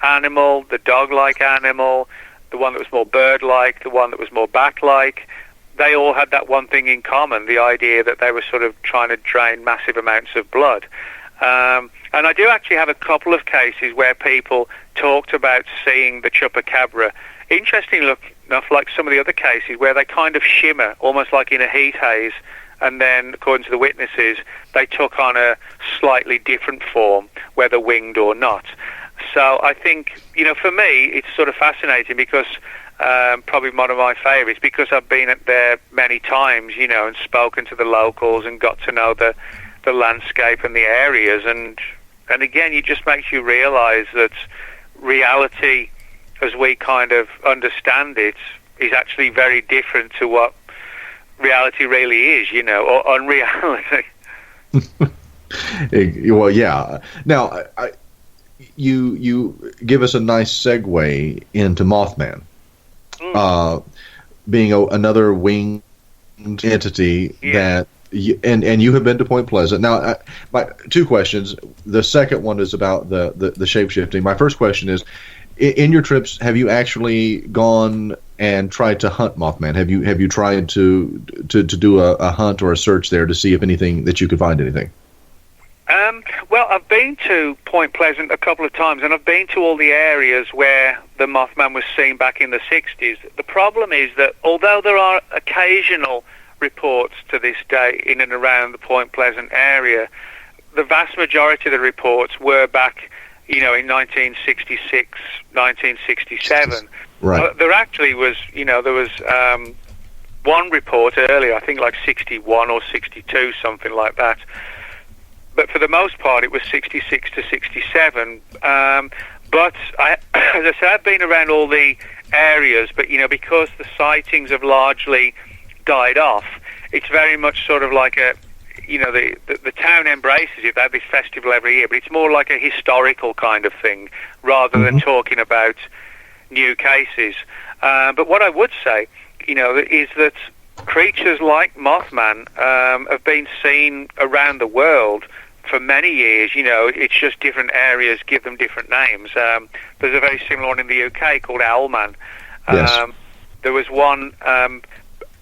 animal, the dog-like animal, the one that was more bird-like, the one that was more bat-like, they all had that one thing in common, the idea that they were sort of trying to drain massive amounts of blood. And I do actually have a couple of cases where people talked about seeing the Chupacabra. Interestingly enough, like some of the other cases where they kind of shimmer, almost like in a heat haze, and then, according to the witnesses, they took on a slightly different form, whether winged or not. So I think, for me, it's sort of fascinating because probably one of my favourites, because I've been there many times, and spoken to the locals and got to know the landscape and the areas, and again, it just makes you realise that reality, as we kind of understand it, is actually very different to what reality really is, or unreality. Well, yeah. Now, you give us a nice segue into Mothman. Being another winged entity that, and you have been to Point Pleasant. Now, my 2 questions. The second one is about the shape-shifting. My first question is, in your trips, have you actually gone and tried to hunt Mothman? Have you tried to do a hunt or a search there to see if you could find anything? Well, I've been to Point Pleasant a couple of times, and I've been to all the areas where the Mothman was seen back in the 60s. The problem is that although there are occasional reports to this day in and around the Point Pleasant area, the vast majority of the reports were back in 1966, 1967. Right. There actually was, there was one report earlier, I think like 61 or 62, something like that. But for the most part, it was 66 to 67. But as I said, I've been around all the areas, but because the sightings have largely died off, it's very much sort of like the town embraces it. They have this festival every year, but it's more like a historical kind of thing rather than talking about new cases. But what I would say, is that creatures like Mothman have been seen around the world for many years. It's just different areas give them different names. There's a very similar one in the UK called Owlman. Yes. There was one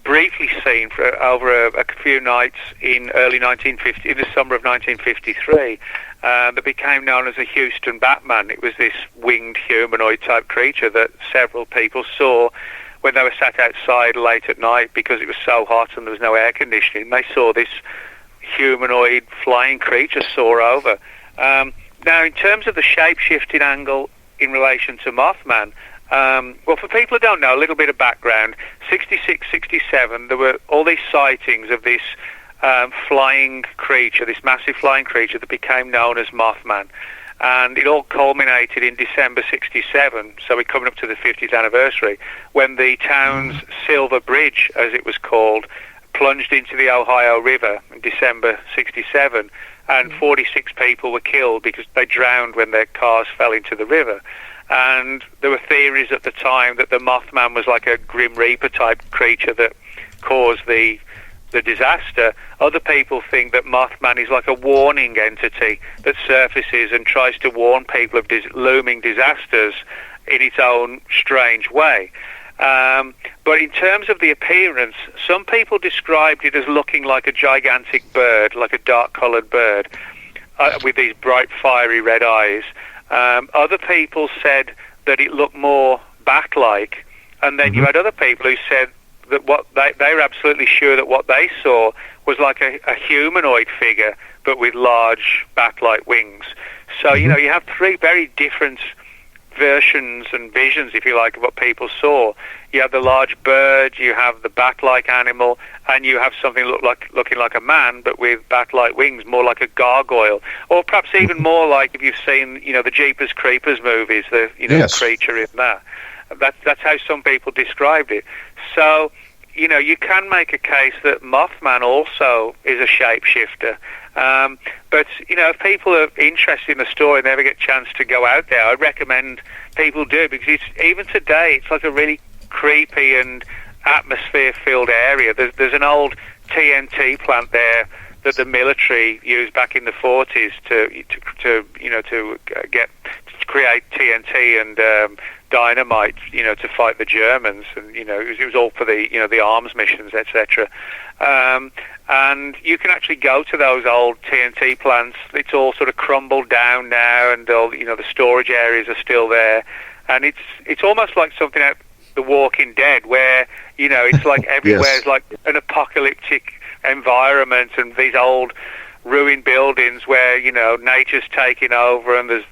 briefly seen for over a few nights in early 1950, in the summer of 1953, that became known as a Houston Batman. It was this winged humanoid type creature that several people saw when they were sat outside late at night because it was so hot and there was no air conditioning. They saw this humanoid flying creature soar over. Now, in terms of the shape-shifting angle in relation to Mothman, well, for people who don't know, a little bit of background, 66, 67, there were all these sightings of this flying creature, this massive flying creature that became known as Mothman. And it all culminated in December 67, so we're coming up to the 50th anniversary, when the town's Silver Bridge, as it was called, plunged into the Ohio River in December 67, and 46 people were killed because they drowned when their cars fell into the river. And there were theories at the time that the Mothman was like a Grim Reaper type creature that caused the disaster. Other people think that Mothman is like a warning entity that surfaces and tries to warn people of looming disasters in its own strange way. But in terms of the appearance, some people described it as looking like a gigantic bird, like a dark-coloured bird, with these bright, fiery red eyes. Other people said that it looked more bat-like, and then you had other people who said that what they were absolutely sure that what they saw was like a humanoid figure, but with large bat-like wings. So, you have three very different versions and visions, if you like, of what people saw. You have the large bird, you have the bat-like animal, and you have something looking like a man, but with bat-like wings, more like a gargoyle, or perhaps even more like if you've seen, the Jeepers Creepers movies, the creature in that. That's how some people described it. So, you can make a case that Mothman also is a shapeshifter. But, if people are interested in the story and never get a chance to go out there, I recommend people do, because even today, it's like a really creepy and atmosphere-filled area. There's an old TNT plant there that the military used back in the 40s to create TNT and dynamite, to fight the Germans, and it was all for the arms missions, etc. And you can actually go to those old TNT plants. It's all sort of crumbled down now, and all the storage areas are still there, and it's almost like something out The Walking Dead, where it's like everywhere is like an apocalyptic environment, and these old ruined buildings where nature's taking over, and there's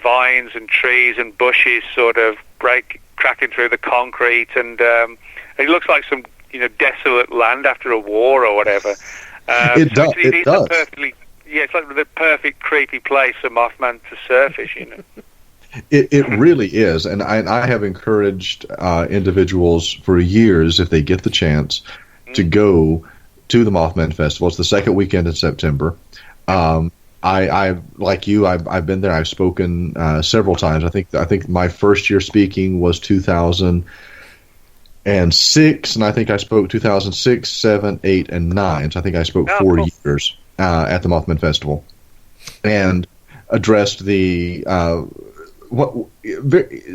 vines and trees and bushes sort of cracking through the concrete, and it looks like some desolate land after a war or whatever. It does. It's like the perfect creepy place for Mothman to surface. It really is, and I have encouraged individuals for years, if they get the chance, to go to the Mothman Festival. It's the second weekend in September. I like you. I've been there. I've spoken several times. I think my first year speaking was 2006, and I think I spoke 2006, 7, 8, and 9. So I think I spoke 4 years at the Mothman Festival, and addressed the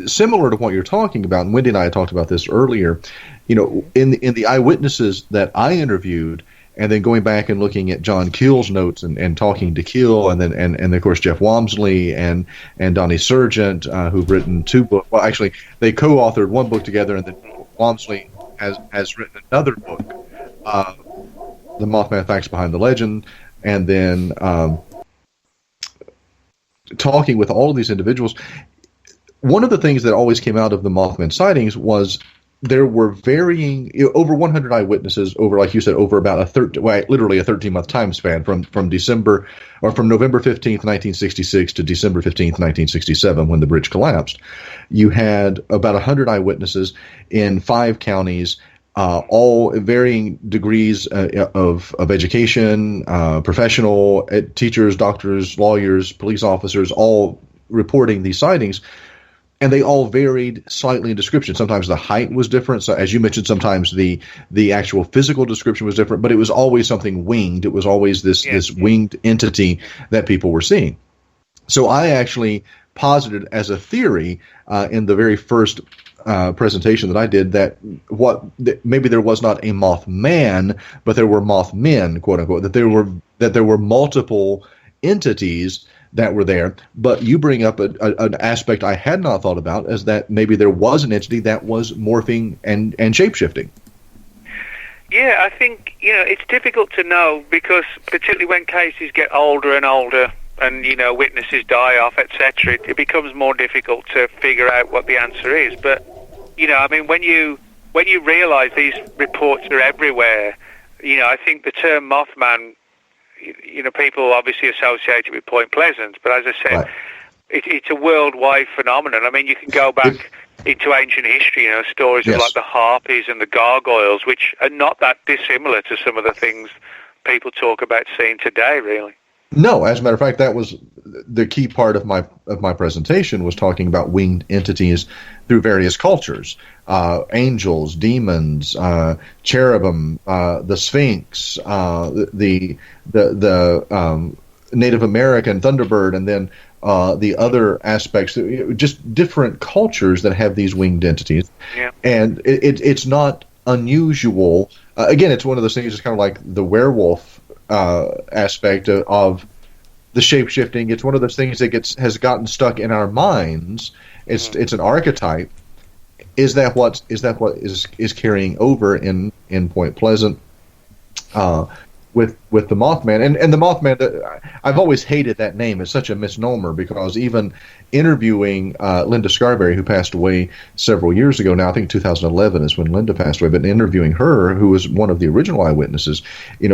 similar to what you're talking about. And Wendy and I had talked about this earlier. In the eyewitnesses that I interviewed, and then going back and looking at John Keel's notes and talking to Keel, and then and of course Jeff Walmsley and Donnie Sargent, who've written 2 books. Well, actually, they co-authored 1 book together, and then Walmsley has written another book, The Mothman Facts Behind the Legend, and then talking with all of these individuals, one of the things that always came out of the Mothman sightings was there were varying, over 100 eyewitnesses over, like you said, over about literally a 13-month time span from November 15th, 1966 to December 15th, 1967, when the bridge collapsed. You had about 100 eyewitnesses in 5 counties, all varying degrees of education, professional, teachers, doctors, lawyers, police officers, all reporting these sightings. And they all varied slightly in description. Sometimes the height was different. So as you mentioned, sometimes the actual physical description was different, but it was always something winged. It was always this winged entity that people were seeing. So I actually posited as a theory in the very first presentation that I did that maybe there was not a Mothman, but there were Mothmen, quote unquote, that there were multiple entities that were there. But you bring up an aspect I had not thought about, is that maybe there was an entity that was morphing and shapeshifting. Yeah, I think, it's difficult to know, because particularly when cases get older and older and, witnesses die off, etc., it becomes more difficult to figure out what the answer is. But, when you realize these reports are everywhere, I think the term Mothman, people obviously associate it with Point Pleasant, but as I said, right, it's a worldwide phenomenon. I mean, you can go back into ancient history, stories of like the harpies and the gargoyles, which are not that dissimilar to some of the things people talk about seeing today, really. No, as a matter of fact, that was the key part of my presentation, was talking about winged entities through various cultures, angels, demons, cherubim, the Sphinx, the Native American Thunderbird, and then the other aspects, just different cultures that have these winged entities. Yeah. And it's not unusual. Again, it's one of those things. It's kind of like the werewolf aspect of the shape-shifting. It's one of those things that has gotten stuck in our minds. It's an archetype. Is that what is carrying over in Point Pleasant with the Mothman? And the Mothman, I've always hated that name. It's such a misnomer, because even interviewing Linda Scarberry, who passed away several years ago now, I think 2011 is when Linda passed away, but interviewing her, who was one of the original eyewitnesses, I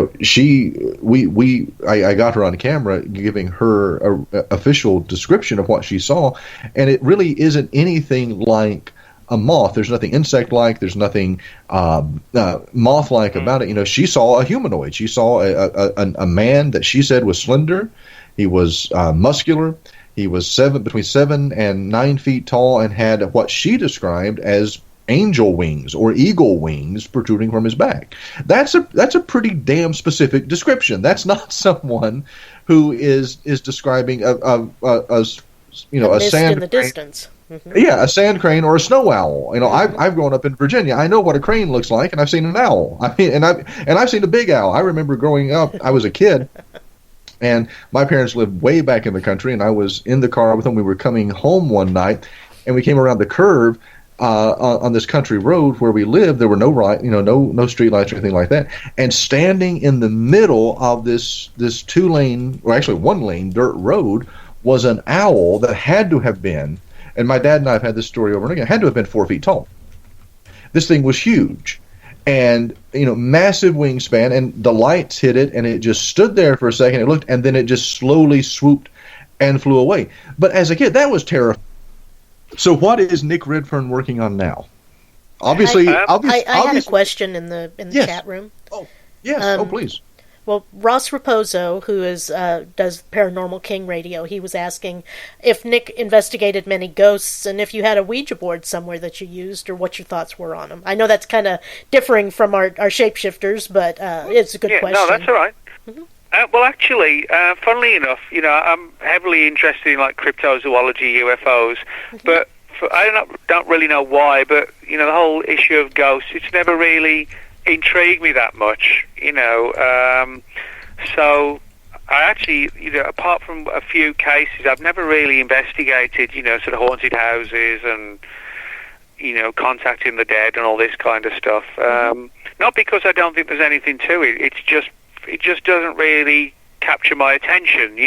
got her on camera giving her a official description of what she saw, and it really isn't anything like a moth. There's nothing insect-like. There's nothing moth-like about it. She saw a humanoid. She saw a man that she said was slender. He was muscular. He was between 7 and 9 feet tall, and had what she described as angel wings or eagle wings protruding from his back. That's a pretty damn specific description. That's not someone who is describing a mist sand in the distance. Mm-hmm. Yeah, a sand crane or a snow owl. I've grown up in Virginia. I know what a crane looks like, and I've seen an owl. I've seen a big owl. I remember growing up. I was a kid, and my parents lived way back in the country, and I was in the car with them. We were coming home one night, and we came around the curve on this country road where we lived. There were no street lights or anything like that. And standing in the middle of this 2-lane, or actually 1-lane dirt road, was an owl that had to have been, and my dad and I have had this story over and again, had to have been 4 feet tall. This thing was huge, and massive wingspan, and the lights hit it, and it just stood there for a second. It looked, and then it just slowly swooped and flew away. But as a kid, that was terrifying. So, what is Nick Redfern working on now? Obviously, I had a question in the yes. chat room. Oh, yes. Please. Well, Ross Raposo, who does Paranormal King Radio, he was asking if Nick investigated many ghosts, and if you had a Ouija board somewhere that you used, or what your thoughts were on them. I know that's kind of differing from our shapeshifters, but it's a good question. No, that's all right. Mm-hmm. Well, actually, funnily enough, I'm heavily interested in cryptozoology, UFOs, mm-hmm. but I don't really know why, but the whole issue of ghosts, it's never really intrigued me that much, so I actually, apart from a few cases, I've never really investigated, sort of haunted houses and, contacting the dead and all this kind of stuff. Not because I don't think there's anything to it. It just doesn't really capture my attention,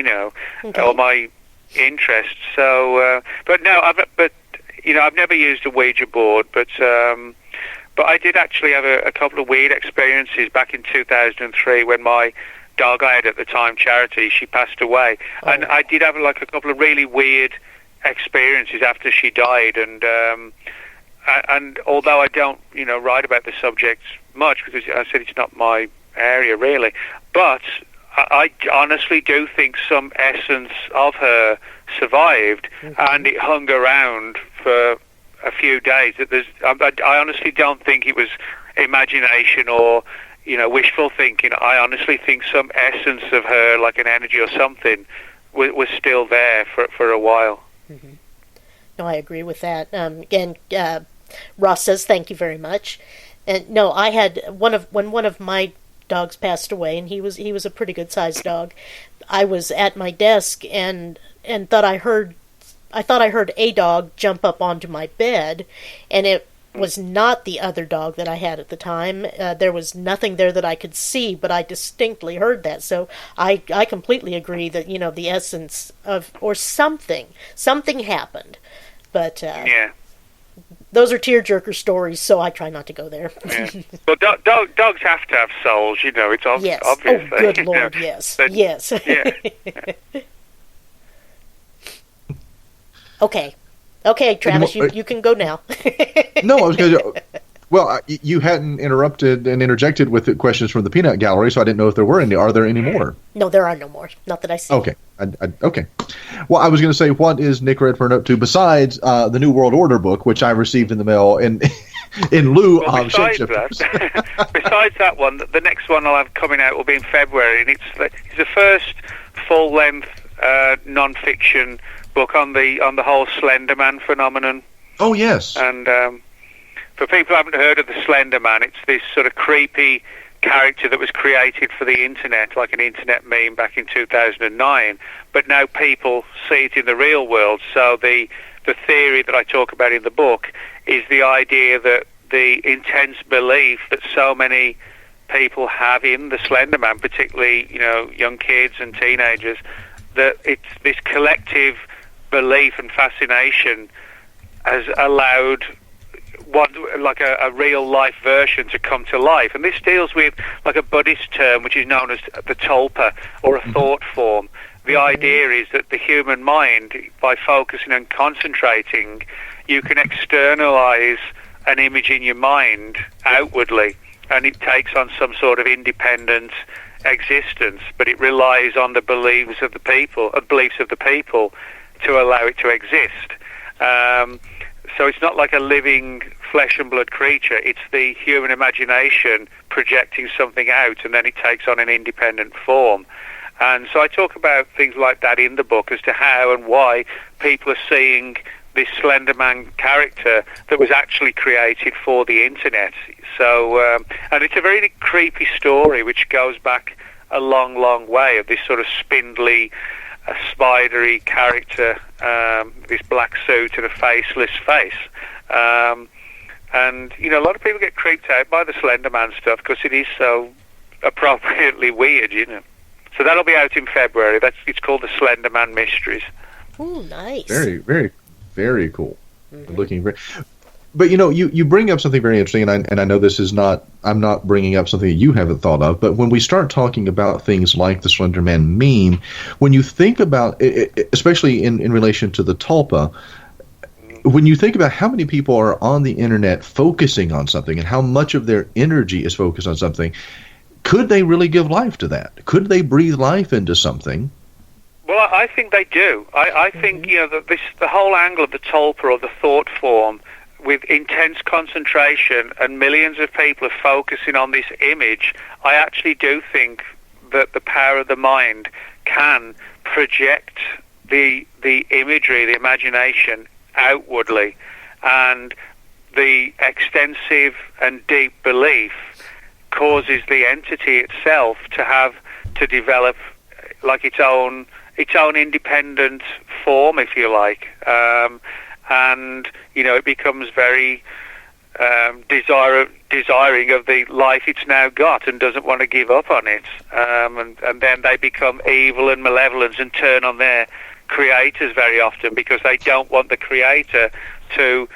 okay. or my interest. So, but no, I've never used a Ouija board, but I did actually have a couple of weird experiences back in 2003 when my dog I had at the time, Charity, she passed away, and I did have a couple of really weird experiences after she died, and although I don't write about the subject much because I said it's not my area really, but I honestly do think some essence of her survived, and it hung around for a few days. I honestly don't think it was imagination or wishful thinking. I honestly think some essence of her, like an energy or something, was still there for a while. Mm-hmm. No, I agree with that. Again, Ross says thank you very much. And no, I had when one of my dogs passed away, and he was a pretty good sized dog. I was at my desk and thought I heard a dog jump up onto my bed, and it was not the other dog that I had at the time. There was nothing there that I could see, but I distinctly heard that. So I completely agree that the essence of or something happened, but those are tearjerker stories, so I try not to go there. Yeah. Well, dogs have to have souls, it's yes. obvious. Oh, good Lord, yes. Yes. Yeah. Okay, Travis, you can go now. No, I was going to... Well, you hadn't interrupted and interjected with the questions from the peanut gallery, so I didn't know if there were any. Are there any more? No, there are no more. Not that I see. Okay. Okay. Well, I was going to say, what is Nick Redfern up to besides the New World Order book, which I received in the mail in lieu of Shapeshifters? Besides that one, the next one I'll have coming out will be in February, and it's the first full-length non-fiction book on the whole Slender Man phenomenon. Oh, yes. And for people who haven't heard of the Slender Man, it's this sort of creepy character that was created for the internet, like an internet meme back in 2009, but now people see it in the real world. So the theory that I talk about in the book is the idea that the intense belief that so many people have in the Slender Man, particularly young kids and teenagers, that it's this collective belief and fascination has allowed a real life version to come to life. And this deals with a Buddhist term which is known as the Tulpa, or a thought form. The idea is that the human mind, by focusing and concentrating, you can externalize an image in your mind outwardly, and it takes on some sort of independent existence, but it relies on the beliefs of the people to allow it to exist. So it's not like a living flesh and blood creature. It's the human imagination projecting something out, and then it takes on an independent form. And so I talk about things like that in the book as to how and why people are seeing this Slender Man character that was actually created for the internet. So, and it's a very creepy story which goes back a long, long way, of this sort of spindly, spidery character, this black suit and a faceless face. And, a lot of people get creeped out by the Slender Man stuff because it is so appropriately weird, So that'll be out in February. It's called the Slender Man Mysteries. Oh, nice. Very, very, very cool. Mm-hmm. Looking very... But, you bring up something very interesting, and I know this is not, I'm not bringing up something that you haven't thought of, but when we start talking about things like the Slender Man meme, when you think about, especially in relation to the Tulpa, when you think about how many people are on the internet focusing on something and how much of their energy is focused on something, could they really give life to that? Could they breathe life into something? Well, I think they do. I think, that the whole angle of the Tulpa, or the thought form, with intense concentration and millions of people are focusing on this image, I actually do think that the power of the mind can project the imagery, the imagination, outwardly, and the extensive and deep belief causes the entity itself to develop like its own independent form, if you like. And it becomes very desiring of the life it's now got and doesn't want to give up on it. And then they become evil and malevolent and turn on their creators very often because they don't want the creator to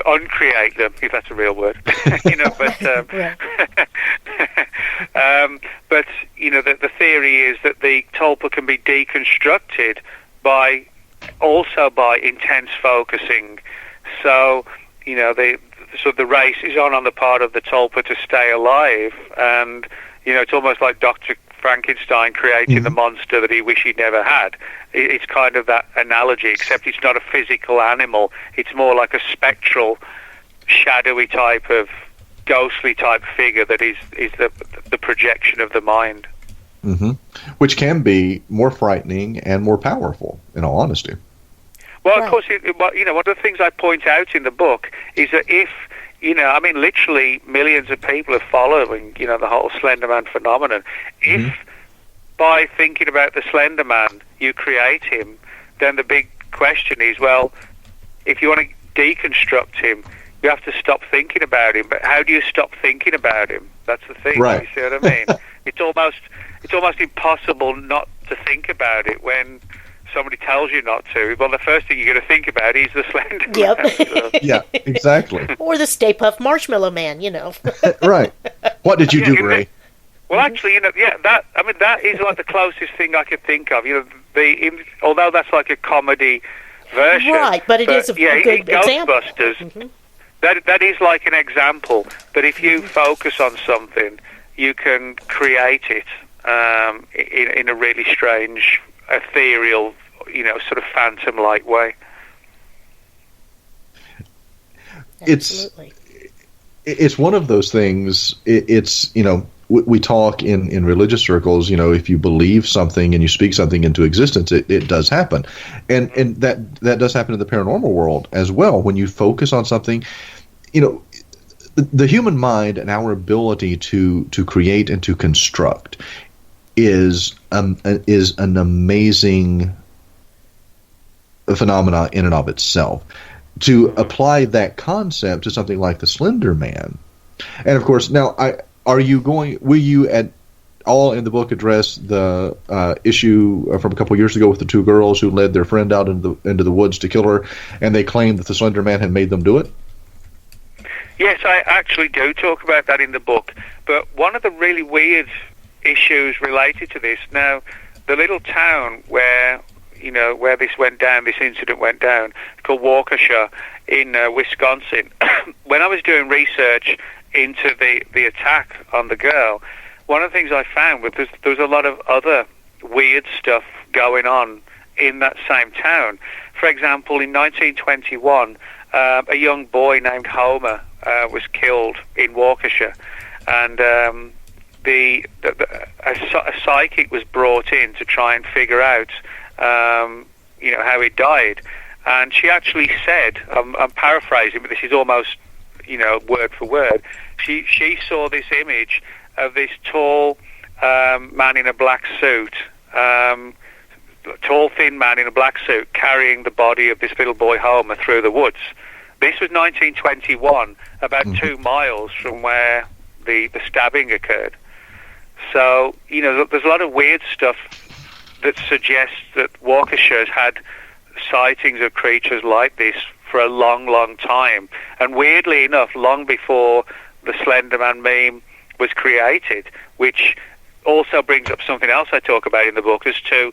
uncreate them, if that's a real word. But the theory is that the tulpa can be deconstructed by intense focusing. So the race is on the part of the tulpa to stay alive, and it's almost like Dr. Frankenstein creating the monster that he wished he'd never had. It's kind of that analogy, except it's not a physical animal. It's more like a spectral, shadowy type of ghostly type figure that is the projection of the mind. Mm-hmm. Which can be more frightening and more powerful, in all honesty. Well, of course, one of the things I point out in the book is that if, literally millions of people are following, the whole Slender Man phenomenon. If by thinking about the Slender Man you create him, then the big question is, well, if you want to deconstruct him, you have to stop thinking about him. But how do you stop thinking about him? That's the thing. Right. You see what I mean? It's almost impossible not to think about it when somebody tells you not to. Well, the first thing you're going to think about is the Slender Man. Yep. So. Yeah, exactly. Or the Stay Puft Marshmallow Man, Right. What did you do, Ray? Well, actually, that is like the closest thing I could think of. Although that's like a comedy version. Right, but it is a good example. Ghostbusters, that is like an example. But if you focus on something, you can create it in a really strange, ethereal, sort of phantom-like way. Absolutely. It's one of those things. We talk in religious circles. If you believe something and you speak something into existence, it does happen, and that does happen in the paranormal world as well. When you focus on something, the human mind and our ability to create and to construct is an amazing phenomena in and of itself. To apply that concept to something like the Slender Man, and of course, now will you at all in the book address the issue from a couple years ago with the two girls who led their friend out into the woods to kill her, and they claimed that the Slender Man had made them do it? Yes, I actually do talk about that in the book. But one of the really weird issues related to this, now, the little town where this went down, this incident went down, called Waukesha in Wisconsin. When I was doing research into the attack on the girl, one of the things I found was there was a lot of other weird stuff going on in that same town. For example, in 1921, a young boy named Homer was killed in Waukesha, and a psychic was brought in to try and figure out how he died. And she actually said, I'm paraphrasing, but this is almost word for word, she saw this image of this tall man in a black suit, tall thin man in a black suit carrying the body of this little boy Homer through the woods. This was 1921, about 2 miles from where the stabbing occurred. So, there's a lot of weird stuff that suggests that Waukesha has had sightings of creatures like this for a long, long time. And weirdly enough, long before the Slender Man meme was created, which also brings up something else I talk about in the book as to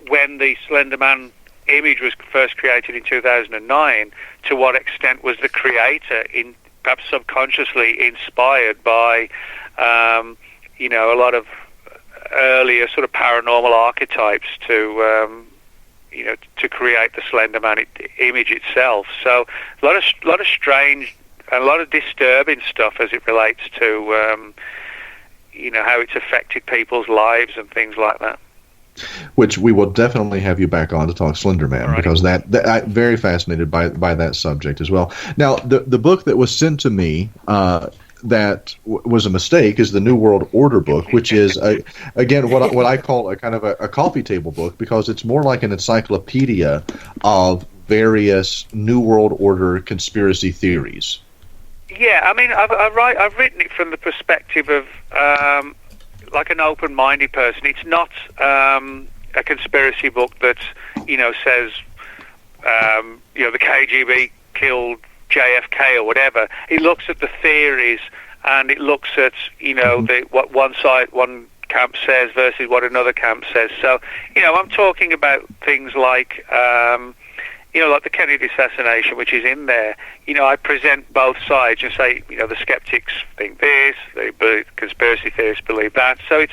when the Slender Man image was first created in 2009, to what extent was the creator perhaps subconsciously inspired by a lot of earlier sort of paranormal archetypes to create the Slender Man image itself. So a lot of strange and a lot of disturbing stuff as it relates to how it's affected people's lives and things like that. Which we will definitely have you back on to talk Slender Man, because that I'm very fascinated by that subject as well. Now, the book that was sent to me that was a mistake is the New World Order book, which is again what I call a kind of a coffee table book, because it's more like an encyclopedia of various New World Order conspiracy theories. Yeah, I mean, I've written it from the perspective of like an open-minded person. It's not a conspiracy book that, says, the KGB killed JFK or whatever. It looks at the theories, and it looks at, what one camp says versus what another camp says. So, I'm talking about things like, like the Kennedy assassination, which is in there. I present both sides and say, the skeptics think this, the conspiracy theorists believe that. So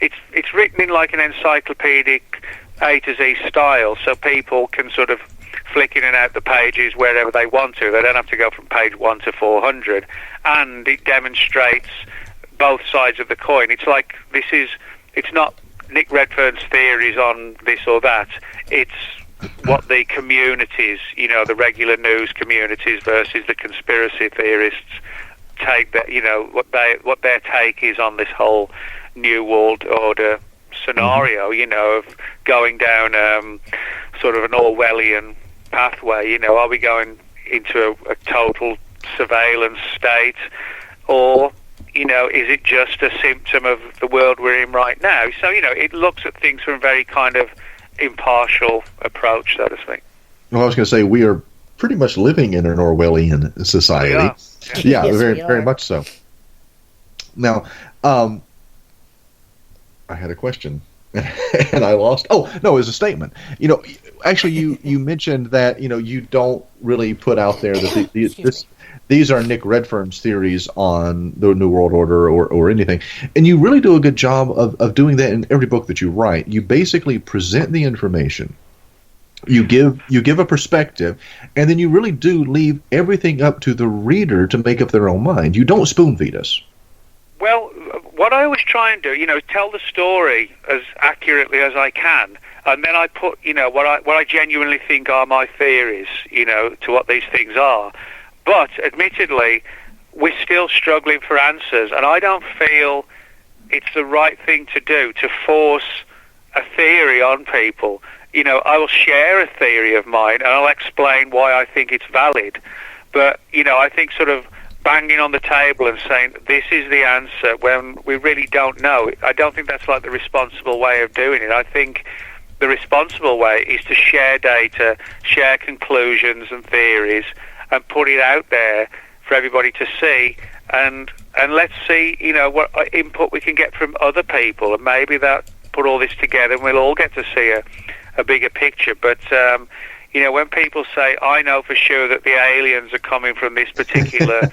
it's written in like an encyclopedic A to Z style, so people can sort of flick in and out the pages wherever they want to. They don't have to go from page 1 to 400, and it demonstrates both sides of the coin. It's like it's not Nick Redfern's theories on this or that. It's what the communities, the regular news communities versus the conspiracy theorists take, that what their take is on this whole New World Order scenario, of going down sort of an Orwellian pathway. Are we going into a total surveillance state, or is it just a symptom of the world we're in right now? So it looks at things from a very kind of impartial approach, so to speak. Well, I was going to say, we are pretty much living in an Orwellian society. Yeah, yes, very much so. Now, I had a question, and I lost. Oh, no, it was a statement. Actually, you mentioned that you don't really put out there that these are Nick Redfern's theories on the New World Order or anything, and you really do a good job of doing that in every book that you write. You basically present the information, you give a perspective, and then you really do leave everything up to the reader to make up their own mind. You don't spoon feed us. Well, what I always try and do, tell the story as accurately as I can, and then I put, what I genuinely think are my theories, to what these things are. But admittedly, we're still struggling for answers, and I don't feel it's the right thing to do to force a theory on people. I will share a theory of mine, and I'll explain why I think it's valid. But, I think sort of banging on the table and saying, this is the answer, when we really don't know, I don't think that's like the responsible way of doing it. I think the responsible way is to share data, share conclusions and theories, and put it out there for everybody to see, and let's see, what input we can get from other people, and maybe that put all this together, and we'll all get to see a bigger picture. But when people say, I know for sure that the aliens are coming from this particular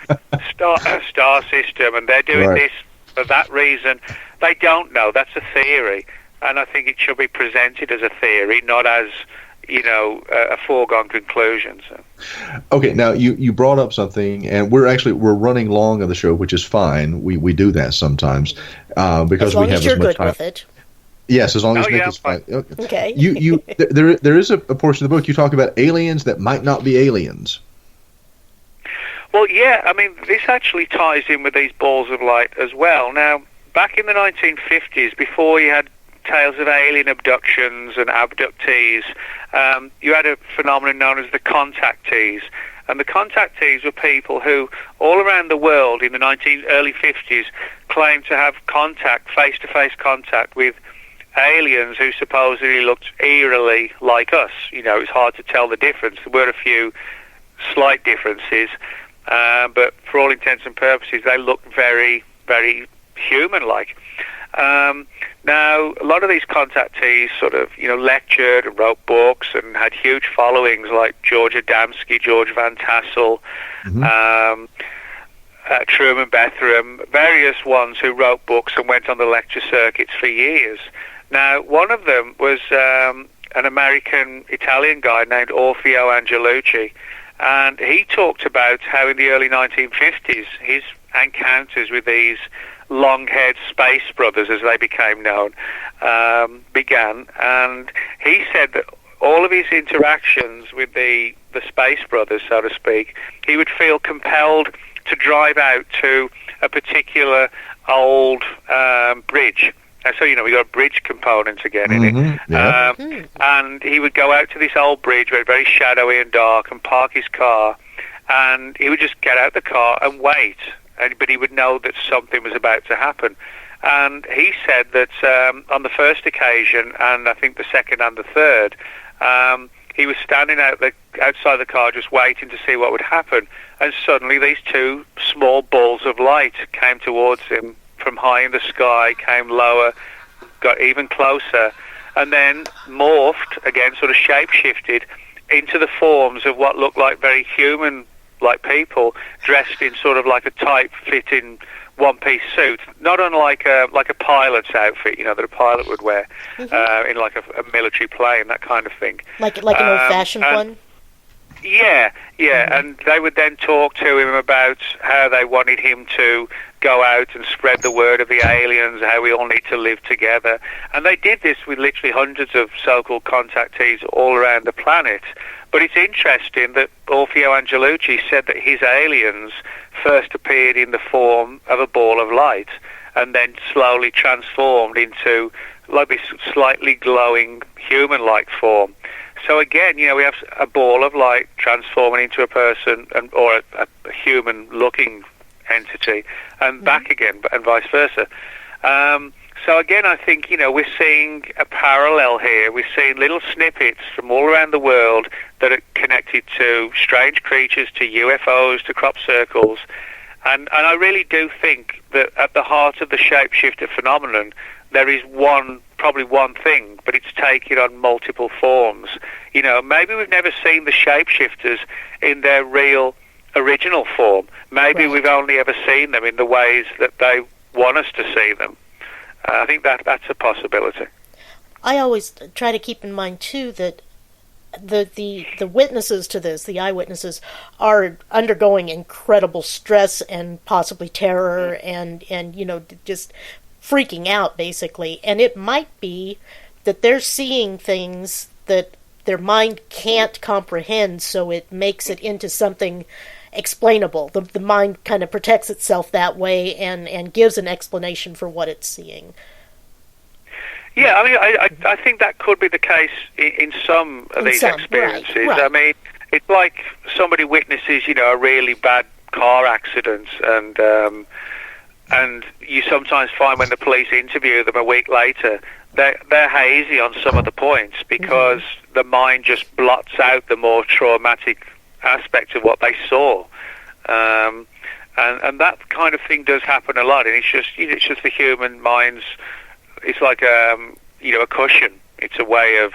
star system, and they're doing this for that reason, they don't know. That's a theory, and I think it should be presented as a theory, not as a foregone conclusion. So. Okay, now you brought up something, and we're running long on the show, which is fine. We do that sometimes because we have as much time. With it. Yes, as long as Nick is fine. Okay. There is a portion of the book you talk about aliens that might not be aliens. Well, yeah, I mean, this actually ties in with these balls of light as well. Now, back in the 1950s, before you had tales of alien abductions and abductees, you had a phenomenon known as the Contactees. And the Contactees were people who, all around the world in the early 50s, claimed to have face-to-face contact with aliens who supposedly looked eerily like us. It's hard to tell the difference. There were a few slight differences, but for all intents and purposes, they looked very, very human-like. Now, a lot of these contactees sort of, lectured and wrote books and had huge followings, like George Adamski, George Van Tassel, Truman Bethlehem, various ones who wrote books and went on the lecture circuits for years. Now, one of them was an American-Italian guy named Orfeo Angelucci, and he talked about how in the early 1950s his encounters with these long-haired space brothers, as they became known, began. And he said that all of his interactions with the space brothers, so to speak, he would feel compelled to drive out to a particular old bridge. And so, we got a bridge component again in it. Yeah. And he would go out to this old bridge where it's very shadowy and dark and park his car, and he would just get out the car and wait. But he would know that something was about to happen. And he said that on the first occasion, and I think the second and the third, he was standing outside the car just waiting to see what would happen, and suddenly these two small balls of light came towards him from high in the sky, came lower, got even closer, and then morphed, again sort of shape-shifted, into the forms of what looked like very human-like people, dressed in sort of like a tight-fitting one-piece suit, not unlike a pilot's outfit, that a pilot would wear, in like a military plane, that kind of thing. Like an old-fashioned one? Yeah, and they would then talk to him about how they wanted him to go out and spread the word of the aliens, how we all need to live together. And they did this with literally hundreds of so-called contactees all around the planet. But it's interesting that Orfeo Angelucci said that his aliens first appeared in the form of a ball of light and then slowly transformed into like this slightly glowing human-like form. So again, we have a ball of light transforming into a person or a human-looking entity, and back again, and vice versa. So again, I think, we're seeing a parallel here. We're seeing little snippets from all around the world that are connected to strange creatures, to UFOs, to crop circles. And I really do think that at the heart of the shapeshifter phenomenon, there is probably one thing, but it's taken on multiple forms. Maybe we've never seen the shapeshifters in their real original form. Maybe we've only ever seen them in the ways that they want us to see them. I think that's a possibility. I always try to keep in mind, too, that the witnesses to this, the eyewitnesses, are undergoing incredible stress and possibly terror and just freaking out, basically. And it might be that they're seeing things that their mind can't comprehend, so it makes it into something explainable. The mind kind of protects itself that way and gives an explanation for what it's seeing. Yeah, I mean, I think that could be the case in some of these experiences. Right. I mean, it's like somebody witnesses, a really bad car accident, and you sometimes find when the police interview them a week later, they're hazy on some of the points because the mind just blots out the more traumatic aspect of what they saw, and that kind of thing does happen a lot. And it's just the human mind's. It's like a cushion. It's a way of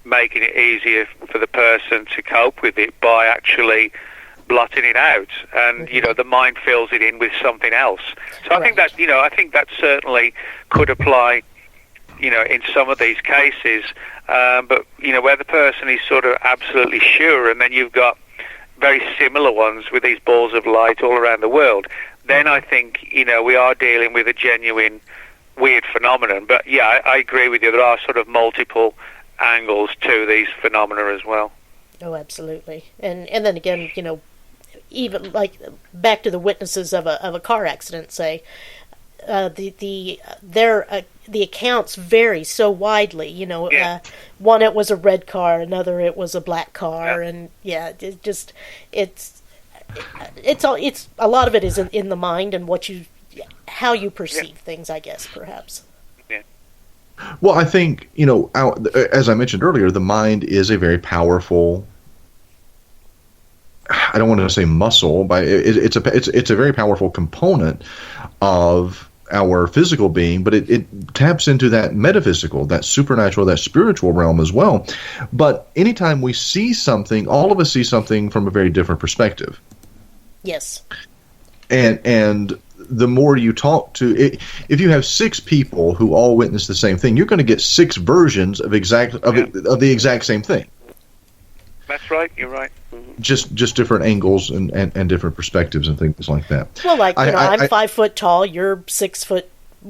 making it easier for the person to cope with it by actually blotting it out, and the mind fills it in with something else. So I think that certainly could apply, in some of these cases. But where the person is sort of absolutely sure, and then you've got very similar ones with these balls of light all around the world, then I think, we are dealing with a genuine weird phenomenon. But yeah, I agree with you. There are sort of multiple angles to these phenomena as well. Oh, absolutely. And then again, even like back to the witnesses of a car accident, say, the accounts vary so widely. One it was a red car, another it was a black car, and it's a lot of it is in the mind and how you perceive things, I guess, perhaps. Yeah. Well, I think as I mentioned earlier, the mind is a very powerful. I don't want to say muscle, but it's a very powerful component of our physical being, but it taps into that metaphysical, that supernatural, that spiritual realm as well. But anytime we see something, all of us see something from a very different perspective. Yes. And the more you talk to it, if you have 6 people who all witness the same thing, you're going to get 6 versions of the exact same thing. That's right. You're right. Mm-hmm. Just different angles and different perspectives and things like that. Well, I'm 5 foot tall. You're 6 foot,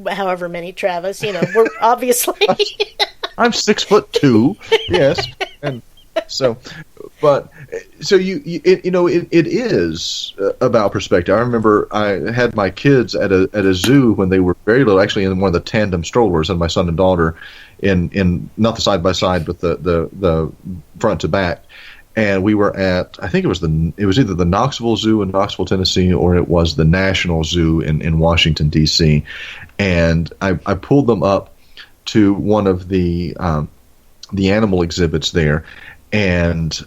however many, Travis. We're obviously. I'm 6'2". Yes, and so, but so it is about perspective. I remember I had my kids at a zoo when they were very little, actually in one of the tandem strollers, and my son and daughter in not the side by side, but the front to back. and we were at, I think it was either the Knoxville Zoo in Knoxville, Tennessee, or it was the National Zoo in Washington, D.C. And I pulled them up to one of the animal exhibits there, and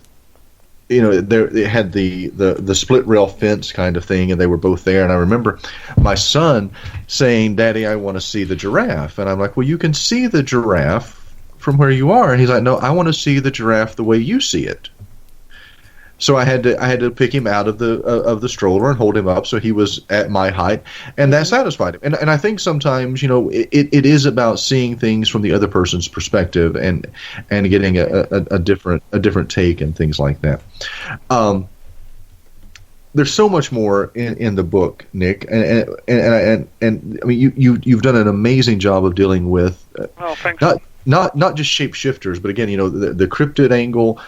it had the split rail fence kind of thing, and they were both there. And I remember my son saying, "Daddy, I want to see the giraffe." And I'm like, "Well, you can see the giraffe from where you are." And he's like, "No, I want to see the giraffe the way you see it." So I had to pick him out of the stroller and hold him up so he was at my height, and that satisfied him. And I think sometimes it is about seeing things from the other person's perspective and getting a different take and things like that. There's so much more in the book, Nick, and I mean you've done an amazing job of dealing with thanks. Not just shapeshifters, but again the cryptid angle.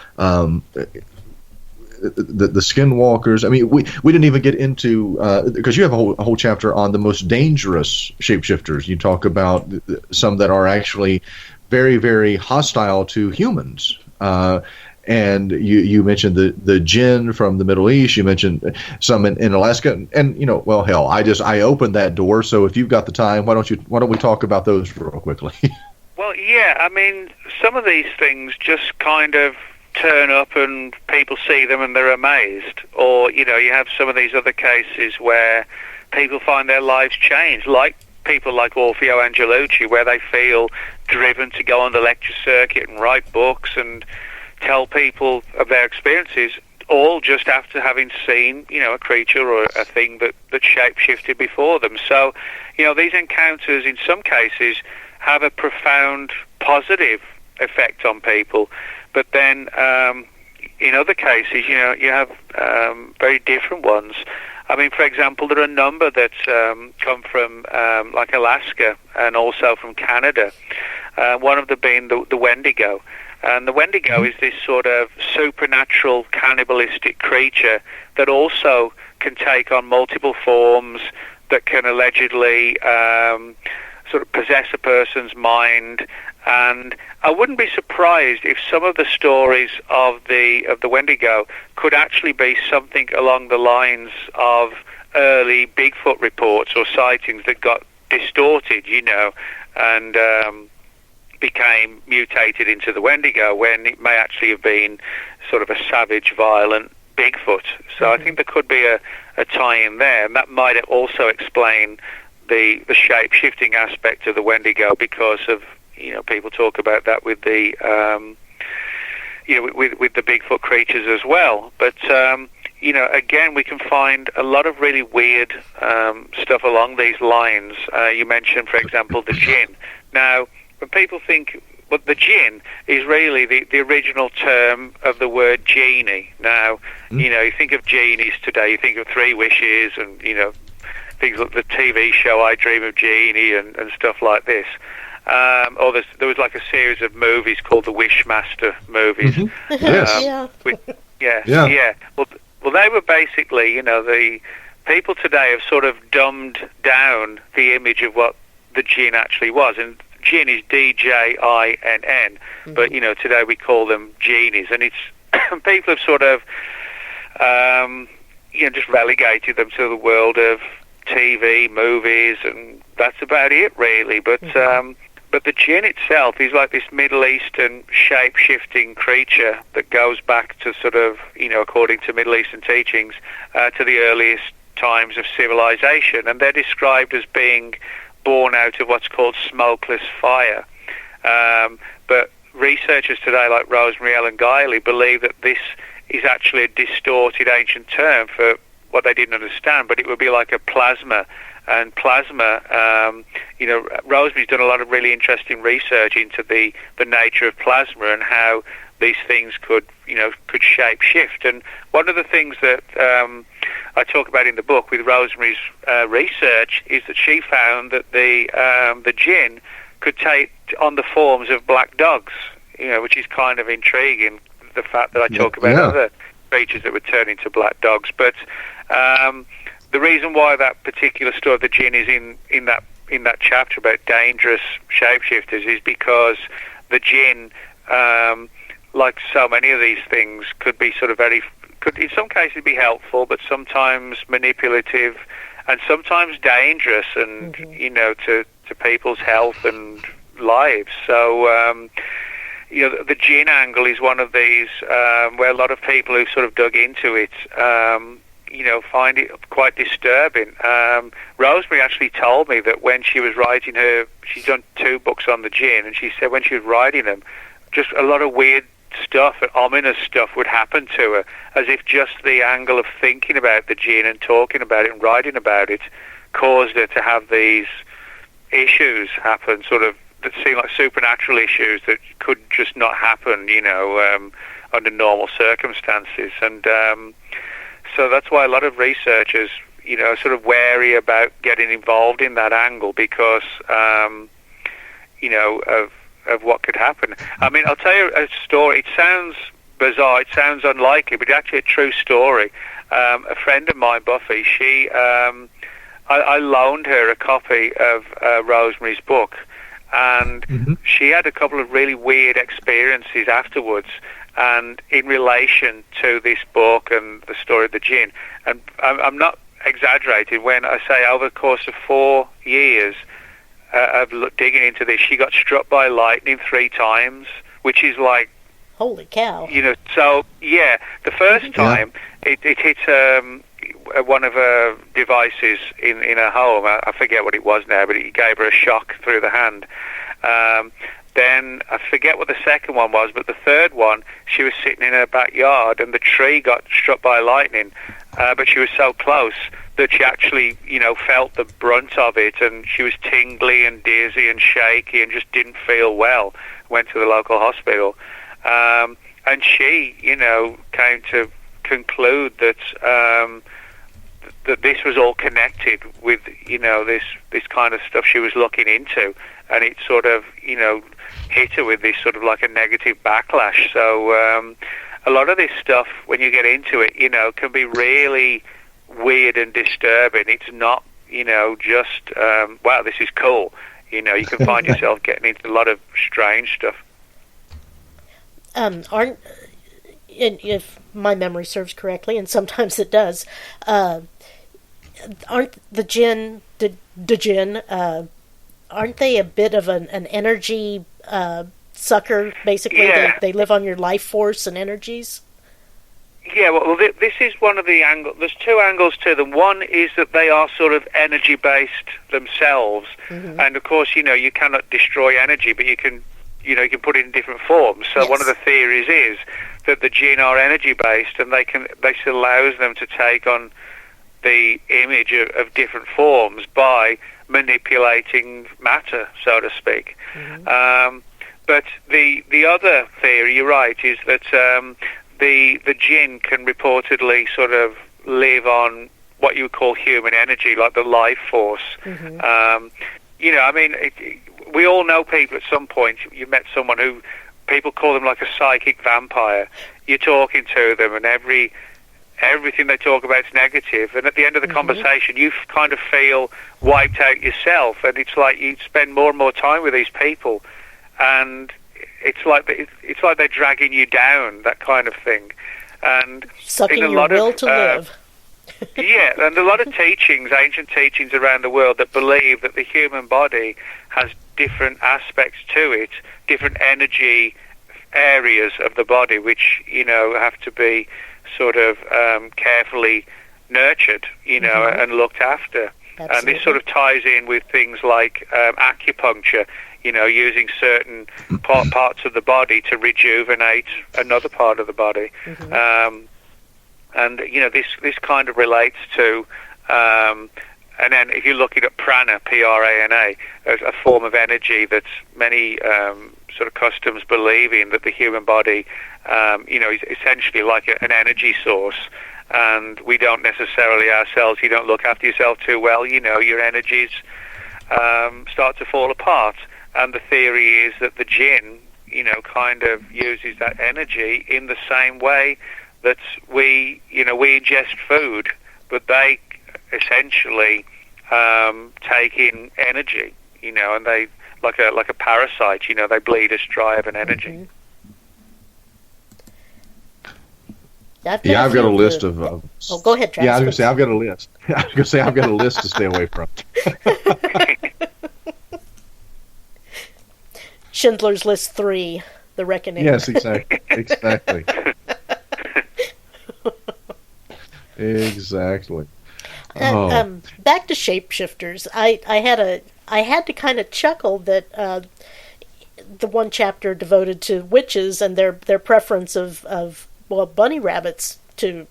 The Skinwalkers. I mean, we didn't even get into because you have a whole chapter on the most dangerous shapeshifters. You talk about some that are actually very, very hostile to humans. And you mentioned the jinn from the Middle East. You mentioned some in Alaska, and well, hell, I opened that door. So if you've got the time, why don't we talk about those real quickly? Well, yeah. I mean, some of these things just kind of turn up and people see them and they're amazed. Or, you have some of these other cases where people find their lives change, like people like Orfeo Angelucci, where they feel driven to go on the lecture circuit and write books and tell people of their experiences, all just after having seen, a creature or a thing that shape-shifted before them. So, these encounters in some cases have a profound positive effect on people. But then in other cases, you have very different ones. I mean, for example, there are a number that come from like Alaska and also from Canada. One of them being the Wendigo. And the Wendigo is this sort of supernatural cannibalistic creature that also can take on multiple forms, that can allegedly sort of possess a person's mind. And I wouldn't be surprised if some of the stories of the Wendigo could actually be something along the lines of early Bigfoot reports or sightings that got distorted, and became mutated into the Wendigo, when it may actually have been sort of a savage, violent Bigfoot. So I think there could be a tie-in there, and that might also explain the shape-shifting aspect of the Wendigo, because of people talk about that with the with the Bigfoot creatures as well. But again, we can find a lot of really weird stuff along these lines. You mentioned, for example, the jinn. Now, when people think, well, the jinn is really the original term of the word genie. Now, you think of genies today, you think of Three Wishes and things like the TV show I Dream of Jeannie and stuff like this. Or there was like a series of movies called the Wishmaster movies. Mm-hmm. Yes. Yeah. Well, they were basically, the people today have sort of dumbed down the image of what the jinn actually was. And jinn is D-J-I-N-N. Mm-hmm. But, today we call them genies. And it's people have sort of, just relegated them to the world of TV, movies, and that's about it, really. But but the jinn itself is like this Middle Eastern shape-shifting creature that goes back to sort of, according to Middle Eastern teachings, to the earliest times of civilization. And they're described as being born out of what's called smokeless fire. But researchers today, like Rosemary Ellen Guiley, believe that this is actually a distorted ancient term for what they didn't understand, but it would be like a plasma. And plasma, Rosemary's done a lot of really interesting research into the nature of plasma and how these things could shape shift. And one of the things that I talk about in the book with Rosemary's research is that she found that the jinn could take on the forms of black dogs, which is kind of intriguing, the fact that I talk about other creatures that would turn into black dogs. But the reason why that particular story of the jinn is in that chapter about dangerous shapeshifters is because the jinn, like so many of these things, could be sort of could in some cases be helpful, but sometimes manipulative, and sometimes dangerous, and to people's health and lives. So the jinn angle is one of these where a lot of people who sort of dug into it find it quite disturbing. Rosemary actually told me that when she was writing she's done 2 books on the jinn, and she said when she was writing them, just a lot of weird stuff, ominous stuff would happen to her, as if just the angle of thinking about the jinn and talking about it and writing about it caused her to have these issues happen, sort of that seem like supernatural issues that could just not happen, under normal circumstances. And so that's why a lot of researchers, sort of wary about getting involved in that angle because, of what could happen. I mean, I'll tell you a story. It sounds bizarre, it sounds unlikely, but it's actually a true story. A friend of mine, Buffy, I loaned her a copy of Rosemary's book, and she had a couple of really weird experiences afterwards, and in relation to this book and the story of the jinn. And I'm not exaggerating when I say over the course of 4 years of digging into this, she got struck by lightning 3 times, which is like, holy cow. So yeah, the first time it hit one of her devices in her home. I forget what it was now, but it gave her a shock through the hand. Then I forget what the second one was, but the third one, she was sitting in her backyard and the tree got struck by lightning, but she was so close that she actually, felt the brunt of it, and she was tingly and dizzy and shaky and just didn't feel well. Went to the local hospital. And she, came to conclude that that this was all connected with, this kind of stuff she was looking into, and it sort of, hit her with this sort of like a negative backlash. So a lot of this stuff, when you get into it, can be really weird and disturbing. It's not, just, wow, this is cool. You can find yourself getting into a lot of strange stuff. If my memory serves correctly, and sometimes it does, aren't the jinn, aren't they a bit of an energy sucker, basically? Yeah. They live on your life force and energies? Yeah, well, this is one of the angles. There's 2 angles to them. One is that they are sort of energy-based themselves, and of course, you cannot destroy energy, but you can put it in different forms. So one of the theories is that the jinn are energy-based, and this allows them to take on the image of different forms by manipulating matter, so to speak. But the other theory, you're right, is that the jinn can reportedly sort of live on what you would call human energy, like the life force. We all know people at some point. You met someone who people call them like a psychic vampire. You're talking to them, and everything they talk about is negative, and at the end of the conversation you kind of feel wiped out yourself, and it's like you spend more and more time with these people, and it's like they're dragging you down, that kind of thing, and sucking your will to live. Yeah, and a lot of teachings, ancient teachings around the world, that believe that the human body has different aspects to it, different energy areas of the body, which have to be sort of carefully nurtured, and looked after. Absolutely. And this sort of ties in with things like acupuncture, using certain parts of the body to rejuvenate another part of the body. And this kind of relates to, and then if you're looking at prana, Prana, a form of energy that many sort of customs believe in, that the human body, is essentially like an energy source, and we don't necessarily ourselves, you don't look after yourself too well, your energies start to fall apart. And the theory is that the jinn, kind of uses that energy in the same way that we ingest food, but they essentially take in energy, and they like a parasite, they bleed us dry of an energy. I've I've got a list of. Oh, go ahead, Travis. Yeah, I was going to say I've got a list. I was going to say I've got a list to stay away from. Schindler's List 3, The Reckoning. Yes, exactly. Exactly. Exactly. Back to shapeshifters. I had to kind of chuckle that the one chapter devoted to witches and their preference of bunny rabbits to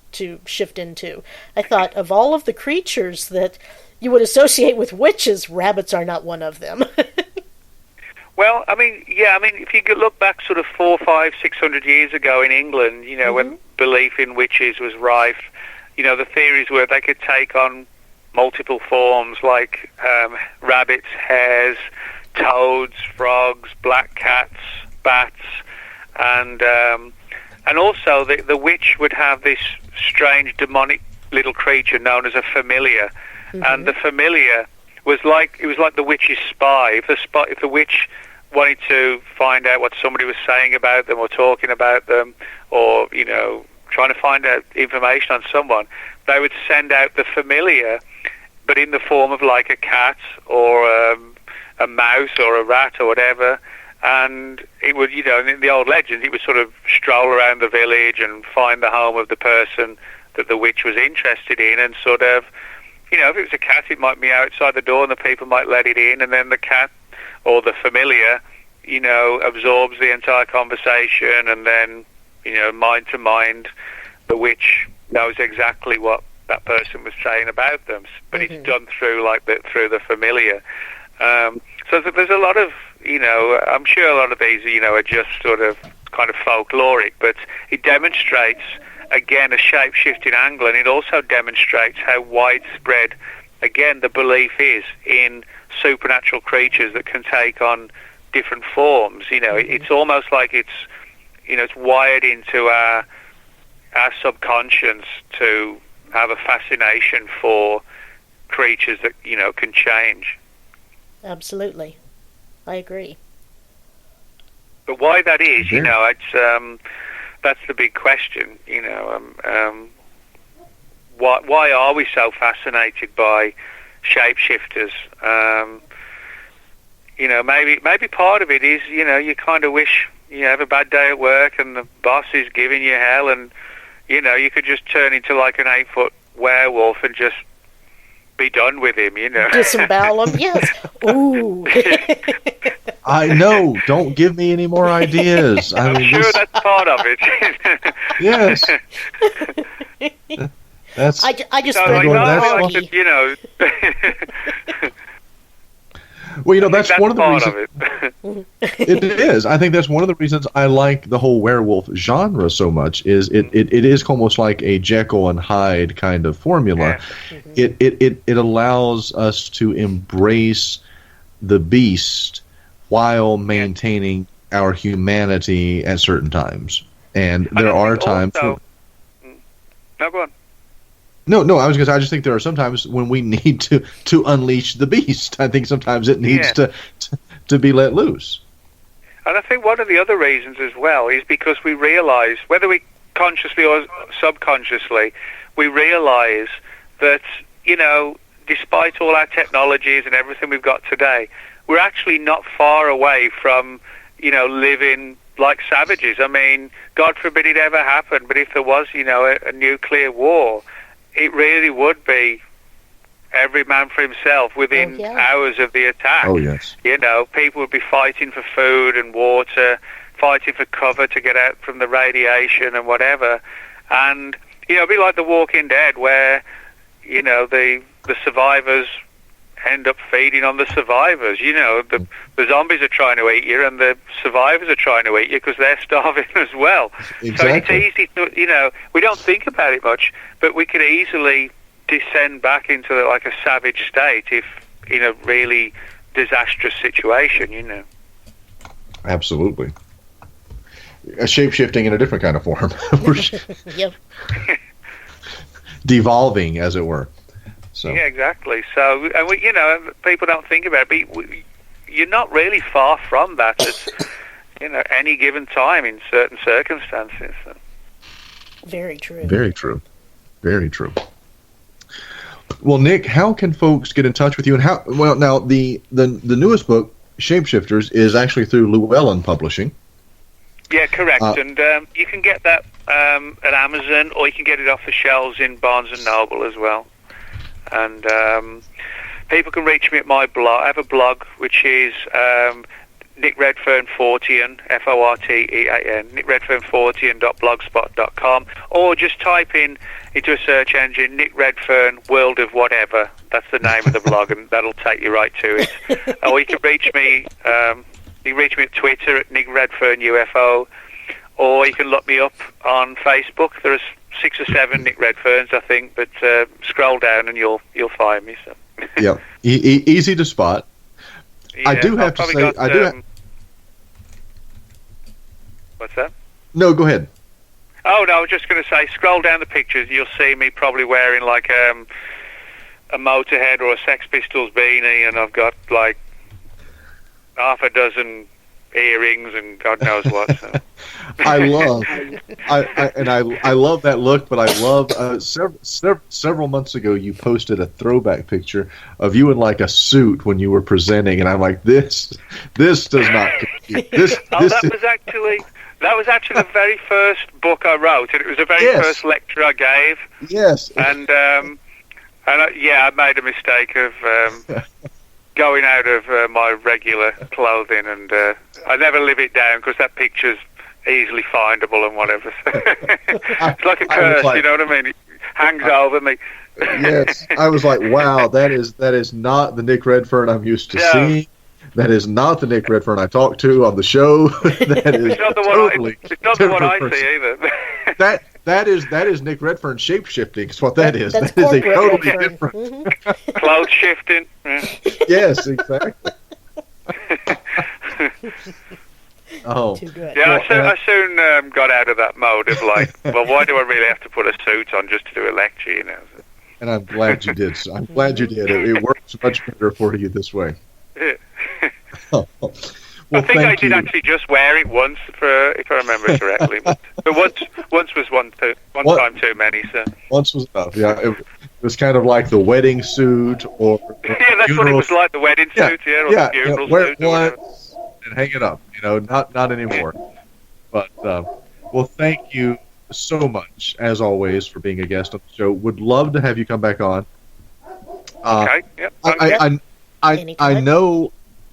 shift into. I thought of all of the creatures that you would associate with witches, rabbits are not one of them. Well, if you could look back sort of 400, 500, 600 years ago in England, when belief in witches was rife, the theories were they could take on multiple forms like rabbits, hares, toads, frogs, black cats, bats, and also the witch would have this strange demonic little creature known as a familiar, and the familiar was like the witch's spy. If the witch wanted to find out what somebody was saying about them or talking about them, or trying to find out information on someone, they would send out the familiar, but in the form of like a cat or a mouse or a rat or whatever. And it would, in the old legends, it would sort of stroll around the village and find the home of the person that the witch was interested in, and sort of, if it was a cat, it might be outside the door and the people might let it in, and then the cat or the familiar, absorbs the entire conversation, and then, mind to mind, the witch knows exactly what that person was saying about them, but it's done through the familiar. So there's a lot of, I'm sure a lot of these, are just sort of kind of folkloric, but it demonstrates, again, a shape-shifting angle, and it also demonstrates how widespread, again, the belief is in supernatural creatures that can take on different forms. It's almost like it's wired into our subconscious to have a fascination for creatures that, can change. Absolutely. I agree. But why that is, it's that's the big question. Why are we so fascinated by shapeshifters? Maybe part of it is, you kind of wish you have a bad day at work and the boss is giving you hell, and you could just turn into like an 8-foot werewolf and just be done with him, Disembowel him, yes. Ooh. I know. Don't give me any more ideas. I'm sure that's part of it. Yes. That's. I just Well, that's one of the reasons. It is. I think that's one of the reasons I like the whole werewolf genre so much. Is it is almost like a Jekyll and Hyde kind of formula. Yeah. It allows us to embrace the beast while maintaining our humanity at certain times. And there are times. No, go on. No, I was going to say, I just think there are sometimes when we need to unleash the beast. I think sometimes it needs to be let loose. And I think one of the other reasons as well is because we realize, whether we consciously or subconsciously, we realize that, despite all our technologies and everything we've got today, we're actually not far away from, living like savages. I mean, God forbid it ever happened, but if there was, a nuclear war, it really would be every man for himself within hours of the attack. Oh, yes. People would be fighting for food and water, fighting for cover to get out from the radiation and whatever. And, it'd be like The Walking Dead, where, the survivors end up feeding on the survivors. The zombies are trying to eat you, and the survivors are trying to eat you because they're starving as well. Exactly. So it's easy to, we don't think about it much, but we could easily descend back into like a savage state if in a really disastrous situation. Absolutely. A shape-shifting in a different kind of form. Yep. Devolving, as it were. So. Yeah, exactly. So, and people don't think about it, but you're not really far from that at, any given time in certain circumstances. Very true. Very true. Very true. Well, Nick, how can folks get in touch with you? And how? Well, now the newest book, Shapeshifters, is actually through Llewellyn Publishing. Yeah, correct. And you can get that at Amazon, or you can get it off the shelves in Barnes and Noble as well. And people can reach me at my blog. I have a blog which is Nick Redfern Fortean, Fortean, Nick Redfern Fortean.blogspot.com, or just type into a search engine Nick Redfern World of Whatever. That's the name of the blog, and that'll take you right to it. Or you can reach me. You can reach me at Twitter at Nick Redfern UFO, or you can look me up on Facebook. There's 6 or 7 Nick Redferns, I think, but scroll down and you'll find me. So. Yeah, easy to spot. Yeah, I do have to say, what's that? No, go ahead. Oh no, I was just going to say, scroll down the pictures. You'll see me probably wearing like a Motorhead or a Sex Pistols beanie, and I've got like half a dozen earrings and God knows what. So. I love that look, but I love several months ago you posted a throwback picture of you in like a suit when you were presenting, and I'm like, this does not compute. That was actually the very first book I wrote, and it was the very first lecture I gave. Yes, and I made a mistake of going out of my regular clothing, and I never live it down because that picture's easily findable and whatever. It's like a curse, you know what I mean? It hangs over me. Yes, I was like, wow, that is not the Nick Redfern I'm used to seeing. That is not the Nick Redfern I talked to on the show. That is it's not the one I see either. That is Nick Redfern shapeshifting. Is what that is. That's that is a totally Redfern. different. Mm-hmm. Cloud shifting. Yes, exactly. Oh, too good. Yeah, I soon got out of that mode of like, well, why do I really have to put a suit on just to do a lecture, you know? And I'm glad you did. I'm glad you did. It works much better for you this way. Yeah. Well, I think I did actually just wear it once, if I remember correctly. But once was one time too many. So once was enough. Yeah, it was kind of like the wedding suit, or yeah, that's what it was like, the wedding suit, or the funeral wear suit. It once and hang it up. You know, not anymore. But well, thank you so much as always for being a guest on the show. Would love to have you come back on. Okay. Yep.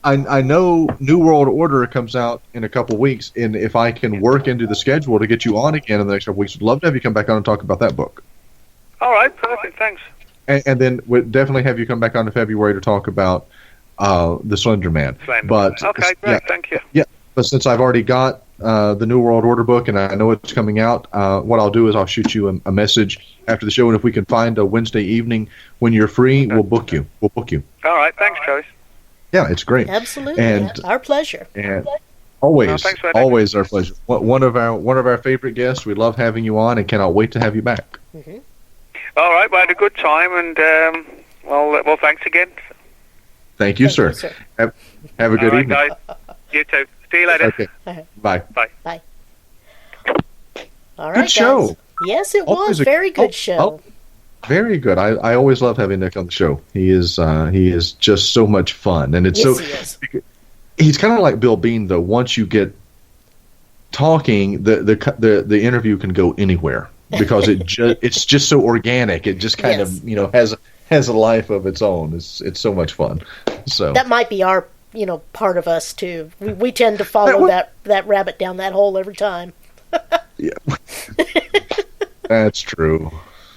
I know New World Order comes out in a couple weeks, and if I can work into the schedule to get you on again in the next couple weeks, would love to have you come back on and talk about that book. All right, perfect, thanks. And then we'd definitely have you come back on in February to talk about the Slender Man. But okay, great, thank you. Yeah, but since I've already got the New World Order book and I know it's coming out, what I'll do is I'll shoot you a message after the show, and if we can find a Wednesday evening when you're free, we'll book you. All right, thanks, Joyce. Yeah, it's great. Absolutely, and our pleasure. And always, thanks, always our pleasure. One of our favorite guests. We love having you on, and cannot wait to have you back. Mm-hmm. All right, we had a good time, and well, thanks again. Thank you, sir. Have a good evening. Guys. You too. See you later. Okay. Bye. Bye. All right, good show. Guys. Yes, it was very good show. Very good. I always love having Nick on the show. He is just so much fun, and it's he's kind of like Bill Bean though. Once you get talking, the interview can go anywhere because it's just so organic. It just kind of has a life of its own. It's so much fun. So that might be our part of us too. We tend to follow that rabbit down that hole every time. Yeah, that's true.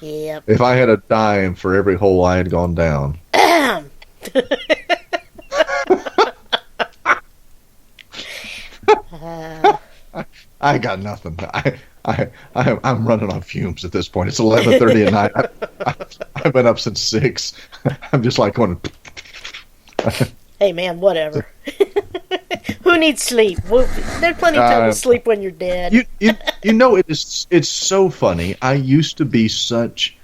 Yep. If I had a dime for every hole I had gone down. I got nothing. I'm running on fumes at this point. It's 11:30 at night. I've been up since 6. I'm just like going. Hey man, whatever. Who needs sleep? There's plenty of time to sleep when you're dead. It's so funny. I used to be such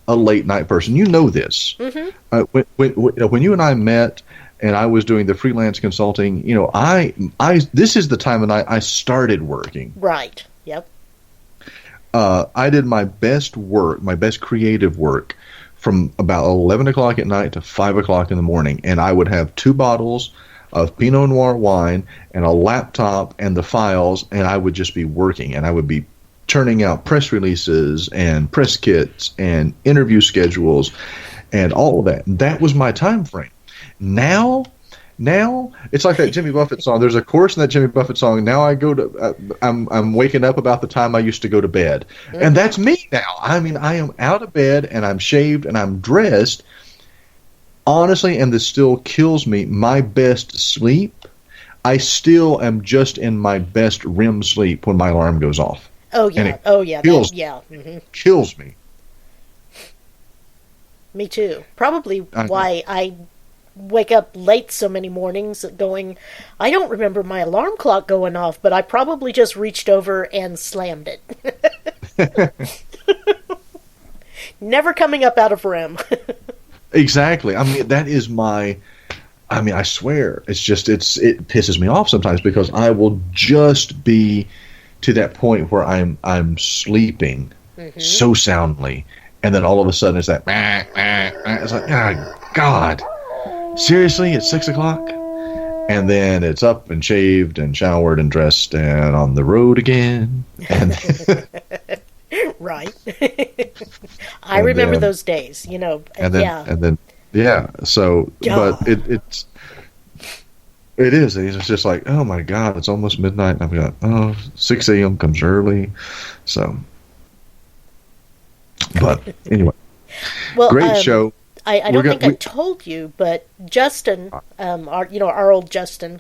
a late night person. You know this. Mm-hmm. When you and I met, and I was doing the freelance consulting, this is the time of night I started working. Right. Yep. I did my best work, my best creative work, from about 11 o'clock at night to 5 o'clock in the morning, and I would have 2 bottles of Pinot Noir wine and a laptop and the files, and I would just be working, and I would be turning out press releases and press kits and interview schedules and all of that. That was my time frame. Now it's like that Jimmy Buffett song. There's a chorus in that Jimmy Buffett song. Now I go to I'm waking up about the time I used to go to bed, and that's me now. I mean, I am out of bed and I'm shaved and I'm dressed. Honestly, and this still kills me, my best sleep, I still am just in my best REM sleep when my alarm goes off. Oh, yeah. Kills me. Me too. Probably why I wake up late so many mornings going, I don't remember my alarm clock going off, but I probably just reached over and slammed it. Never coming up out of REM. Exactly. I mean, that is I swear, it pisses me off sometimes because I will just be to that point where I'm sleeping so soundly, and then all of a sudden it's that, it's like, oh, God, seriously, it's 6 o'clock? And then it's up and shaved and showered and dressed and on the road again. And right. I remember those days, you know. So, God. But it is. It's just like, oh my God, it's almost midnight, and I've got 6 a.m. comes early. So, but anyway, well, great show. I don't think I told you, but Justin, our old Justin,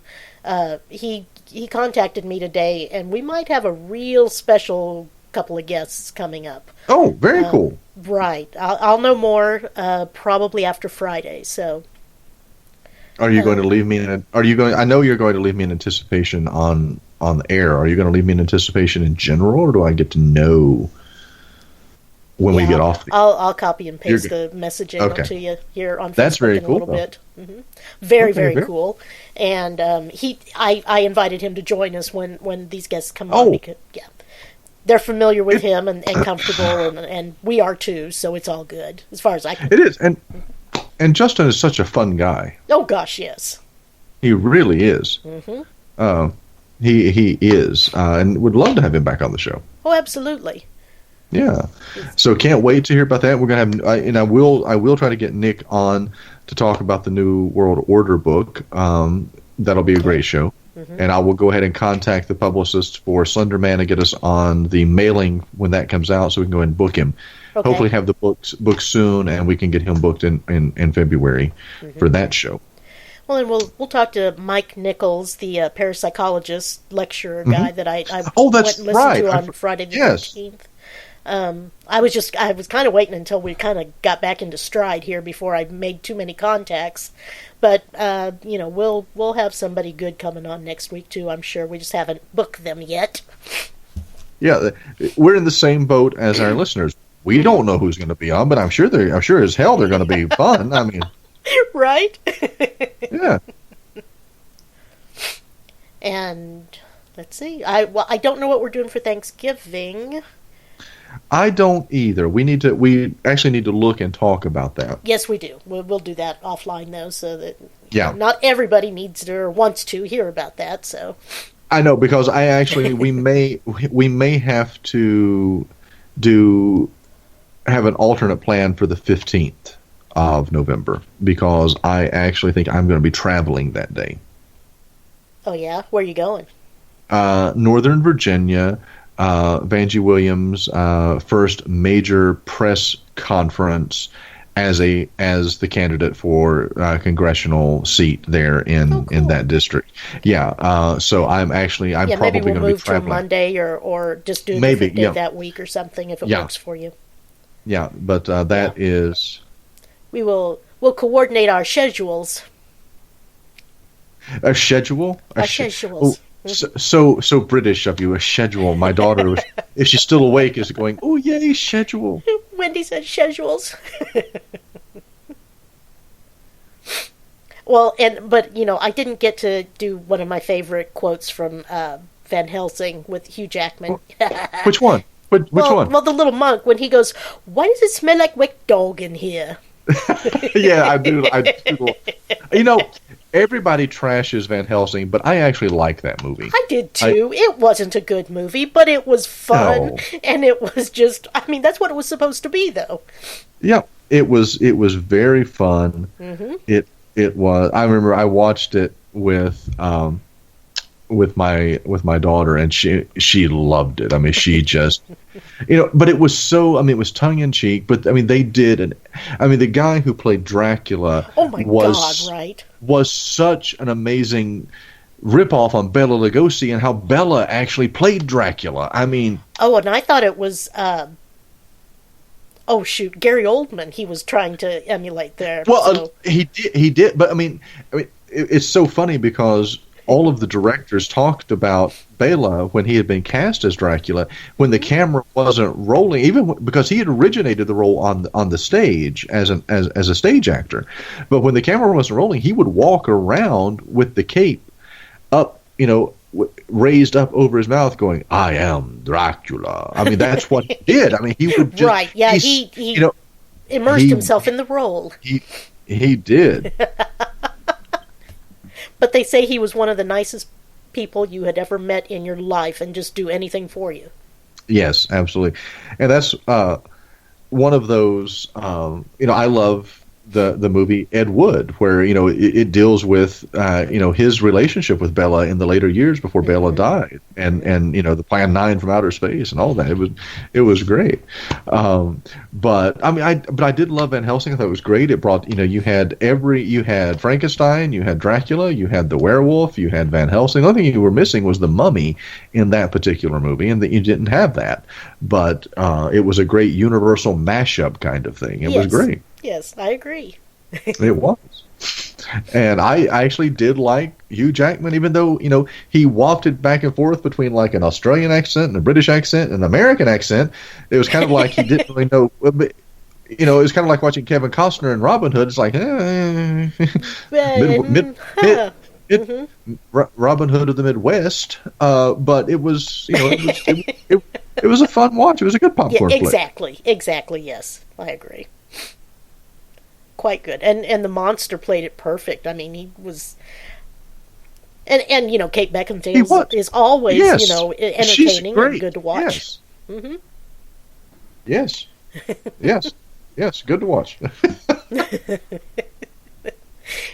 he contacted me today, and we might have a real special couple of guests coming up. Oh, very cool. Right. I'll know more probably after Friday. So, are you going to leave me in? I know you're going to leave me in anticipation on the air. Are you going to leave me in anticipation in general, or do I get to know when we get off? I'll copy and paste the messaging onto you here on Facebook. That's very cool. A little bit. Mm-hmm. Very cool. And I invited him to join us when these guests come on because they're familiar with him and comfortable, and we are too. So it's all good as far as I can. It is, and Justin is such a fun guy. Oh gosh, yes. He really is. Mm-hmm. He is, and would love to have him back on the show. Oh, absolutely. Yeah, so can't wait to hear about that. We're gonna have, and I will try to get Nick on to talk about the New World Order book. That'll be a great show, and I will go ahead and contact the publicist for Slender Man and get us on the mailing when that comes out, so we can go ahead and book him. Okay. Hopefully, have the book soon, and we can get him booked in February for that show. Well, and we'll talk to Mike Nichols, the parapsychologist lecturer guy that I went and listened to on Friday the 13th. I was kind of waiting until we kind of got back into stride here before I made too many contacts. But, we'll have somebody good coming on next week, too, I'm sure. We just haven't booked them yet. Yeah, we're in the same boat as our listeners. We don't know who's going to be on, but I'm sure as hell they're going to be fun. I mean, right? Yeah. And let's see. I don't know what we're doing for Thanksgiving. I don't either. We actually need to look and talk about that. Yes, we do. We'll do that offline though, so that not everybody needs to or wants to hear about that. So I know, because we may have to have an alternate plan for the 15th of November, because I actually think I'm going to be traveling that day. Oh yeah, where are you going? Northern Virginia. Vanjie Williams' first major press conference as the candidate for congressional seat there in that district. Yeah. So I'm probably going to be traveling. Maybe we'll move to Monday or just do the day that week or something if it works for you. Yeah, but that is. We'll coordinate our schedules. A schedule? Our schedules. So British of you, a schedule. My daughter, if she's still awake, is going, oh, yay, schedule. Wendy said schedules. Well, but I didn't get to do one of my favorite quotes from Van Helsing with Hugh Jackman. Which one? Which one? Well, the little monk, when he goes, why does it smell like wet dog in here? Yeah, I do. You know, everybody trashes Van Helsing, but I actually like that movie. I did too. It wasn't a good movie, but it was fun, and it was just, I mean, that's what it was supposed to be, though. Yeah, it was very fun. Mm-hmm. It was. I remember I watched it with my daughter, and she loved it. I mean, she just, but it was so. I mean, it was tongue in cheek, but I mean, they did, and I mean, the guy who played Dracula, oh my God, right, was such an amazing ripoff on Bela Lugosi and how Bela actually played Dracula. I mean, and I thought it was. Gary Oldman. He was trying to emulate there. Well, so. he did, but I mean, it's so funny because all of the directors talked about Bela when he had been cast as Dracula, when the camera wasn't rolling, even because he had originated the role on the stage as a stage actor, but when the camera wasn't rolling, he would walk around with the cape up, raised up over his mouth, going, "I am Dracula." I mean, that's what he did. I mean, he would just right, yeah, he immersed himself in the role. He did. But they say he was one of the nicest people you had ever met in your life and just do anything for you. Yes, absolutely. And that's one of those, I love the movie Ed Wood, where, it deals with, his relationship with Bela in the later years before Bela died, and the Plan 9 from outer space and all that. It was great. But I mean, I did love Van Helsing. I thought it was great. It brought, you had Frankenstein, you had Dracula, you had the werewolf, you had Van Helsing. The only thing you were missing was the mummy in that particular movie, and that you didn't have that. But it was a great universal mashup kind of thing. It was great. Yes, I agree. It was. And I actually did like Hugh Jackman, even though, he wafted back and forth between like an Australian accent and a British accent and an American accent. It was kind of like he didn't really know. It was kind of like watching Kevin Costner in Robin Hood. It's like, Robin Hood of the Midwest. But it was, it was a fun watch. It was a good popcorn flick. Exactly, yes. I agree. Quite good, and the monster played it perfect. I mean, he was, and Kate Beckinsale is always entertaining and good to watch. Yes. Mm-hmm. Yes, good to watch.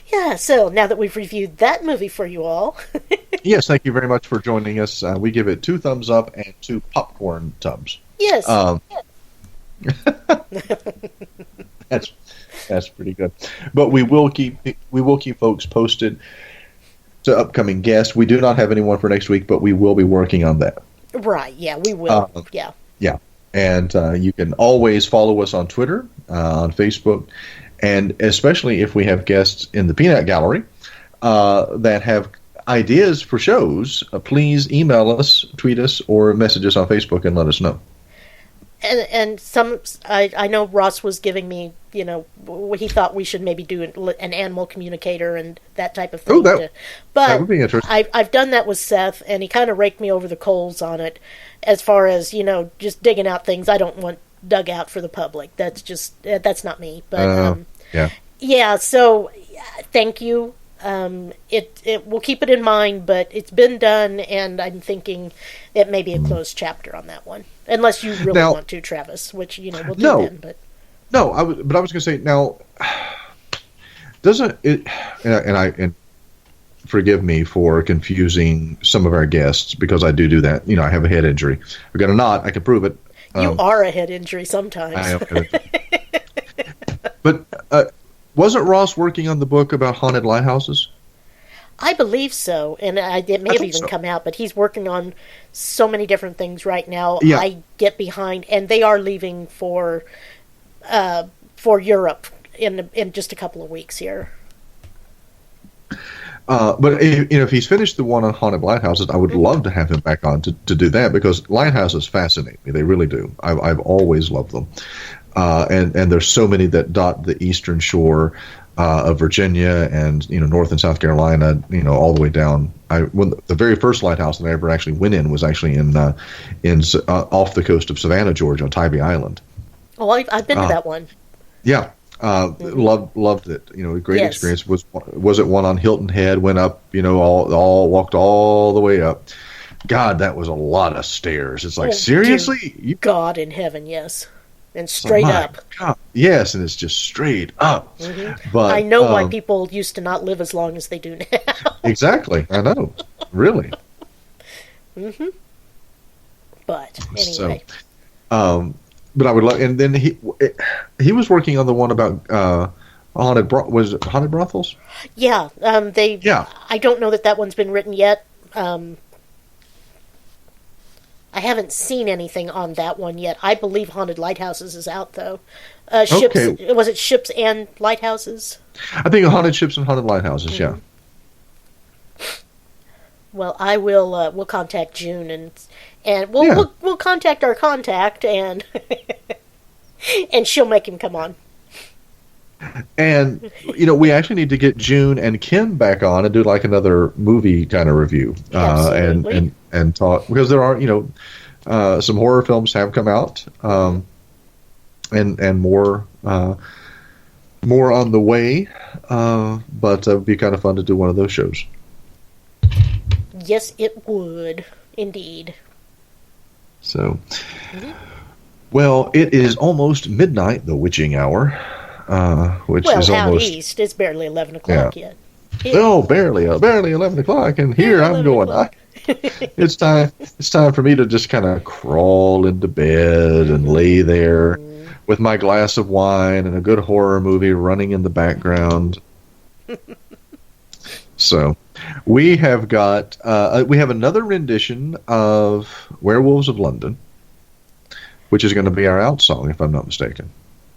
Yeah. So now that we've reviewed that movie for you all, yes, thank you very much for joining us. We give it 2 thumbs up and 2 popcorn tubs. Yes. That's pretty good. But we will keep folks posted to upcoming guests. We do not have anyone for next week, but we will be working on that. Right, yeah, we will. Yeah. And you can always follow us on Twitter, on Facebook, and especially if we have guests in the Peanut Gallery that have ideas for shows, please email us, tweet us, or message us on Facebook and let us know. And I know Ross was giving me, what he thought we should maybe do an animal communicator and that type of thing. That would be interesting. I've done that with Seth, and he kind of raked me over the coals on it, as far as just digging out things I don't want dug out for the public. That's not me. But yeah. So thank you. We'll keep it in mind, but it's been done, and I'm thinking it may be a closed chapter on that one, unless you really want to, Travis, which we'll do then. But no, I was going to say now, doesn't it? And forgive me for confusing some of our guests, because I do that. I have a head injury. I've got a knot. I can prove it. You are a head injury sometimes. I am. But wasn't Ross working on the book about haunted lighthouses? I believe so, and it may have even come out, but he's working on so many different things right now. Yeah. I get behind, and they are leaving for Europe in just a couple of weeks here. But if he's finished the one on haunted lighthouses, I would love to have him back on to do that, because lighthouses fascinate me. They really do. I've always loved them. And there's so many that dot the eastern shore of Virginia and North and South Carolina, all the way down. when the very first lighthouse that I ever actually went in was actually in off the coast of Savannah, Georgia, on Tybee Island. Oh, I've been to that one. Yeah, loved it. Great experience. Was it one on Hilton Head? Went up, all walked all the way up. God, that was a lot of stairs. It's like, seriously? God in heaven, yes. And straight up. God. Yes, and it's just straight up. Mm-hmm. But I know why people used to not live as long as they do now. Exactly. I know. Really. Mm-hmm. But anyway. So, but I would love, and then he was working on the one about was it haunted brothels? Yeah. I don't know that one's been written yet. I haven't seen anything on that one yet. I believe Haunted Lighthouses is out, though. Ships, okay. Was it Ships and Lighthouses? I think Haunted Ships and Haunted Lighthouses, mm-hmm. Yeah. Well, I will. We'll contact June, and we'll contact our contact, and and she'll make him come on. And we actually need to get June and Ken back on and do like another movie kind of review, and talk, because there are some horror films have come out, and more on the way, but it would be kind of fun to do one of those shows. Yes, it would indeed. So, well, it is almost midnight, the witching hour. Which is almost east. It's barely 11 o'clock yet. Barely 11 o'clock, and here I'm going. It's time for me to just kind of crawl into bed and lay there with my glass of wine and a good horror movie running in the background. So we have got we have another rendition of Werewolves of London, which is going to be our out song, if I'm not mistaken.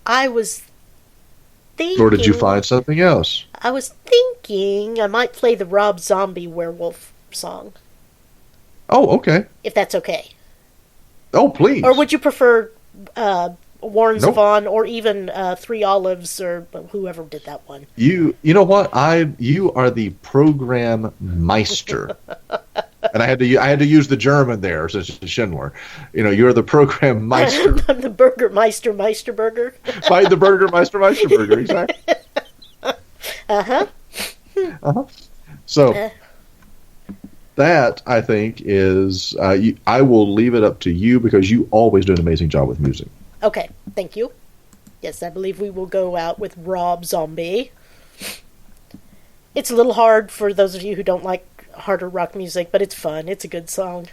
I was thinking, or did you find something else? I was thinking I might play the Rob Zombie Werewolf song. Oh, okay. If that's okay. Oh, please. Or would you prefer Warren Zevon or even Three Olives or whoever did that one? You know what? You are the program meister. And I had to use the German there, since it's Schindler. You're the program meister. I'm the Burgermeister Meisterburger. By the Burgermeister Meisterburger, exactly. Uh-huh. Uh-huh. So that, I think, is I will leave it up to you, because you always do an amazing job with music. Okay, thank you. Yes, I believe we will go out with Rob Zombie. It's a little hard for those of you who don't like harder rock music, but it's fun. It's a good song.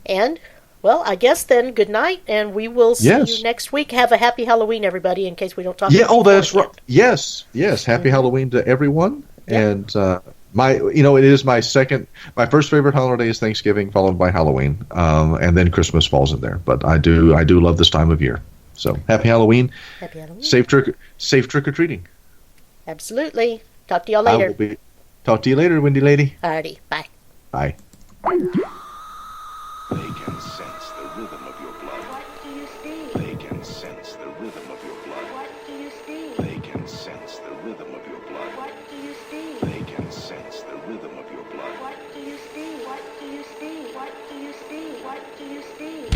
And, well, I guess then, good night, and we will see you next week. Have a happy Halloween, everybody, in case we don't talk about it. Yeah, that's right. Yes. Happy Halloween to everyone. Yeah. And it is my first favorite holiday is Thanksgiving, followed by Halloween, and then Christmas falls in there. But I do love this time of year. So happy Halloween. Happy Halloween. Safe trick or treating. Absolutely. Talk to y'all later. Talk to you later, Windy Lady. Alrighty. Bye. Bye. They can sense the rhythm of your blood. What do you see? They can sense the rhythm of your blood. What do you see? They can sense the rhythm of your blood. What do you see? They can sense the rhythm of your blood. What do you see? What do you see? What do you see? What do you see?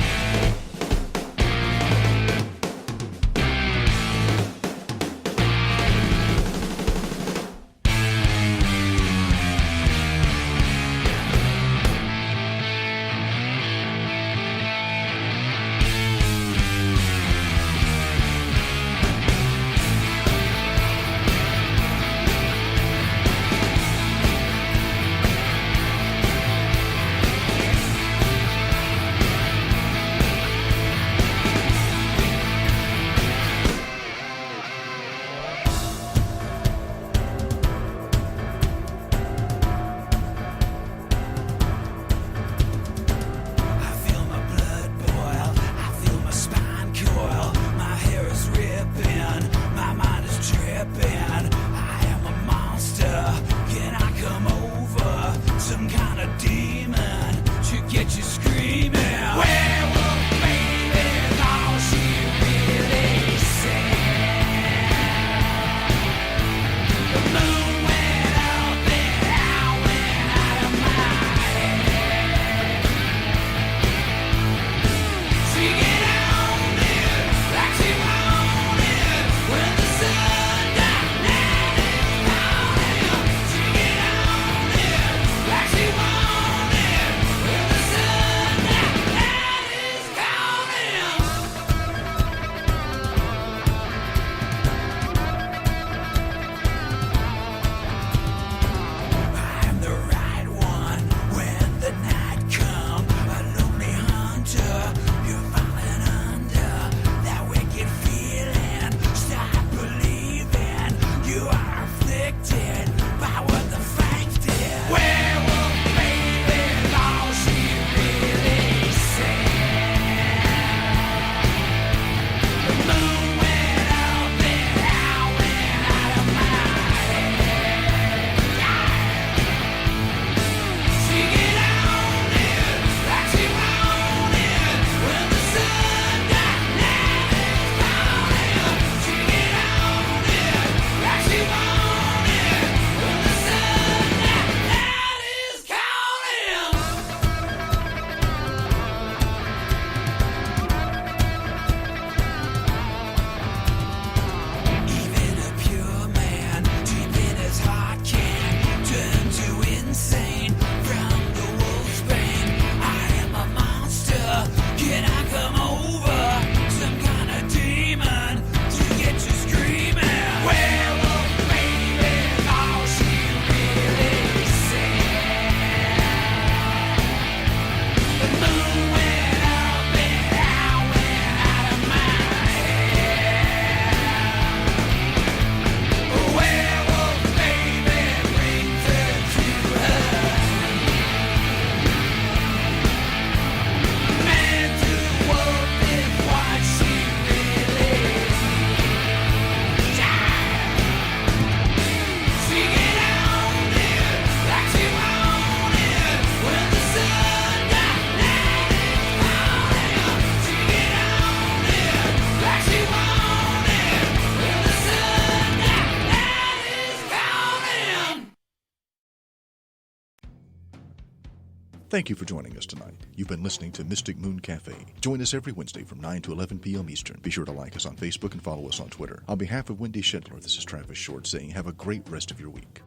Thank you for joining us tonight. You've been listening to Mystic Moon Cafe. Join us every Wednesday from 9 to 11 p.m. Eastern. Be sure to like us on Facebook and follow us on Twitter. On behalf of Wendy Schindler, this is Travis Short saying have a great rest of your week.